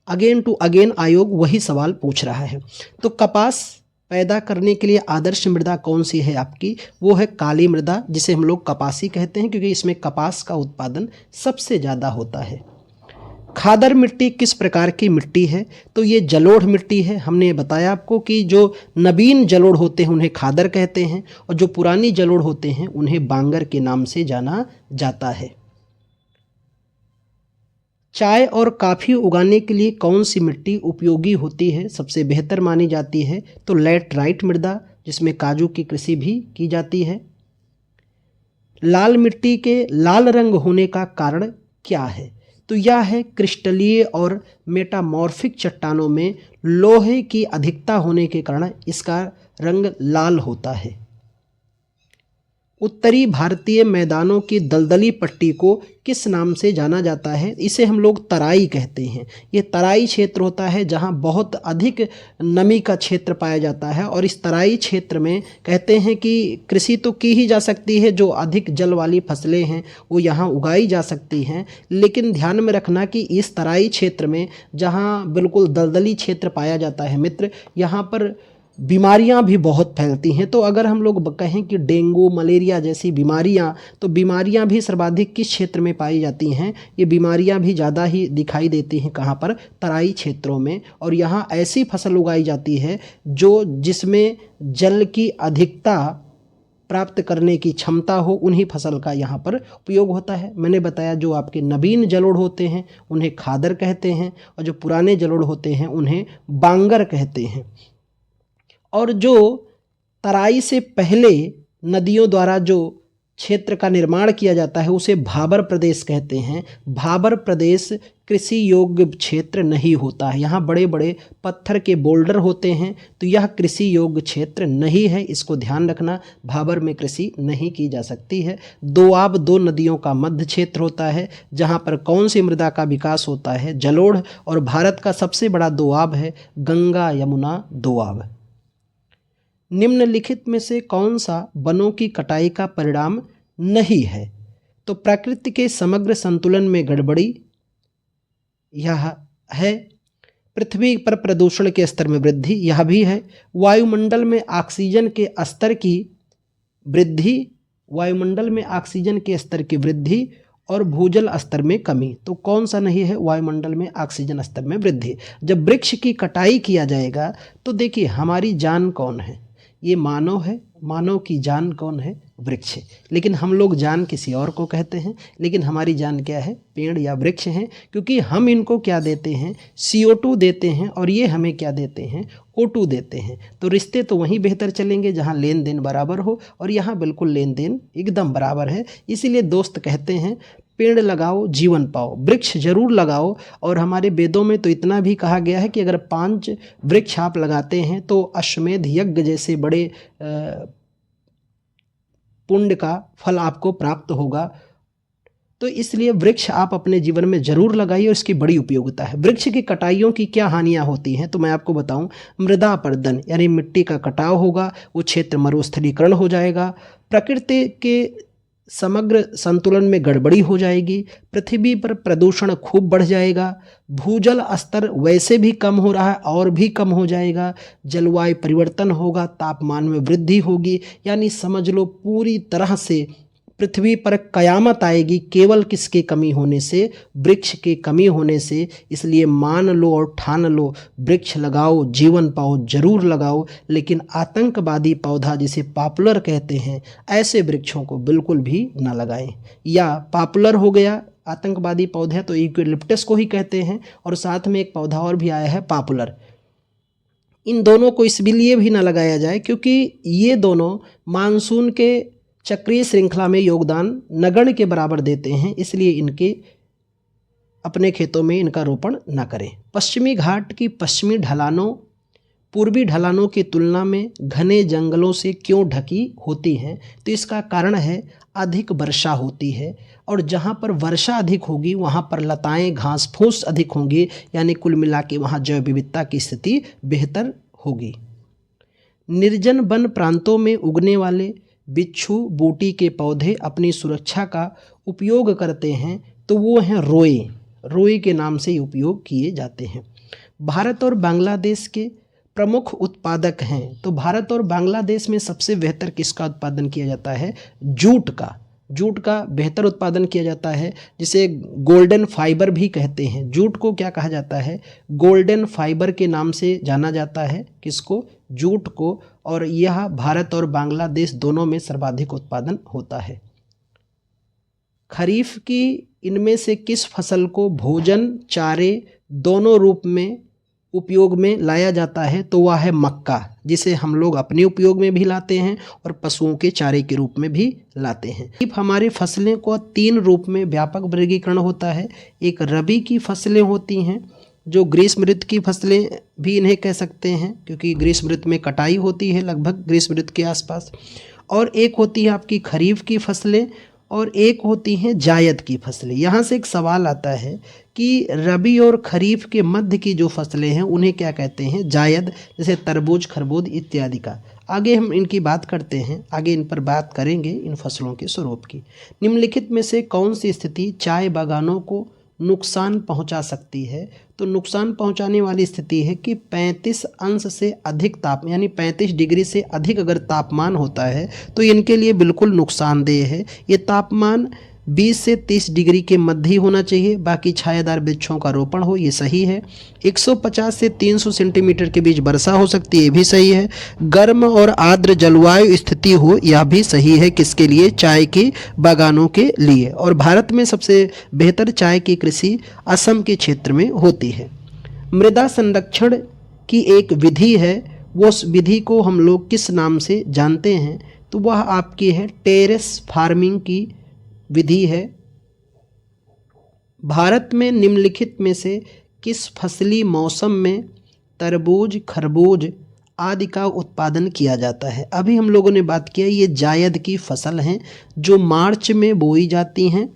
अगेन टू अगेन आयोग वही सवाल पूछ रहा है। तो कपास पैदा करने के लिए आदर्श मृदा कौन सी है आपकी? वो है काली मृदा, जिसे हम लोग कपासी कहते हैं, क्योंकि इसमें कपास का उत्पादन सबसे ज़्यादा होता है। खादर मिट्टी किस प्रकार की मिट्टी है? तो ये जलोढ़ मिट्टी है। हमने बताया आपको कि जो नवीन जलोढ़ होते हैं उन्हें खादर कहते हैं, और जो पुरानी जलोढ़ होते हैं उन्हें बांगर के नाम से जाना जाता है। चाय और कॉफ़ी उगाने के लिए कौन सी मिट्टी उपयोगी होती है, सबसे बेहतर मानी जाती है? तो लैटराइट मृदा, जिसमें काजू की कृषि भी की जाती है। लाल मिट्टी के लाल रंग होने का कारण क्या है? तो यह है क्रिस्टलीय और मेटामॉर्फिक चट्टानों में लोहे की अधिकता होने के कारण इसका रंग लाल होता है। उत्तरी भारतीय मैदानों की दलदली पट्टी को किस नाम से जाना जाता है? इसे हम लोग तराई कहते हैं। ये तराई क्षेत्र होता है जहाँ बहुत अधिक नमी का क्षेत्र पाया जाता है, और इस तराई क्षेत्र में कहते हैं कि कृषि तो की ही जा सकती है, जो अधिक जल वाली फसलें हैं वो यहाँ उगाई जा सकती हैं, लेकिन ध्यान में रखना कि इस तराई क्षेत्र में जहाँ बिल्कुल दलदली क्षेत्र पाया जाता है मित्र, यहाँ पर बीमारियां भी बहुत फैलती हैं। तो अगर हम लोग कहें कि डेंगू, मलेरिया जैसी बीमारियां, तो बीमारियां भी सर्वाधिक किस क्षेत्र में पाई जाती हैं? ये बीमारियां भी ज़्यादा ही दिखाई देती हैं कहाँ पर? तराई क्षेत्रों में। और यहाँ ऐसी फसल उगाई जाती है जिसमें जल की अधिकता प्राप्त करने की क्षमता हो, उन्हीं फसल का यहाँ पर उपयोग होता है। मैंने बताया जो आपके नवीन जलोढ़ होते हैं उन्हें खादर कहते हैं, और जो पुराने जलोढ़ होते हैं उन्हें बांगर कहते हैं। और जो तराई से पहले नदियों द्वारा जो क्षेत्र का निर्माण किया जाता है उसे भाबर प्रदेश कहते हैं। भाबर प्रदेश कृषि योग्य क्षेत्र नहीं होता है, यहाँ बड़े बड़े पत्थर के बोल्डर होते हैं, तो यह कृषि योग्य क्षेत्र नहीं है, इसको ध्यान रखना। भाबर में कृषि नहीं की जा सकती है। दोआब दो नदियों का मध्य क्षेत्र होता है, जहाँ पर कौन सी मृदा का विकास होता है? जलोढ़। और भारत का सबसे बड़ा दोआब है गंगा यमुना दोआब। निम्नलिखित में से कौन सा वनों की कटाई का परिणाम नहीं है? तो प्रकृति के समग्र संतुलन में गड़बड़ी, यह है। पृथ्वी पर प्रदूषण के स्तर में वृद्धि, यह भी है। वायुमंडल में ऑक्सीजन के स्तर की वृद्धि, वायुमंडल में ऑक्सीजन के स्तर की वृद्धि और भूजल स्तर में कमी। तो कौन सा नहीं है? वायुमंडल में ऑक्सीजन स्तर में वृद्धि। जब वृक्ष की कटाई किया जाएगा तो देखिए हमारी जान कौन है? ये मानव है। मानव की जान कौन है? वृक्ष है। लेकिन हम लोग जान किसी और को कहते हैं, लेकिन हमारी जान क्या है? पेड़ या वृक्ष हैं, क्योंकि हम इनको क्या देते हैं? CO2 देते हैं, और ये हमें क्या देते हैं? O2 देते हैं। तो रिश्ते तो वहीं बेहतर चलेंगे जहाँ लेन देन बराबर हो, और यहाँ बिल्कुल लेन देन एकदम बराबर है। इसीलिए दोस्त कहते हैं पेड़ लगाओ जीवन पाओ, वृक्ष जरूर लगाओ। और हमारे वेदों में तो इतना भी कहा गया है कि अगर 5 वृक्ष आप लगाते हैं तो अश्वमेध यज्ञ जैसे बड़े पुण्य का फल आपको प्राप्त होगा। तो इसलिए वृक्ष आप अपने जीवन में जरूर लगाइए, और इसकी बड़ी उपयोगिता है। वृक्ष की कटाइयों की क्या हानियां होती हैं? तो मैं आपको बताऊं, मृदा अपरदन यानी मिट्टी का कटाव होगा, वो क्षेत्र मरुस्थलीकरण हो जाएगा, प्रकृति के समग्र संतुलन में गड़बड़ी हो जाएगी, पृथ्वी पर प्रदूषण खूब बढ़ जाएगा, भूजल स्तर वैसे भी कम हो रहा है और भी कम हो जाएगा, जलवायु परिवर्तन होगा, तापमान में वृद्धि होगी, यानी समझ लो पूरी तरह से पृथ्वी पर कयामत आएगी। केवल किसके कमी होने से? वृक्ष के कमी होने से। इसलिए मान लो और ठान लो, वृक्ष लगाओ जीवन पाओ, जरूर लगाओ। लेकिन आतंकवादी पौधा जिसे पॉपुलर कहते हैं, ऐसे वृक्षों को बिल्कुल भी ना लगाएं। या पॉपुलर हो गया आतंकवादी पौधे तो यूकेलिप्टस को ही कहते हैं, और साथ में एक पौधा और भी आया है पॉपुलर। इन दोनों को इसलिए भी ना लगाया जाए क्योंकि ये दोनों मानसून के चक्रीय श्रृंखला में योगदान नगण्य के बराबर देते हैं, इसलिए इनके अपने खेतों में इनका रोपण न करें। पश्चिमी घाट की पश्चिमी ढलानों पूर्वी ढलानों की तुलना में घने जंगलों से क्यों ढकी होती हैं? तो इसका कारण है अधिक वर्षा होती है, और जहाँ पर वर्षा अधिक होगी वहाँ पर लताएं घास फूस अधिक होंगी, यानी कुल मिला के वहाँ जैव विविधता की स्थिति बेहतर होगी। निर्जन वन प्रांतों में उगने वाले बिच्छू बूटी के पौधे अपनी सुरक्षा का उपयोग करते हैं, तो वो हैं रोए। रोए के नाम से उपयोग किए जाते हैं। भारत और बांग्लादेश के प्रमुख उत्पादक हैं, तो भारत और बांग्लादेश में सबसे बेहतर किसका उत्पादन किया जाता है? जूट का। जूट का बेहतर उत्पादन किया जाता है, जिसे गोल्डन फाइबर भी कहते हैं। जूट को क्या कहा जाता है? गोल्डन फाइबर के नाम से जाना जाता है। किसको? जूट को। और यह भारत और बांग्लादेश दोनों में सर्वाधिक उत्पादन होता है। खरीफ की इनमें से किस फसल को भोजन चारे दोनों रूप में उपयोग में लाया जाता है? तो वह है मक्का, जिसे हम लोग अपने उपयोग में भी लाते हैं और पशुओं के चारे के रूप में भी लाते हैं। हमारी फसलें को 3 रूप में व्यापक वर्गीकरण होता है। एक रबी की फसलें होती हैं, जो ग्रीष्म ऋतु की फसलें भी इन्हें कह सकते हैं, क्योंकि ग्रीष्म ऋतु में कटाई होती है लगभग ग्रीष्म ऋतु के आसपास। और एक होती है आपकी खरीफ की फसलें, और एक होती हैं जायद की फसलें। यहाँ से एक सवाल आता है कि रबी और खरीफ के मध्य की जो फसलें हैं उन्हें क्या कहते हैं? जायद, जैसे तरबूज, खरबूज इत्यादि का। आगे हम इनकी बात करते हैं, आगे इन पर बात करेंगे इन फसलों के स्वरूप की। निम्नलिखित में से कौन सी स्थिति चाय बागानों को नुकसान पहुंचा सकती है? तो नुकसान पहुंचाने वाली स्थिति है कि 35 अंश से अधिक यानी 35 डिग्री से अधिक अगर तापमान होता है तो इनके लिए बिल्कुल नुकसानदेह है। ये तापमान 20 से 30 डिग्री के मध्य ही होना चाहिए। बाकी छायादार वृक्षों का रोपण हो, ये सही है। 150 से 300 सेंटीमीटर के बीच वर्षा हो सकती है, ये भी सही है। गर्म और आर्द्र जलवायु स्थिति हो, यह भी सही है। किसके लिए? चाय के बागानों के लिए। और भारत में सबसे बेहतर चाय की कृषि असम के क्षेत्र में होती है। मृदा संरक्षण की एक विधि है, वो उस विधि को हम लोग किस नाम से जानते हैं? तो वह आपकी है टेरेस फार्मिंग की विधि है। भारत में निम्नलिखित में से किस फसली मौसम में तरबूज, खरबूज आदि का उत्पादन किया जाता है? अभी हम लोगों ने बात किया, ये जायद की फसल हैं जो मार्च में बोई जाती हैं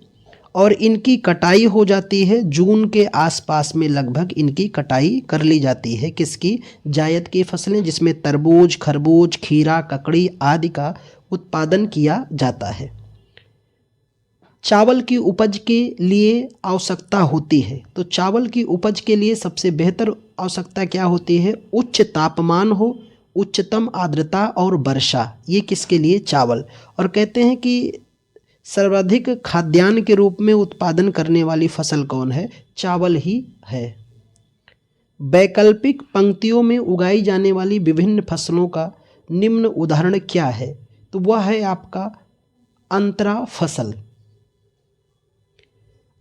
और इनकी कटाई हो जाती है जून के आसपास में। लगभग इनकी कटाई कर ली जाती है। किसकी? जायद की फसलें, जिसमें तरबूज, खरबूज, खीरा, ककड़ी आदि का उत्पादन किया जाता है। चावल की उपज के लिए आवश्यकता होती है, तो चावल की उपज के लिए सबसे बेहतर आवश्यकता क्या होती है? उच्च तापमान हो, उच्चतम आर्द्रता और वर्षा। ये किसके लिए? चावल। और कहते हैं कि सर्वाधिक खाद्यान्न के रूप में उत्पादन करने वाली फसल कौन है? चावल ही है। वैकल्पिक पंक्तियों में उगाई जाने वाली विभिन्न फसलों का निम्न उदाहरण क्या है? तो वह है आपका अंतरा फसल।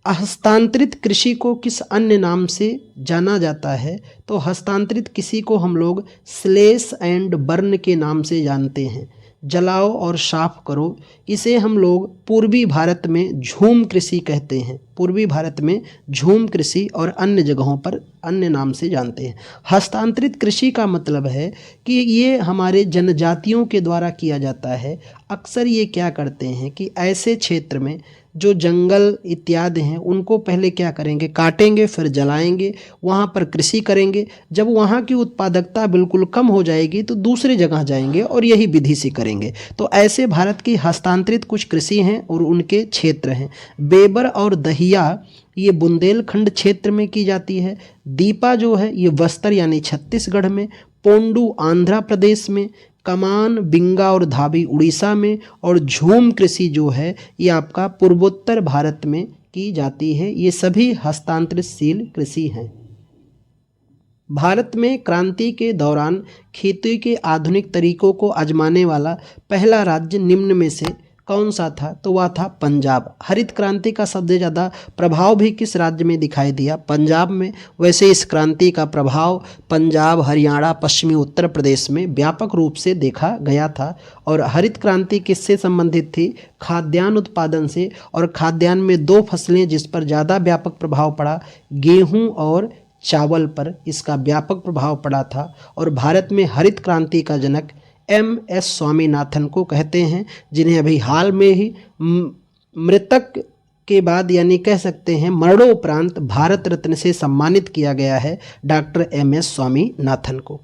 हस्तांतरित कृषि को किस अन्य नाम से जाना जाता है? तो हस्तांतरित कृषि को हम लोग स्लैश एंड बर्न के नाम से जानते हैं। जलाओ और साफ करो, इसे हम लोग पूर्वी भारत में झूम कृषि कहते हैं। पूर्वी भारत में झूम कृषि और अन्य जगहों पर अन्य नाम से जानते हैं। हस्तांतरित कृषि का मतलब है कि ये हमारे जनजातियों के द्वारा किया जाता है। अक्सर ये क्या करते हैं कि ऐसे क्षेत्र में जो जंगल इत्यादि हैं उनको पहले क्या करेंगे? काटेंगे, फिर जलाएंगे, वहाँ पर कृषि करेंगे। जब वहाँ की उत्पादकता बिल्कुल कम हो जाएगी तो दूसरी जगह जाएंगे और यही विधि से करेंगे। तो ऐसे भारत की हस्तांतरित कुछ कृषि हैं और उनके क्षेत्र हैं। बेबर और दहिया ये बुंदेलखंड क्षेत्र में की जाती है। दीपा जो है ये बस्तर यानी छत्तीसगढ़ में, पोंडू आंध्र प्रदेश में, कमान, बिंगा और धाबी उड़ीसा में, और झूम कृषि जो है ये आपका पूर्वोत्तर भारत में की जाती है। ये सभी हस्तांतरितशील कृषि हैं। भारत में क्रांति के दौरान खेती के आधुनिक तरीकों को आजमाने वाला पहला राज्य निम्न में से कौन सा था? तो वह था पंजाब। हरित क्रांति का सबसे ज़्यादा प्रभाव भी किस राज्य में दिखाई दिया? पंजाब में। वैसे इस क्रांति का प्रभाव पंजाब, हरियाणा, पश्चिमी उत्तर प्रदेश में व्यापक रूप से देखा गया था। और हरित क्रांति किससे संबंधित थी? खाद्यान्न उत्पादन से। और खाद्यान्न में 2 फसलें जिस पर ज़्यादा व्यापक प्रभाव पड़ा, गेहूँ और चावल पर इसका व्यापक प्रभाव पड़ा था। और भारत में हरित क्रांति का जनक MS स्वामीनाथन को कहते हैं, जिन्हें अभी हाल में ही मृतक के बाद यानी कह सकते हैं मरणोपरांत भारत रत्न से सम्मानित किया गया है, डॉक्टर MS स्वामीनाथन को।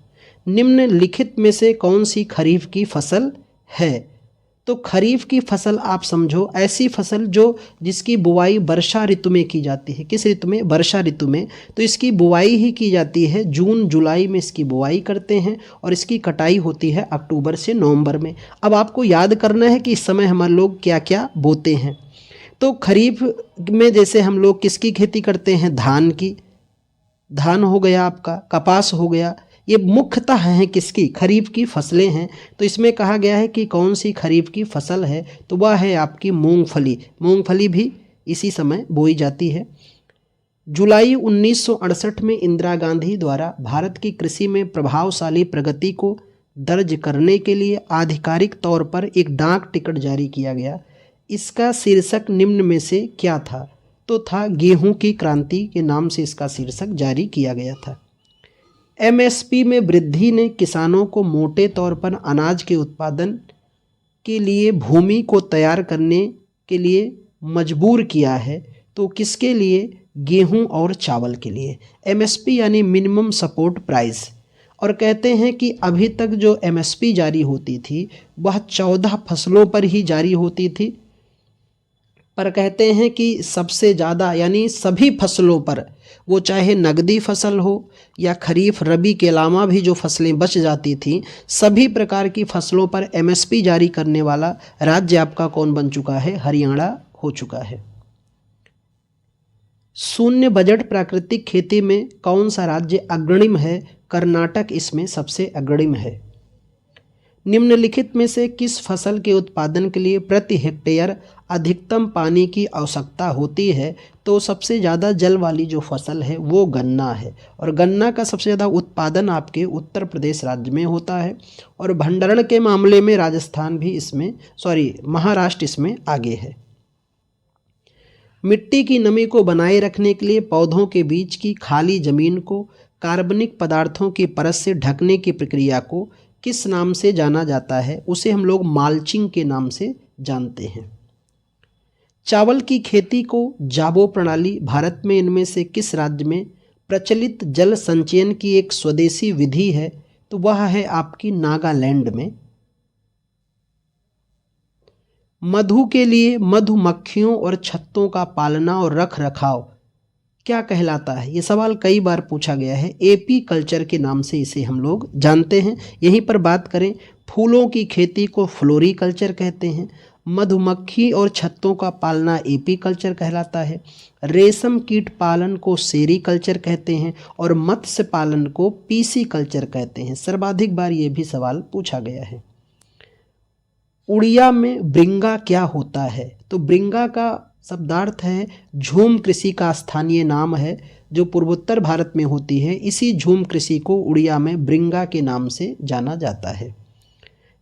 निम्नलिखित में से कौन सी खरीफ की फसल है? तो खरीफ की फसल आप समझो ऐसी फसल जो जिसकी बुवाई वर्षा ऋतु में की जाती है। किस ऋतु में? वर्षा ऋतु में। तो इसकी बुवाई ही की जाती है जून जुलाई में, इसकी बुवाई करते हैं और इसकी कटाई होती है अक्टूबर से नवंबर में। अब आपको याद करना है कि इस समय हमारे लोग क्या क्या बोते हैं। तो खरीफ में जैसे हम लोग किसकी खेती करते हैं? धान की। धान हो गया आपका, कपास हो गया, ये मुख्यतः हैं किसकी? खरीफ की फसलें हैं। तो इसमें कहा गया है कि कौन सी खरीफ की फसल है? तो वह है आपकी मूंगफली। मूंगफली भी इसी समय बोई जाती है। जुलाई 1968 में इंदिरा गांधी द्वारा भारत की कृषि में प्रभावशाली प्रगति को दर्ज करने के लिए आधिकारिक तौर पर एक डाक टिकट जारी किया गया। इसका शीर्षक निम्न में से क्या था? तो था गेहूं की क्रांति के नाम से इसका शीर्षक जारी किया गया था। एमएसपी में वृद्धि ने किसानों को मोटे तौर पर अनाज के उत्पादन के लिए भूमि को तैयार करने के लिए मजबूर किया है। तो किसके लिए? गेहूं और चावल के लिए। एमएसपी यानी मिनिमम सपोर्ट प्राइस। और कहते हैं कि अभी तक जो एमएसपी जारी होती थी वह 14 फसलों पर ही जारी होती थी, पर कहते हैं कि सबसे ज़्यादा यानी सभी फसलों पर, वो चाहे नकदी फसल हो या खरीफ रबी के अलावा भी जो फसलें बच जाती थीं, सभी प्रकार की फसलों पर एमएसपी जारी करने वाला राज्य आपका कौन बन चुका है? हरियाणा हो चुका है। शून्य बजट प्राकृतिक खेती में कौन सा राज्य अग्रणी है? कर्नाटक इसमें सबसे अग्रणी है। निम्नलिखित में से किस फसल के उत्पादन के लिए प्रति हेक्टेयर अधिकतम पानी की आवश्यकता होती है? तो सबसे ज़्यादा जल वाली जो फसल है वो गन्ना है, और गन्ना का सबसे ज़्यादा उत्पादन आपके उत्तर प्रदेश राज्य में होता है, और भंडारण के मामले में राजस्थान भी इसमें महाराष्ट्र इसमें आगे है। मिट्टी की नमी को बनाए रखने के लिए पौधों के बीच की खाली जमीन को कार्बनिक पदार्थों की परत से ढकने की प्रक्रिया को किस नाम से जाना जाता है? उसे हम लोग माल्चिंग के नाम से जानते हैं। चावल की खेती को जाबो प्रणाली भारत में इनमें से किस राज्य में प्रचलित जल संचयन की एक स्वदेशी विधि है? तो वह है आपकी नागालैंड में। मधु के लिए मधुमक्खियों और छत्तों का पालना और रख रखाव क्या कहलाता है? ये सवाल कई बार पूछा गया है। एपी कल्चर के नाम से इसे हम लोग जानते हैं। यहीं पर बात करें, फूलों की खेती को फ्लोरीकल्चर कहते हैं। मधुमक्खी और छत्तों का पालना एपी कल्चर कहलाता है। रेशम कीट पालन को सेरीकल्चर कहते हैं, और मत्स्य पालन को पीसी कल्चर कहते हैं। सर्वाधिक बार ये भी सवाल पूछा गया है। उड़िया में ब्रिंगा क्या होता है? तो ब्रिंगा का शब्दार्थ है झूम कृषि का स्थानीय नाम है जो पूर्वोत्तर भारत में होती है। इसी झूम कृषि को उड़िया में ब्रिंगा के नाम से जाना जाता है।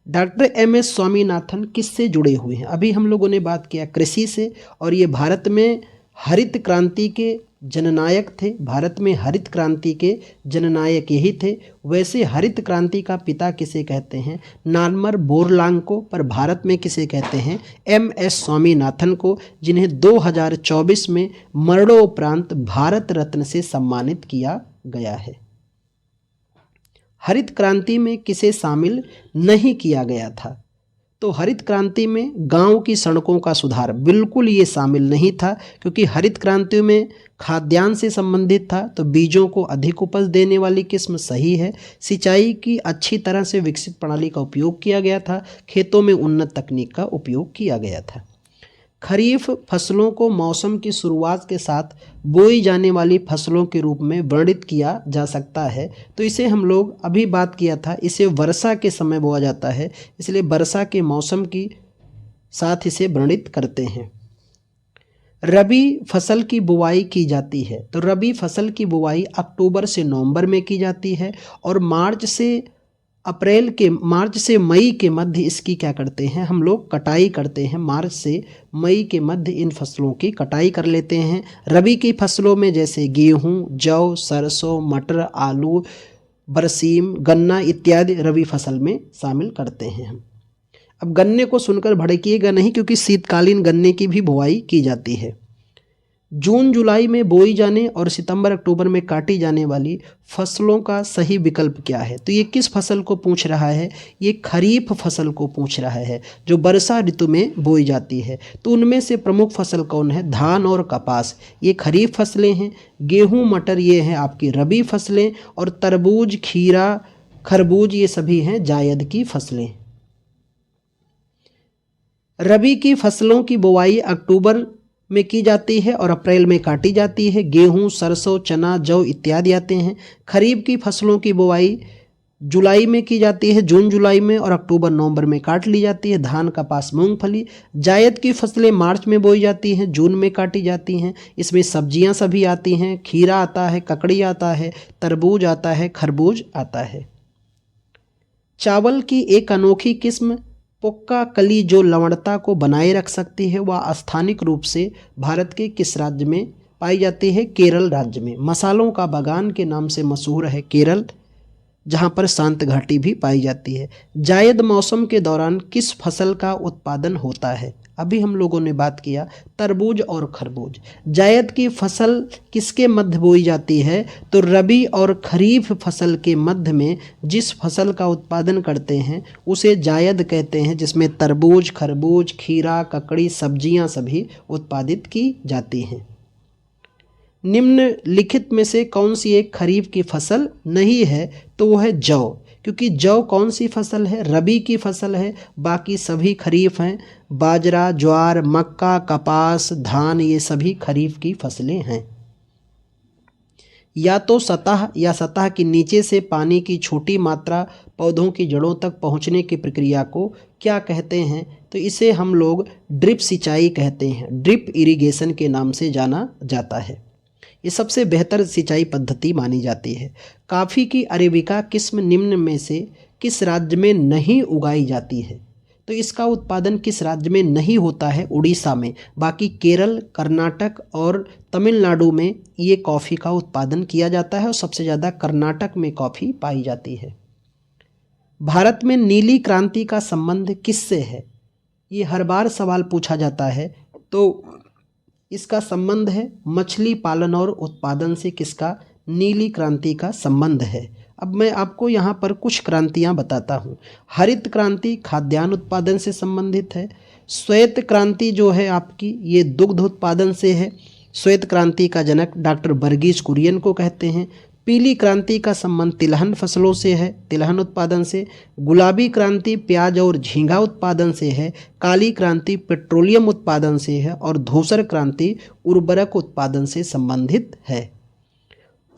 Doctor MS. स्वामीनाथन किससे जुड़े हुए हैं? अभी हम लोगों ने बात किया कृषि से, और ये भारत में हरित क्रांति के जननायक थे। भारत में हरित क्रांति के जननायक यही थे। वैसे हरित क्रांति का पिता किसे कहते हैं? नार्मन बोरलांग को। पर भारत में किसे कहते हैं? एम.एस. स्वामीनाथन को, जिन्हें 2024 में मरणोपरांत भारत रत्न से सम्मानित किया गया है। हरित क्रांति में किसे शामिल नहीं किया गया था? तो हरित क्रांति में गांव की सड़कों का सुधार बिल्कुल ये शामिल नहीं था, क्योंकि हरित क्रांति में खाद्यान्न से संबंधित था। तो बीजों को अधिक उपज देने वाली किस्म सही है। सिंचाई की अच्छी तरह से विकसित प्रणाली का उपयोग किया गया था। खेतों में उन्नत तकनीक का उपयोग किया गया था। खरीफ फसलों को मौसम की शुरुआत के साथ बोई जाने वाली फसलों के रूप में वर्णित किया जा सकता है। तो इसे हम लोग अभी बात किया था, इसे वर्षा के समय बोया जाता है, इसलिए वर्षा के मौसम की साथ इसे वर्णित करते हैं। रबी फसल की बुवाई की जाती है। तो रबी फसल की बुवाई अक्टूबर से नवंबर में की जाती है, और मार्च से मई के मध्य इसकी क्या करते हैं हम लोग? कटाई करते हैं। मार्च से मई के मध्य इन फसलों की कटाई कर लेते हैं। रबी की फसलों में जैसे गेहूं, जौ, सरसों, मटर, आलू, बरसीम, गन्ना इत्यादि रबी फसल में शामिल करते हैं हम। अब गन्ने को सुनकर भड़किएगा नहीं, क्योंकि शीतकालीन गन्ने की भी बुवाई की जाती है। जून जुलाई में बोई जाने और सितंबर अक्टूबर में काटी जाने वाली फसलों का सही विकल्प क्या है? तो ये किस फसल को पूछ रहा है? ये खरीफ फसल को पूछ रहा है, जो वर्षा ऋतु में बोई जाती है। तो उनमें से प्रमुख फसल कौन है? धान और कपास, ये खरीफ फसलें हैं। गेहूं, मटर ये हैं आपकी रबी फसलें, और तरबूज, खीरा, खरबूज ये सभी हैं जायद की फसलें। रबी की फसलों की बुवाई अक्टूबर में की जाती है और अप्रैल में काटी जाती है। गेहूं, सरसों, चना, जौ इत्यादि आते हैं। खरीफ की फसलों की बुवाई जुलाई में की जाती है, जून जुलाई में, और अक्टूबर नवंबर में काट ली जाती है। धान, कपास, मूंगफली। जायद की फसलें मार्च में बोई जाती हैं, जून में काटी जाती हैं। इसमें सब्जियां सभी आती हैं, खीरा आता है, ककड़ी आता है, तरबूज आता है, खरबूज आता है। चावल की एक अनोखी किस्म पोक्का कली जो लवणता को बनाए रख सकती है, वह स्थानिक रूप से भारत के किस राज्य में पाई जाती है? केरल राज्य में। मसालों का बागान के नाम से मशहूर है केरल, जहाँ पर शांत घाटी भी पाई जाती है। जायद मौसम के दौरान किस फसल का उत्पादन होता है? अभी हम लोगों ने बात किया तरबूज और खरबूज। जायद की फसल किसके मध्य बोई जाती है? तो रबी और खरीफ फसल के मध्य में जिस फसल का उत्पादन करते हैं उसे जायद कहते हैं, जिसमें तरबूज, खरबूज, खीरा, ककड़ी, सब्जियां सभी उत्पादित की जाती हैं। निम्नलिखित में से कौन सी एक खरीफ की फसल नहीं है? तो वो है जौ, क्योंकि जौ कौन सी फसल है? रबी की फसल है, बाकी सभी खरीफ हैं। बाजरा, ज्वार, मक्का, कपास, धान, ये सभी खरीफ की फसलें हैं। या तो सतह या सतह के नीचे से पानी की छोटी मात्रा पौधों की जड़ों तक पहुंचने की प्रक्रिया को क्या कहते हैं? तो इसे हम लोग ड्रिप सिंचाई कहते हैं, ड्रिप इरिगेशन के नाम से जाना जाता है। ये सबसे बेहतर सिंचाई पद्धति मानी जाती है। कॉफ़ी की अरेबिका किस्म निम्न में से किस राज्य में नहीं उगाई जाती है? तो इसका उत्पादन किस राज्य में नहीं होता है? उड़ीसा में। बाकी केरल, कर्नाटक और तमिलनाडु में ये कॉफ़ी का उत्पादन किया जाता है, और सबसे ज़्यादा कर्नाटक में कॉफ़ी पाई जाती है। भारत में नीली क्रांति का संबंध किससे है? ये हर बार सवाल पूछा जाता है। तो इसका संबंध है मछली पालन और उत्पादन से। किसका? नीली क्रांति का संबंध है। अब मैं आपको यहाँ पर कुछ क्रांतियाँ बताता हूँ। हरित क्रांति खाद्यान्न उत्पादन से संबंधित है। श्वेत क्रांति जो है आपकी, ये दुग्ध उत्पादन से है। श्वेत क्रांति का जनक डॉक्टर वर्गीज कुरियन को कहते हैं। पीली क्रांति का संबंध तिलहन फसलों से है, तिलहन उत्पादन से। गुलाबी क्रांति प्याज और झींगा उत्पादन से है। काली क्रांति पेट्रोलियम उत्पादन से है, और धूसर क्रांति उर्वरक उत्पादन से संबंधित है।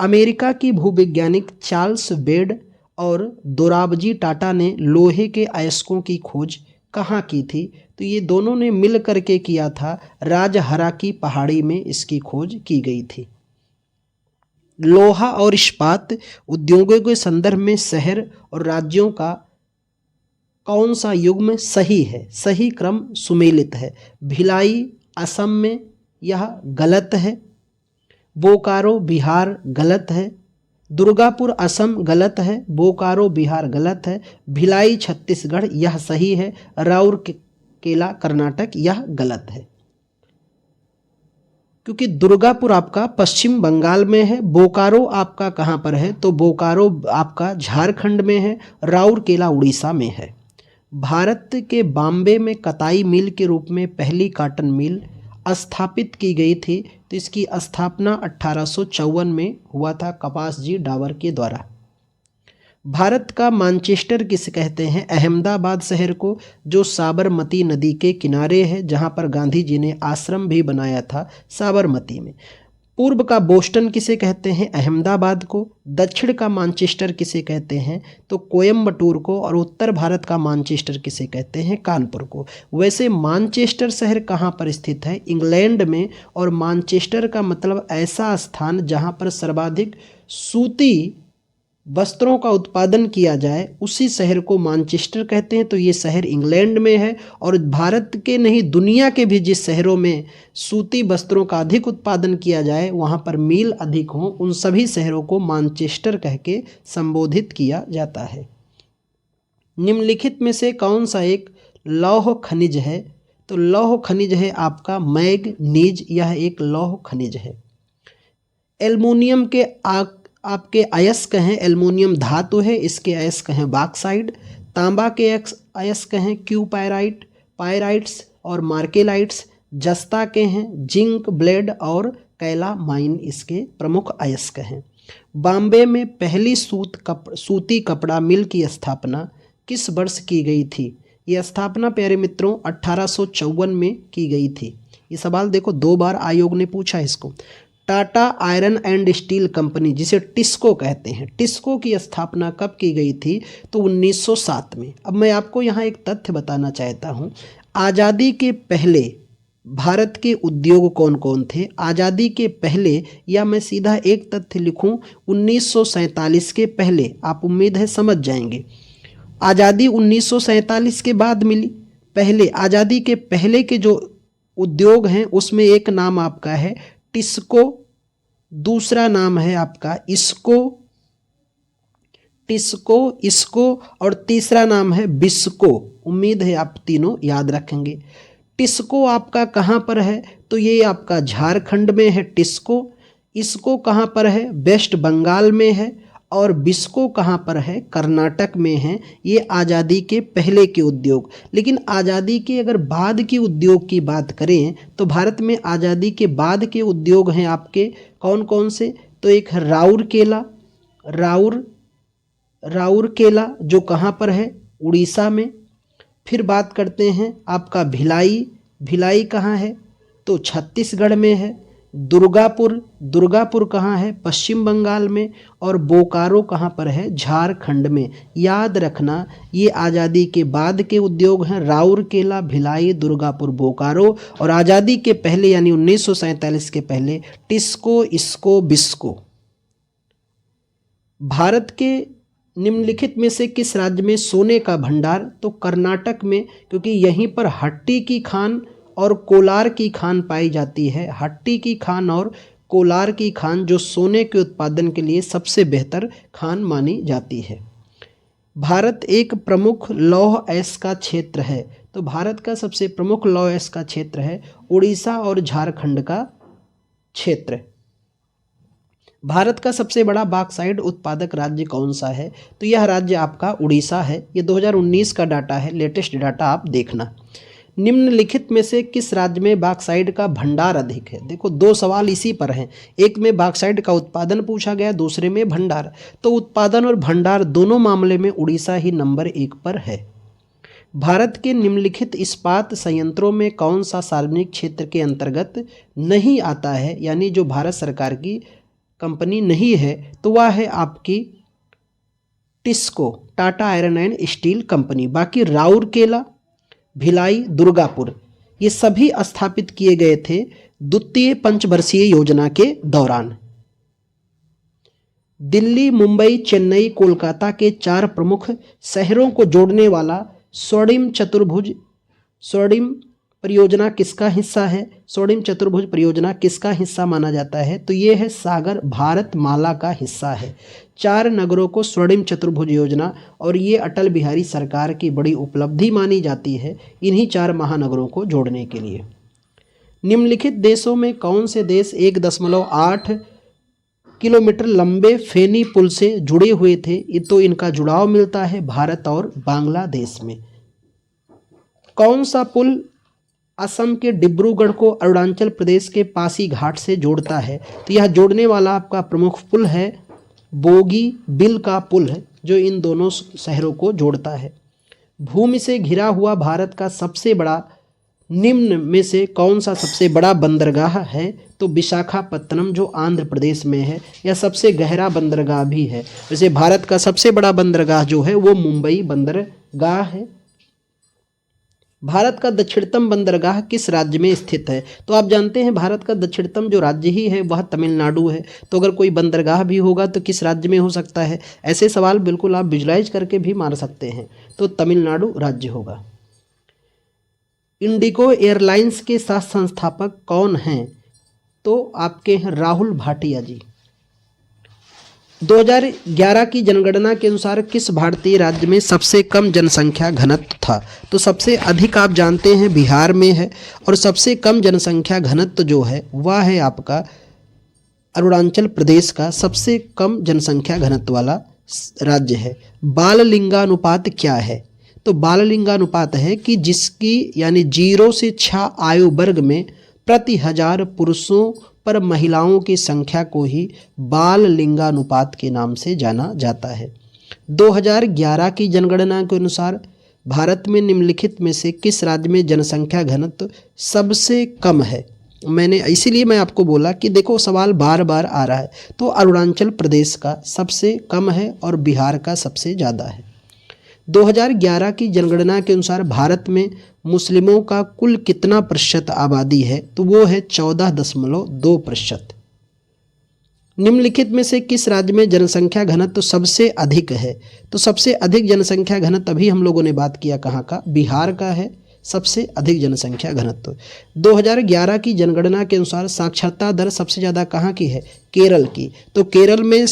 अमेरिका की भूवैज्ञानिक चार्ल्स बेड और दोराबजी टाटा ने लोहे के अयस्कों की खोज कहाँ की थी? तो ये दोनों ने मिल करके किया था। राजहरा की पहाड़ी में इसकी खोज की गई थी। लोहा और इस्पात उद्योगों के संदर्भ में शहर और राज्यों का कौन सा युग्म सही है? सही क्रम सुमेलित है। भिलाई असम में, यह गलत है। बोकारो बिहार गलत है। दुर्गापुर असम गलत है। बोकारो बिहार गलत है। भिलाई छत्तीसगढ़, यह सही है। राउरकेला कर्नाटक, यह गलत है, क्योंकि दुर्गापुर आपका पश्चिम बंगाल में है। बोकारो आपका कहाँ पर है? तो बोकारो आपका झारखंड में है। राउरकेला उड़ीसा में है। भारत के बॉम्बे में कताई मिल के रूप में पहली कॉटन मिल स्थापित की गई थी। तो इसकी स्थापना 1854 में हुआ था कपास जी डावर के द्वारा। भारत का मानचेस्टर किसे कहते हैं? अहमदाबाद शहर को, जो साबरमती नदी के किनारे है, जहां पर गांधी जी ने आश्रम भी बनाया था साबरमती में। पूर्व का बोस्टन किसे कहते हैं? अहमदाबाद को। दक्षिण का मानचेस्टर किसे कहते हैं? तो कोयम्बटूर को। और उत्तर भारत का मानचेस्टर किसे कहते हैं? कानपुर को। वैसे मानचेस्टर शहर कहाँ पर स्थित है? इंग्लैंड में। और मानचेस्टर का मतलब ऐसा स्थान जहाँ पर सर्वाधिक सूती वस्त्रों का उत्पादन किया जाए, उसी शहर को मानचेस्टर कहते हैं। तो ये शहर इंग्लैंड में है। और भारत के नहीं, दुनिया के भी जिस शहरों में सूती वस्त्रों का अधिक उत्पादन किया जाए, वहाँ पर मील अधिक हों, उन सभी शहरों को मानचेस्टर कह के संबोधित किया जाता है। निम्नलिखित में से कौन सा एक लौह खनिज है? तो लौह खनिज है आपका मैग्नीज, यह एक लौह खनिज है। एल्युमिनियम के आपके अयस्क हैं, एल्युमिनियम धातु है, इसके अयस्क हैं बॉक्साइड। तांबा के अयस्क हैं क्यूपायराइट, पायराइट्स और मार्केलाइट्स। जस्ता के हैं जिंक, ब्लेड और कैलामाइन, इसके प्रमुख अयस्क हैं। बॉम्बे में पहली सूती कपड़ा मिल की स्थापना किस वर्ष की गई थी? ये स्थापना प्यारे मित्रों 1854 में की गई थी। ये सवाल देखो 2 बार आयोग ने पूछा इसको। Tata iron and steel company, जिसे टिस्को कहते हैं, टिस्को की स्थापना कब की गई थी? तो 1907 में। अब मैं आपको यहाँ एक तथ्य बताना चाहता हूँ। आज़ादी के पहले भारत के उद्योग कौन कौन थे? आज़ादी के पहले, या मैं सीधा एक तथ्य लिखूं, 1947 के पहले, आप उम्मीद है समझ जाएंगे। आज़ादी 1947 के बाद मिली। पहले आज़ादी के पहले के जो उद्योग हैं उसमें एक नाम आपका है टिस्को, दूसरा नाम है आपका इसको और तीसरा नाम है बिस्को। उम्मीद है आप तीनों याद रखेंगे। टिस्को आपका कहाँ पर है? तो ये आपका झारखंड में है टिस्को। इसको कहाँ पर है? वेस्ट बंगाल में है। और बिस्को कहाँ पर है? कर्नाटक में है। ये आज़ादी के पहले के उद्योग। लेकिन आज़ादी के अगर बाद के उद्योग की बात करें तो भारत में आज़ादी के बाद के उद्योग हैं आपके कौन कौन से? तो एक है राउरकेला जो कहाँ पर है? उड़ीसा में। फिर बात करते हैं आपका भिलाई कहाँ है? तो छत्तीसगढ़ में है। दुर्गापुर कहाँ है? पश्चिम बंगाल में। और बोकारो कहाँ पर है? झारखंड में। याद रखना ये आज़ादी के बाद के उद्योग हैं, राउरकेला, भिलाई, दुर्गापुर, बोकारो। और आज़ादी के पहले यानी 1947 के पहले टिस्को, इसको, बिस्को। भारत के निम्नलिखित में से किस राज्य में सोने का भंडार? तो कर्नाटक में, क्योंकि यहीं पर हट्टी की खान और कोलार की खान पाई जाती है। हट्टी की खान और कोलार की खान जो सोने के उत्पादन के लिए सबसे बेहतर खान मानी जाती है। भारत एक प्रमुख लौह अयस्क का क्षेत्र है। तो भारत का सबसे प्रमुख लौह अयस्क का क्षेत्र है उड़ीसा और झारखंड का क्षेत्र। भारत का सबसे बड़ा बॉक्साइट उत्पादक राज्य कौन सा है? तो यह राज्य आपका उड़ीसा है। ये 2019 का डाटा है, लेटेस्ट डाटा आप देखना। निम्नलिखित में से किस राज्य में बॉक्साइट का भंडार अधिक है? देखो दो सवाल इसी पर हैं, एक में बॉक्साइट का उत्पादन पूछा गया, दूसरे में भंडार। तो उत्पादन और भंडार दोनों मामले में उड़ीसा ही नंबर 1 पर है। भारत के निम्नलिखित इस्पात संयंत्रों में कौन सा सार्वजनिक क्षेत्र के अंतर्गत नहीं आता है, यानी जो भारत सरकार की कंपनी नहीं है? तो वह है आपकी TISCO, Tata iron and steel company. बाकी राउरकेला, भिलाई, दुर्गापुर ये सभी स्थापित किए गए थे द्वितीय पंचवर्षीय योजना के दौरान। दिल्ली, मुंबई, चेन्नई, कोलकाता के 4 प्रमुख शहरों को जोड़ने वाला स्वर्णिम परियोजना किसका हिस्सा है? स्वर्णिम चतुर्भुज परियोजना किसका हिस्सा माना जाता है? तो ये है सागर भारत माला का हिस्सा है। 4 नगरों को स्वर्णिम चतुर्भुज योजना, और ये अटल बिहारी सरकार की बड़ी उपलब्धि मानी जाती है इन्हीं 4 महानगरों को जोड़ने के लिए। निम्नलिखित देशों में कौन से देश 1.8 किलोमीटर लंबे फेनी पुल से जुड़े हुए थे? तो इनका जुड़ाव मिलता है भारत और बांग्लादेश में। कौन सा पुल असम के डिब्रूगढ़ को अरुणाचल प्रदेश के पासीघाट से जोड़ता है? तो यह जोड़ने वाला आपका प्रमुख पुल है बोगीबिल का पुल है, जो इन दोनों शहरों को जोड़ता है। भूमि से घिरा हुआ भारत का सबसे बड़ा निम्न में से कौन सा सबसे बड़ा बंदरगाह है? तो विशाखापत्तनम जो आंध्र प्रदेश में है। यह सबसे गहरा बंदरगाह भी है। वैसे भारत का सबसे बड़ा बंदरगाह जो है वो मुंबई बंदरगाह है। भारत का दक्षिणतम बंदरगाह किस राज्य में स्थित है? तो आप जानते हैं भारत का दक्षिणतम जो राज्य ही है वह तमिलनाडु है। तो अगर कोई बंदरगाह भी होगा तो किस राज्य में हो सकता है? ऐसे सवाल बिल्कुल आप विजुलाइज करके भी मार सकते हैं। तो तमिलनाडु राज्य होगा। इंडिगो एयरलाइंस के साथ संस्थापक कौन हैं? तो आपके हैं राहुल भाटिया जी। 2011 की जनगणना के अनुसार किस भारतीय राज्य में सबसे कम जनसंख्या घनत्व था? तो सबसे अधिक आप जानते हैं बिहार में है, और सबसे कम जनसंख्या घनत्व जो है वह है आपका अरुणाचल प्रदेश का सबसे कम जनसंख्या घनत्व वाला राज्य है। बाल लिंगानुपात क्या है? तो बाल लिंगानुपात है कि जिसकी यानी 0 से 6 आयु वर्ग में प्रति 1000 पुरुषों पर महिलाओं की संख्या को ही बाल लिंगानुपात के नाम से जाना जाता है। 2011 की जनगणना के अनुसार भारत में निम्नलिखित में से किस राज्य में जनसंख्या घनत्व सबसे कम है? मैंने इसीलिए मैं आपको बोला कि देखो सवाल बार बार आ रहा है। तो अरुणाचल प्रदेश का सबसे कम है और बिहार का सबसे ज़्यादा है। 2011 की जनगणना के अनुसार भारत में मुस्लिमों का कुल कितना प्रतिशत आबादी है? तो वो है 14.2%। निम्नलिखित में से किस राज्य में जनसंख्या घनत्व तो सबसे अधिक है? तो सबसे अधिक जनसंख्या घनत्व अभी हम लोगों ने बात किया कहाँ का, बिहार का है सबसे अधिक जनसंख्या घनत्व। 2011 की जनगणना के अनुसार साक्षरता दर सबसे ज़्यादा कहाँ की है? केरल की। तो केरल में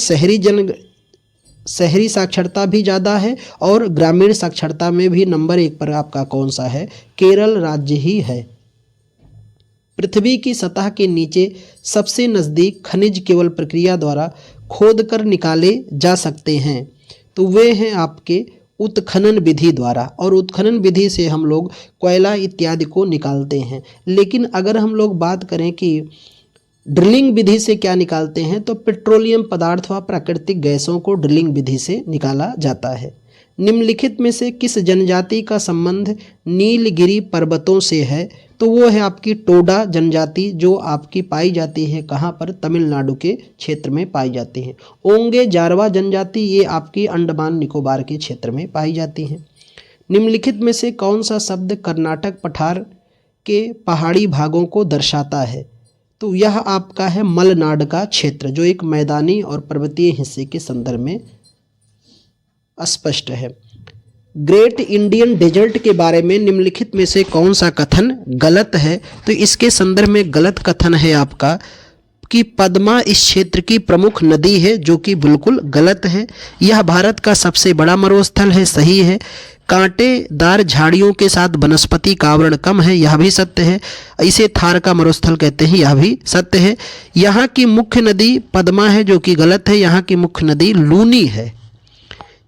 शहरी साक्षरता भी ज़्यादा है और ग्रामीण साक्षरता में भी नंबर 1 पर आपका कौन सा है? केरल राज्य ही है। पृथ्वी की सतह के नीचे सबसे नज़दीक खनिज केवल प्रक्रिया द्वारा खोदकर निकाले जा सकते हैं, तो वे हैं आपके उत्खनन विधि द्वारा। और उत्खनन विधि से हम लोग कोयला इत्यादि को निकालते हैं। लेकिन अगर हम लोग बात करें कि ड्रिलिंग विधि से क्या निकालते हैं, तो पेट्रोलियम पदार्थ व प्राकृतिक गैसों को ड्रिलिंग विधि से निकाला जाता है। निम्नलिखित में से किस जनजाति का संबंध नीलगिरी पर्वतों से है? तो वो है आपकी टोडा जनजाति, जो आपकी पाई जाती है कहाँ पर? तमिलनाडु के क्षेत्र में पाई जाती है। ओंगे जारवा जनजाति ये आपकी अंडमान निकोबार के क्षेत्र में पाई जाती है। निम्नलिखित में से कौन सा शब्द कर्नाटक पठार के पहाड़ी भागों को दर्शाता है? तो यह आपका है मलनाड का क्षेत्र, जो एक मैदानी और पर्वतीय हिस्से के संदर्भ में स्पष्ट है। ग्रेट इंडियन डेजर्ट के बारे में निम्नलिखित में से कौन सा कथन गलत है? तो इसके संदर्भ में गलत कथन है आपका कि पद्मा इस क्षेत्र की प्रमुख नदी है, जो कि बिल्कुल गलत है। यह भारत का सबसे बड़ा मरुस्थल है, सही है। कांटेदार झाड़ियों के साथ वनस्पति का आवरण कम है, यह भी सत्य है। इसे थार का मरुस्थल कहते हैं, यह भी सत्य है। यहाँ की मुख्य नदी पद्मा है, जो कि गलत है। यहाँ की मुख्य नदी लूनी है।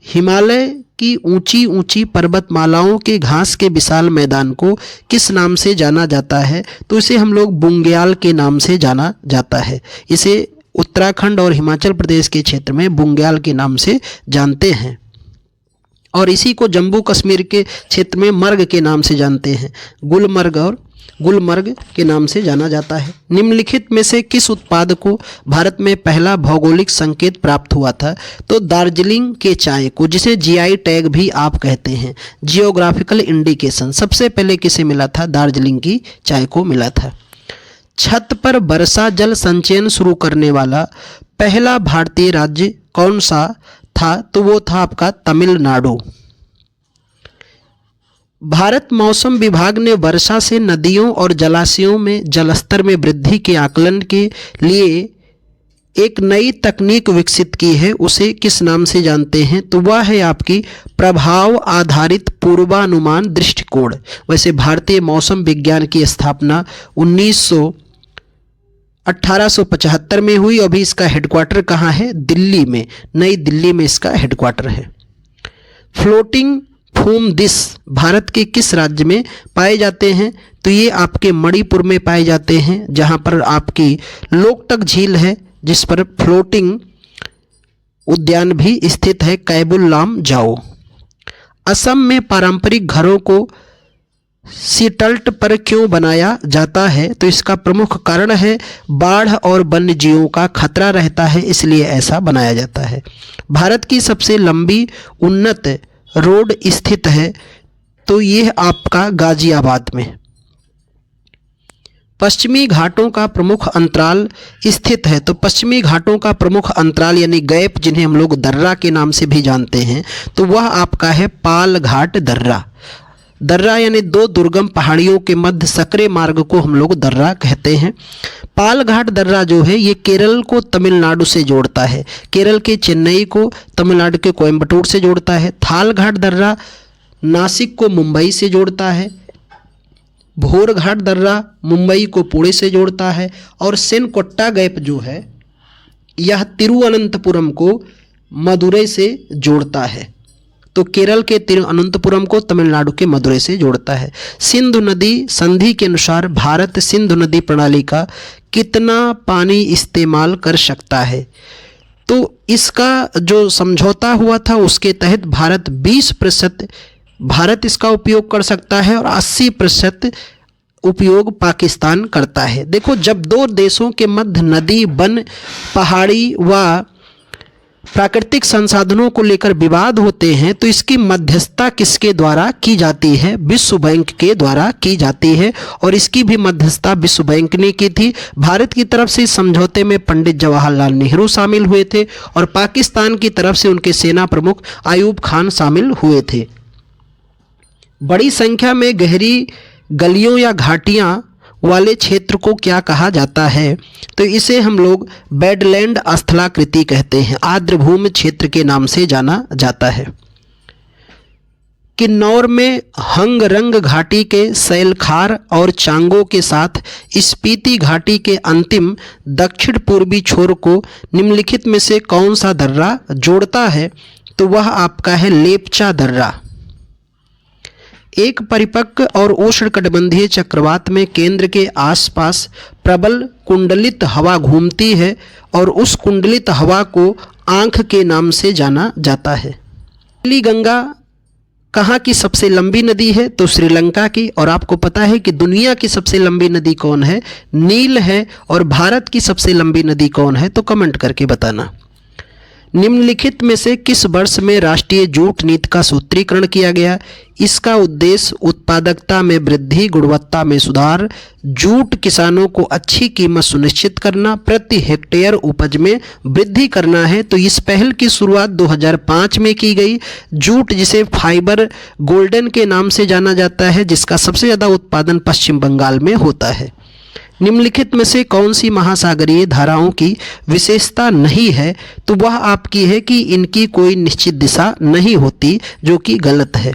हिमालय की ऊंची ऊंची पर्वतमालाओं के घास के विशाल मैदान को किस नाम से जाना जाता है? तो इसे हम लोग बुंग्याल के नाम से जाना जाता है। इसे उत्तराखंड और हिमाचल प्रदेश के क्षेत्र में बुंग्याल के नाम से जानते हैं। और इसी को जम्मू कश्मीर के क्षेत्र में मर्ग के नाम से जानते हैं। गुलमर्ग के नाम से जाना जाता है। निम्नलिखित में से किस उत्पाद को भारत में पहला भौगोलिक संकेत प्राप्त हुआ था? तो दार्जिलिंग के चाय को, जिसे जीआई टैग भी आप कहते हैं, जियोग्राफिकल इंडिकेशन, सबसे पहले किसे मिला था? दार्जिलिंग की चाय को मिला था। छत पर वर्षा जल संचयन शुरू करने वाला पहला भारतीय राज्य कौन सा था? तो वो था आपका तमिलनाडु। भारत मौसम विभाग ने वर्षा से नदियों और जलाशयों में जलस्तर में वृद्धि के आकलन के लिए एक नई तकनीक विकसित की है, उसे किस नाम से जानते हैं? तो वह है आपकी प्रभाव आधारित पूर्वानुमान दृष्टिकोण। वैसे भारतीय मौसम विज्ञान की स्थापना 1875 में हुई। अभी इसका हेडक्वार्टर कहाँ है? दिल्ली में, नई दिल्ली में इसका हेडक्वार्टर है। फ्लोटिंग फूम दिस भारत के किस राज्य में पाए जाते हैं? तो ये आपके मणिपुर में पाए जाते हैं, जहाँ पर आपकी लोकटक झील है, जिस पर फ्लोटिंग उद्यान भी स्थित है, कैबुल लामजाओ। असम में पारंपरिक घरों को सीटल्ट पर क्यों बनाया जाता है? तो इसका प्रमुख कारण है बाढ़ और वन्य जीवों का खतरा रहता है, इसलिए ऐसा बनाया जाता है। भारत की सबसे लंबी उन्नत रोड स्थित है, तो यह आपका गाजियाबाद में। पश्चिमी घाटों का प्रमुख अंतराल स्थित है, तो पश्चिमी घाटों का प्रमुख अंतराल यानी गैप, जिन्हें हम लोग दर्रा के नाम से भी जानते हैं, तो वह आपका है पाल घाट दर्रा। दर्रा यानी दो दुर्गम पहाड़ियों के मध्य सकरे मार्ग को हम लोग दर्रा कहते हैं। पाल घाट दर्रा जो है ये केरल को तमिलनाडु से जोड़ता है, केरल के चेन्नई को तमिलनाडु के कोयम्बटूर से जोड़ता है। थाल घाट दर्रा नासिक को मुंबई से जोड़ता है। भोर घाट दर्रा मुंबई को पुणे से जोड़ता है। और सेनकोट्टा गैप जो है यह तिरुवनंतपुरम को मदुरै से जोड़ता है। तो केरल के तिरुवनंतपुरम को तमिलनाडु के मदुरै से जोड़ता है। सिंधु नदी संधि के अनुसार भारत सिंधु नदी प्रणाली का कितना पानी इस्तेमाल कर सकता है? तो इसका जो समझौता हुआ था उसके तहत भारत 20% भारत इसका उपयोग कर सकता है और 80% उपयोग पाकिस्तान करता है। देखो, जब दो देशों के मध्य नदी, वन, पहाड़ी व प्राकृतिक संसाधनों को लेकर विवाद होते हैं तो इसकी मध्यस्थता किसके द्वारा की जाती है? विश्व बैंक के द्वारा की जाती है। और इसकी भी मध्यस्थता विश्व बैंक ने की थी। भारत की तरफ से इस समझौते में पंडित जवाहरलाल नेहरू शामिल हुए थे और पाकिस्तान की तरफ से उनके सेना प्रमुख आयूब खान शामिल हुए थे। बड़ी संख्या में गहरी गलियों या घाटियां वाले क्षेत्र को क्या कहा जाता है? तो इसे हम लोग बेडलैंड स्थलाकृति कहते हैं, आर्द्रभूमि क्षेत्र के नाम से जाना जाता है। किन्नौर में हंगरंग घाटी के सैलखार और चांगो के साथ स्पीति घाटी के अंतिम दक्षिण पूर्वी छोर को निम्नलिखित में से कौन सा दर्रा जोड़ता है? तो वह आपका है लेप्चा दर्रा। एक परिपक्व और उष्णकटिबंधीय चक्रवात में केंद्र के आसपास प्रबल कुंडलित हवा घूमती है और उस कुंडलित हवा को आंख के नाम से जाना जाता है। नीली गंगा कहाँ की सबसे लंबी नदी है? तो श्रीलंका की। और आपको पता है कि दुनिया की सबसे लंबी नदी कौन है? नील है। और भारत की सबसे लंबी नदी कौन है? तो कमेंट करके बताना। निम्नलिखित में से किस वर्ष में राष्ट्रीय जूट नीति का सूत्रीकरण किया गया? इसका उद्देश्य उत्पादकता में वृद्धि, गुणवत्ता में सुधार, जूट किसानों को अच्छी कीमत सुनिश्चित करना, प्रति हेक्टेयर उपज में वृद्धि करना है। तो इस पहल की शुरुआत 2005 में की गई। जूट, जिसे फाइबर गोल्डन के नाम से जाना जाता है, जिसका सबसे ज़्यादा उत्पादन पश्चिम बंगाल में होता है। निम्नलिखित में से कौन सी महासागरीय धाराओं की विशेषता नहीं है? तो वह आपकी है कि इनकी कोई निश्चित दिशा नहीं होती, जो कि गलत है।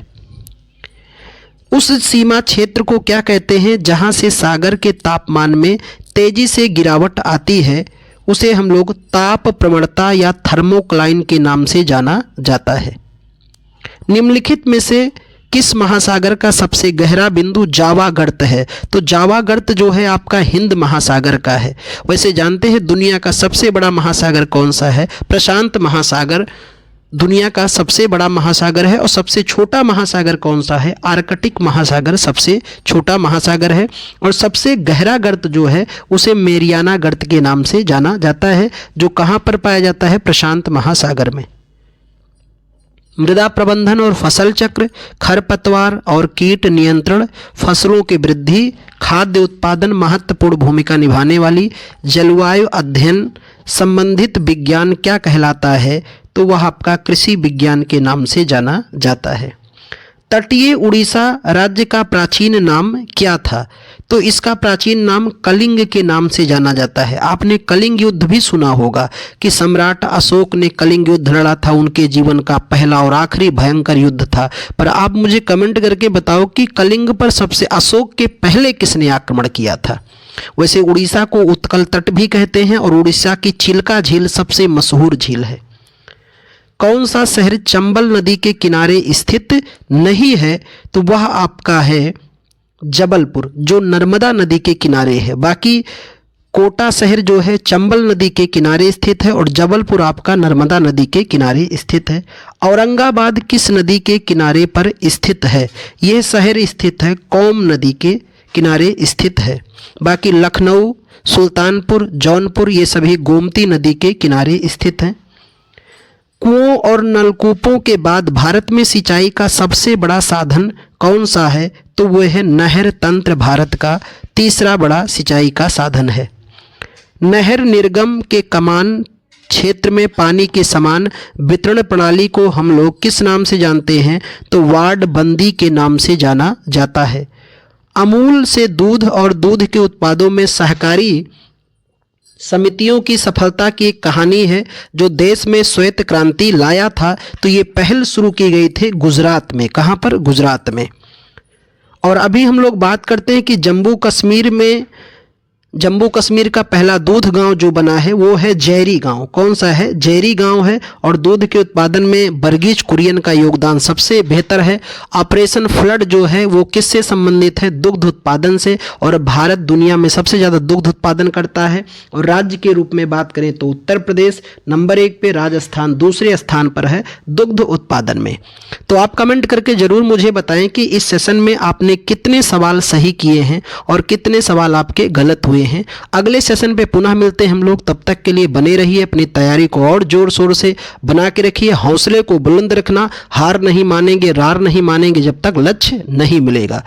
उस सीमा क्षेत्र को क्या कहते हैं जहां से सागर के तापमान में तेजी से गिरावट आती है? उसे हम लोग ताप प्रवणता या थर्मोक्लाइन के नाम से जाना जाता है। निम्नलिखित में से किस महासागर का सबसे गहरा बिंदु जावा गर्त है? तो जावा गर्त जो है आपका हिंद महासागर का है। वैसे जानते हैं दुनिया का सबसे बड़ा महासागर कौन सा है? प्रशांत महासागर दुनिया का सबसे बड़ा महासागर है। और सबसे छोटा महासागर कौन सा है? आर्कटिक महासागर सबसे छोटा महासागर है। और सबसे गहरा गर्त जो है उसे मेरियाना गर्त के नाम से जाना जाता है, जो कहाँ पर पाया जाता है? प्रशांत महासागर में। मृदा प्रबंधन और फसल चक्र, खरपतवार और कीट नियंत्रण, फसलों की वृद्धि, खाद्य उत्पादन महत्वपूर्ण भूमिका निभाने वाली जलवायु अध्ययन संबंधित विज्ञान क्या कहलाता है? तो वह आपका कृषि विज्ञान के नाम से जाना जाता है। तटीय उड़ीसा राज्य का प्राचीन नाम क्या था? तो इसका प्राचीन नाम कलिंग के नाम से जाना जाता है। आपने कलिंग युद्ध भी सुना होगा कि सम्राट अशोक ने कलिंग युद्ध लड़ा था, उनके जीवन का पहला और आखिरी भयंकर युद्ध था। पर आप मुझे कमेंट करके बताओ कि कलिंग पर सबसे अशोक के पहले किसने आक्रमण किया था? वैसे उड़ीसा को उत्कल तट भी कहते हैं और उड़ीसा की चिल्का झील सबसे मशहूर झील है। कौन सा शहर चंबल नदी के किनारे स्थित नहीं है? तो वह आपका है जबलपुर, जो नर्मदा नदी के किनारे है। बाकी कोटा शहर जो है चंबल नदी के किनारे स्थित है और जबलपुर आपका नर्मदा नदी के किनारे स्थित है। औरंगाबाद किस नदी के किनारे पर स्थित है? यह शहर स्थित है कोम नदी के किनारे स्थित है। बाकी लखनऊ, सुल्तानपुर, जौनपुर ये सभी गोमती नदी के किनारे स्थित हैं। कुओं और नलकूपों के बाद भारत में सिंचाई का सबसे बड़ा साधन कौन सा है? तो वह है नहर तंत्र भारत का तीसरा बड़ा सिंचाई का साधन है। नहर निर्गम के कमान क्षेत्र में पानी के समान वितरण प्रणाली को हम लोग किस नाम से जानते हैं? तो वार्ड बंदी के नाम से जाना जाता है। अमूल से दूध और दूध के उत्पादों में सहकारी समितियों की सफलता की एक कहानी है, जो देश में श्वेत क्रांति लाया था। तो ये पहल शुरू की गई थी गुजरात में। कहाँ पर? गुजरात में। और अभी हम लोग बात करते हैं कि जम्मू कश्मीर में जम्मू कश्मीर का पहला दूध गांव जो बना है वो है जैरी गांव। कौन सा है? जैरी गांव है। और दूध के उत्पादन में बर्गीज कुरियन का योगदान सबसे बेहतर है। ऑपरेशन फ्लड जो है वो किससे संबंधित है? दुग्ध उत्पादन से। और भारत दुनिया में सबसे ज़्यादा दुग्ध उत्पादन करता है। और राज्य के रूप में बात करें तो उत्तर प्रदेश नंबर 1 पे, राजस्थान दूसरे स्थान पर है दुग्ध उत्पादन में। तो आप कमेंट करके ज़रूर मुझे बताएं कि इस सेशन में आपने कितने सवाल सही किए हैं और कितने सवाल आपके गलत हुए हैं। अगले सेशन पे पुनः मिलते हैं हम लोग। तब तक के लिए बने रहिए, अपनी तैयारी को और जोर शोर से बना के रखिए, हौसले को बुलंद रखना। हार नहीं मानेंगे, रार नहीं मानेंगे जब तक लक्ष्य नहीं मिलेगा।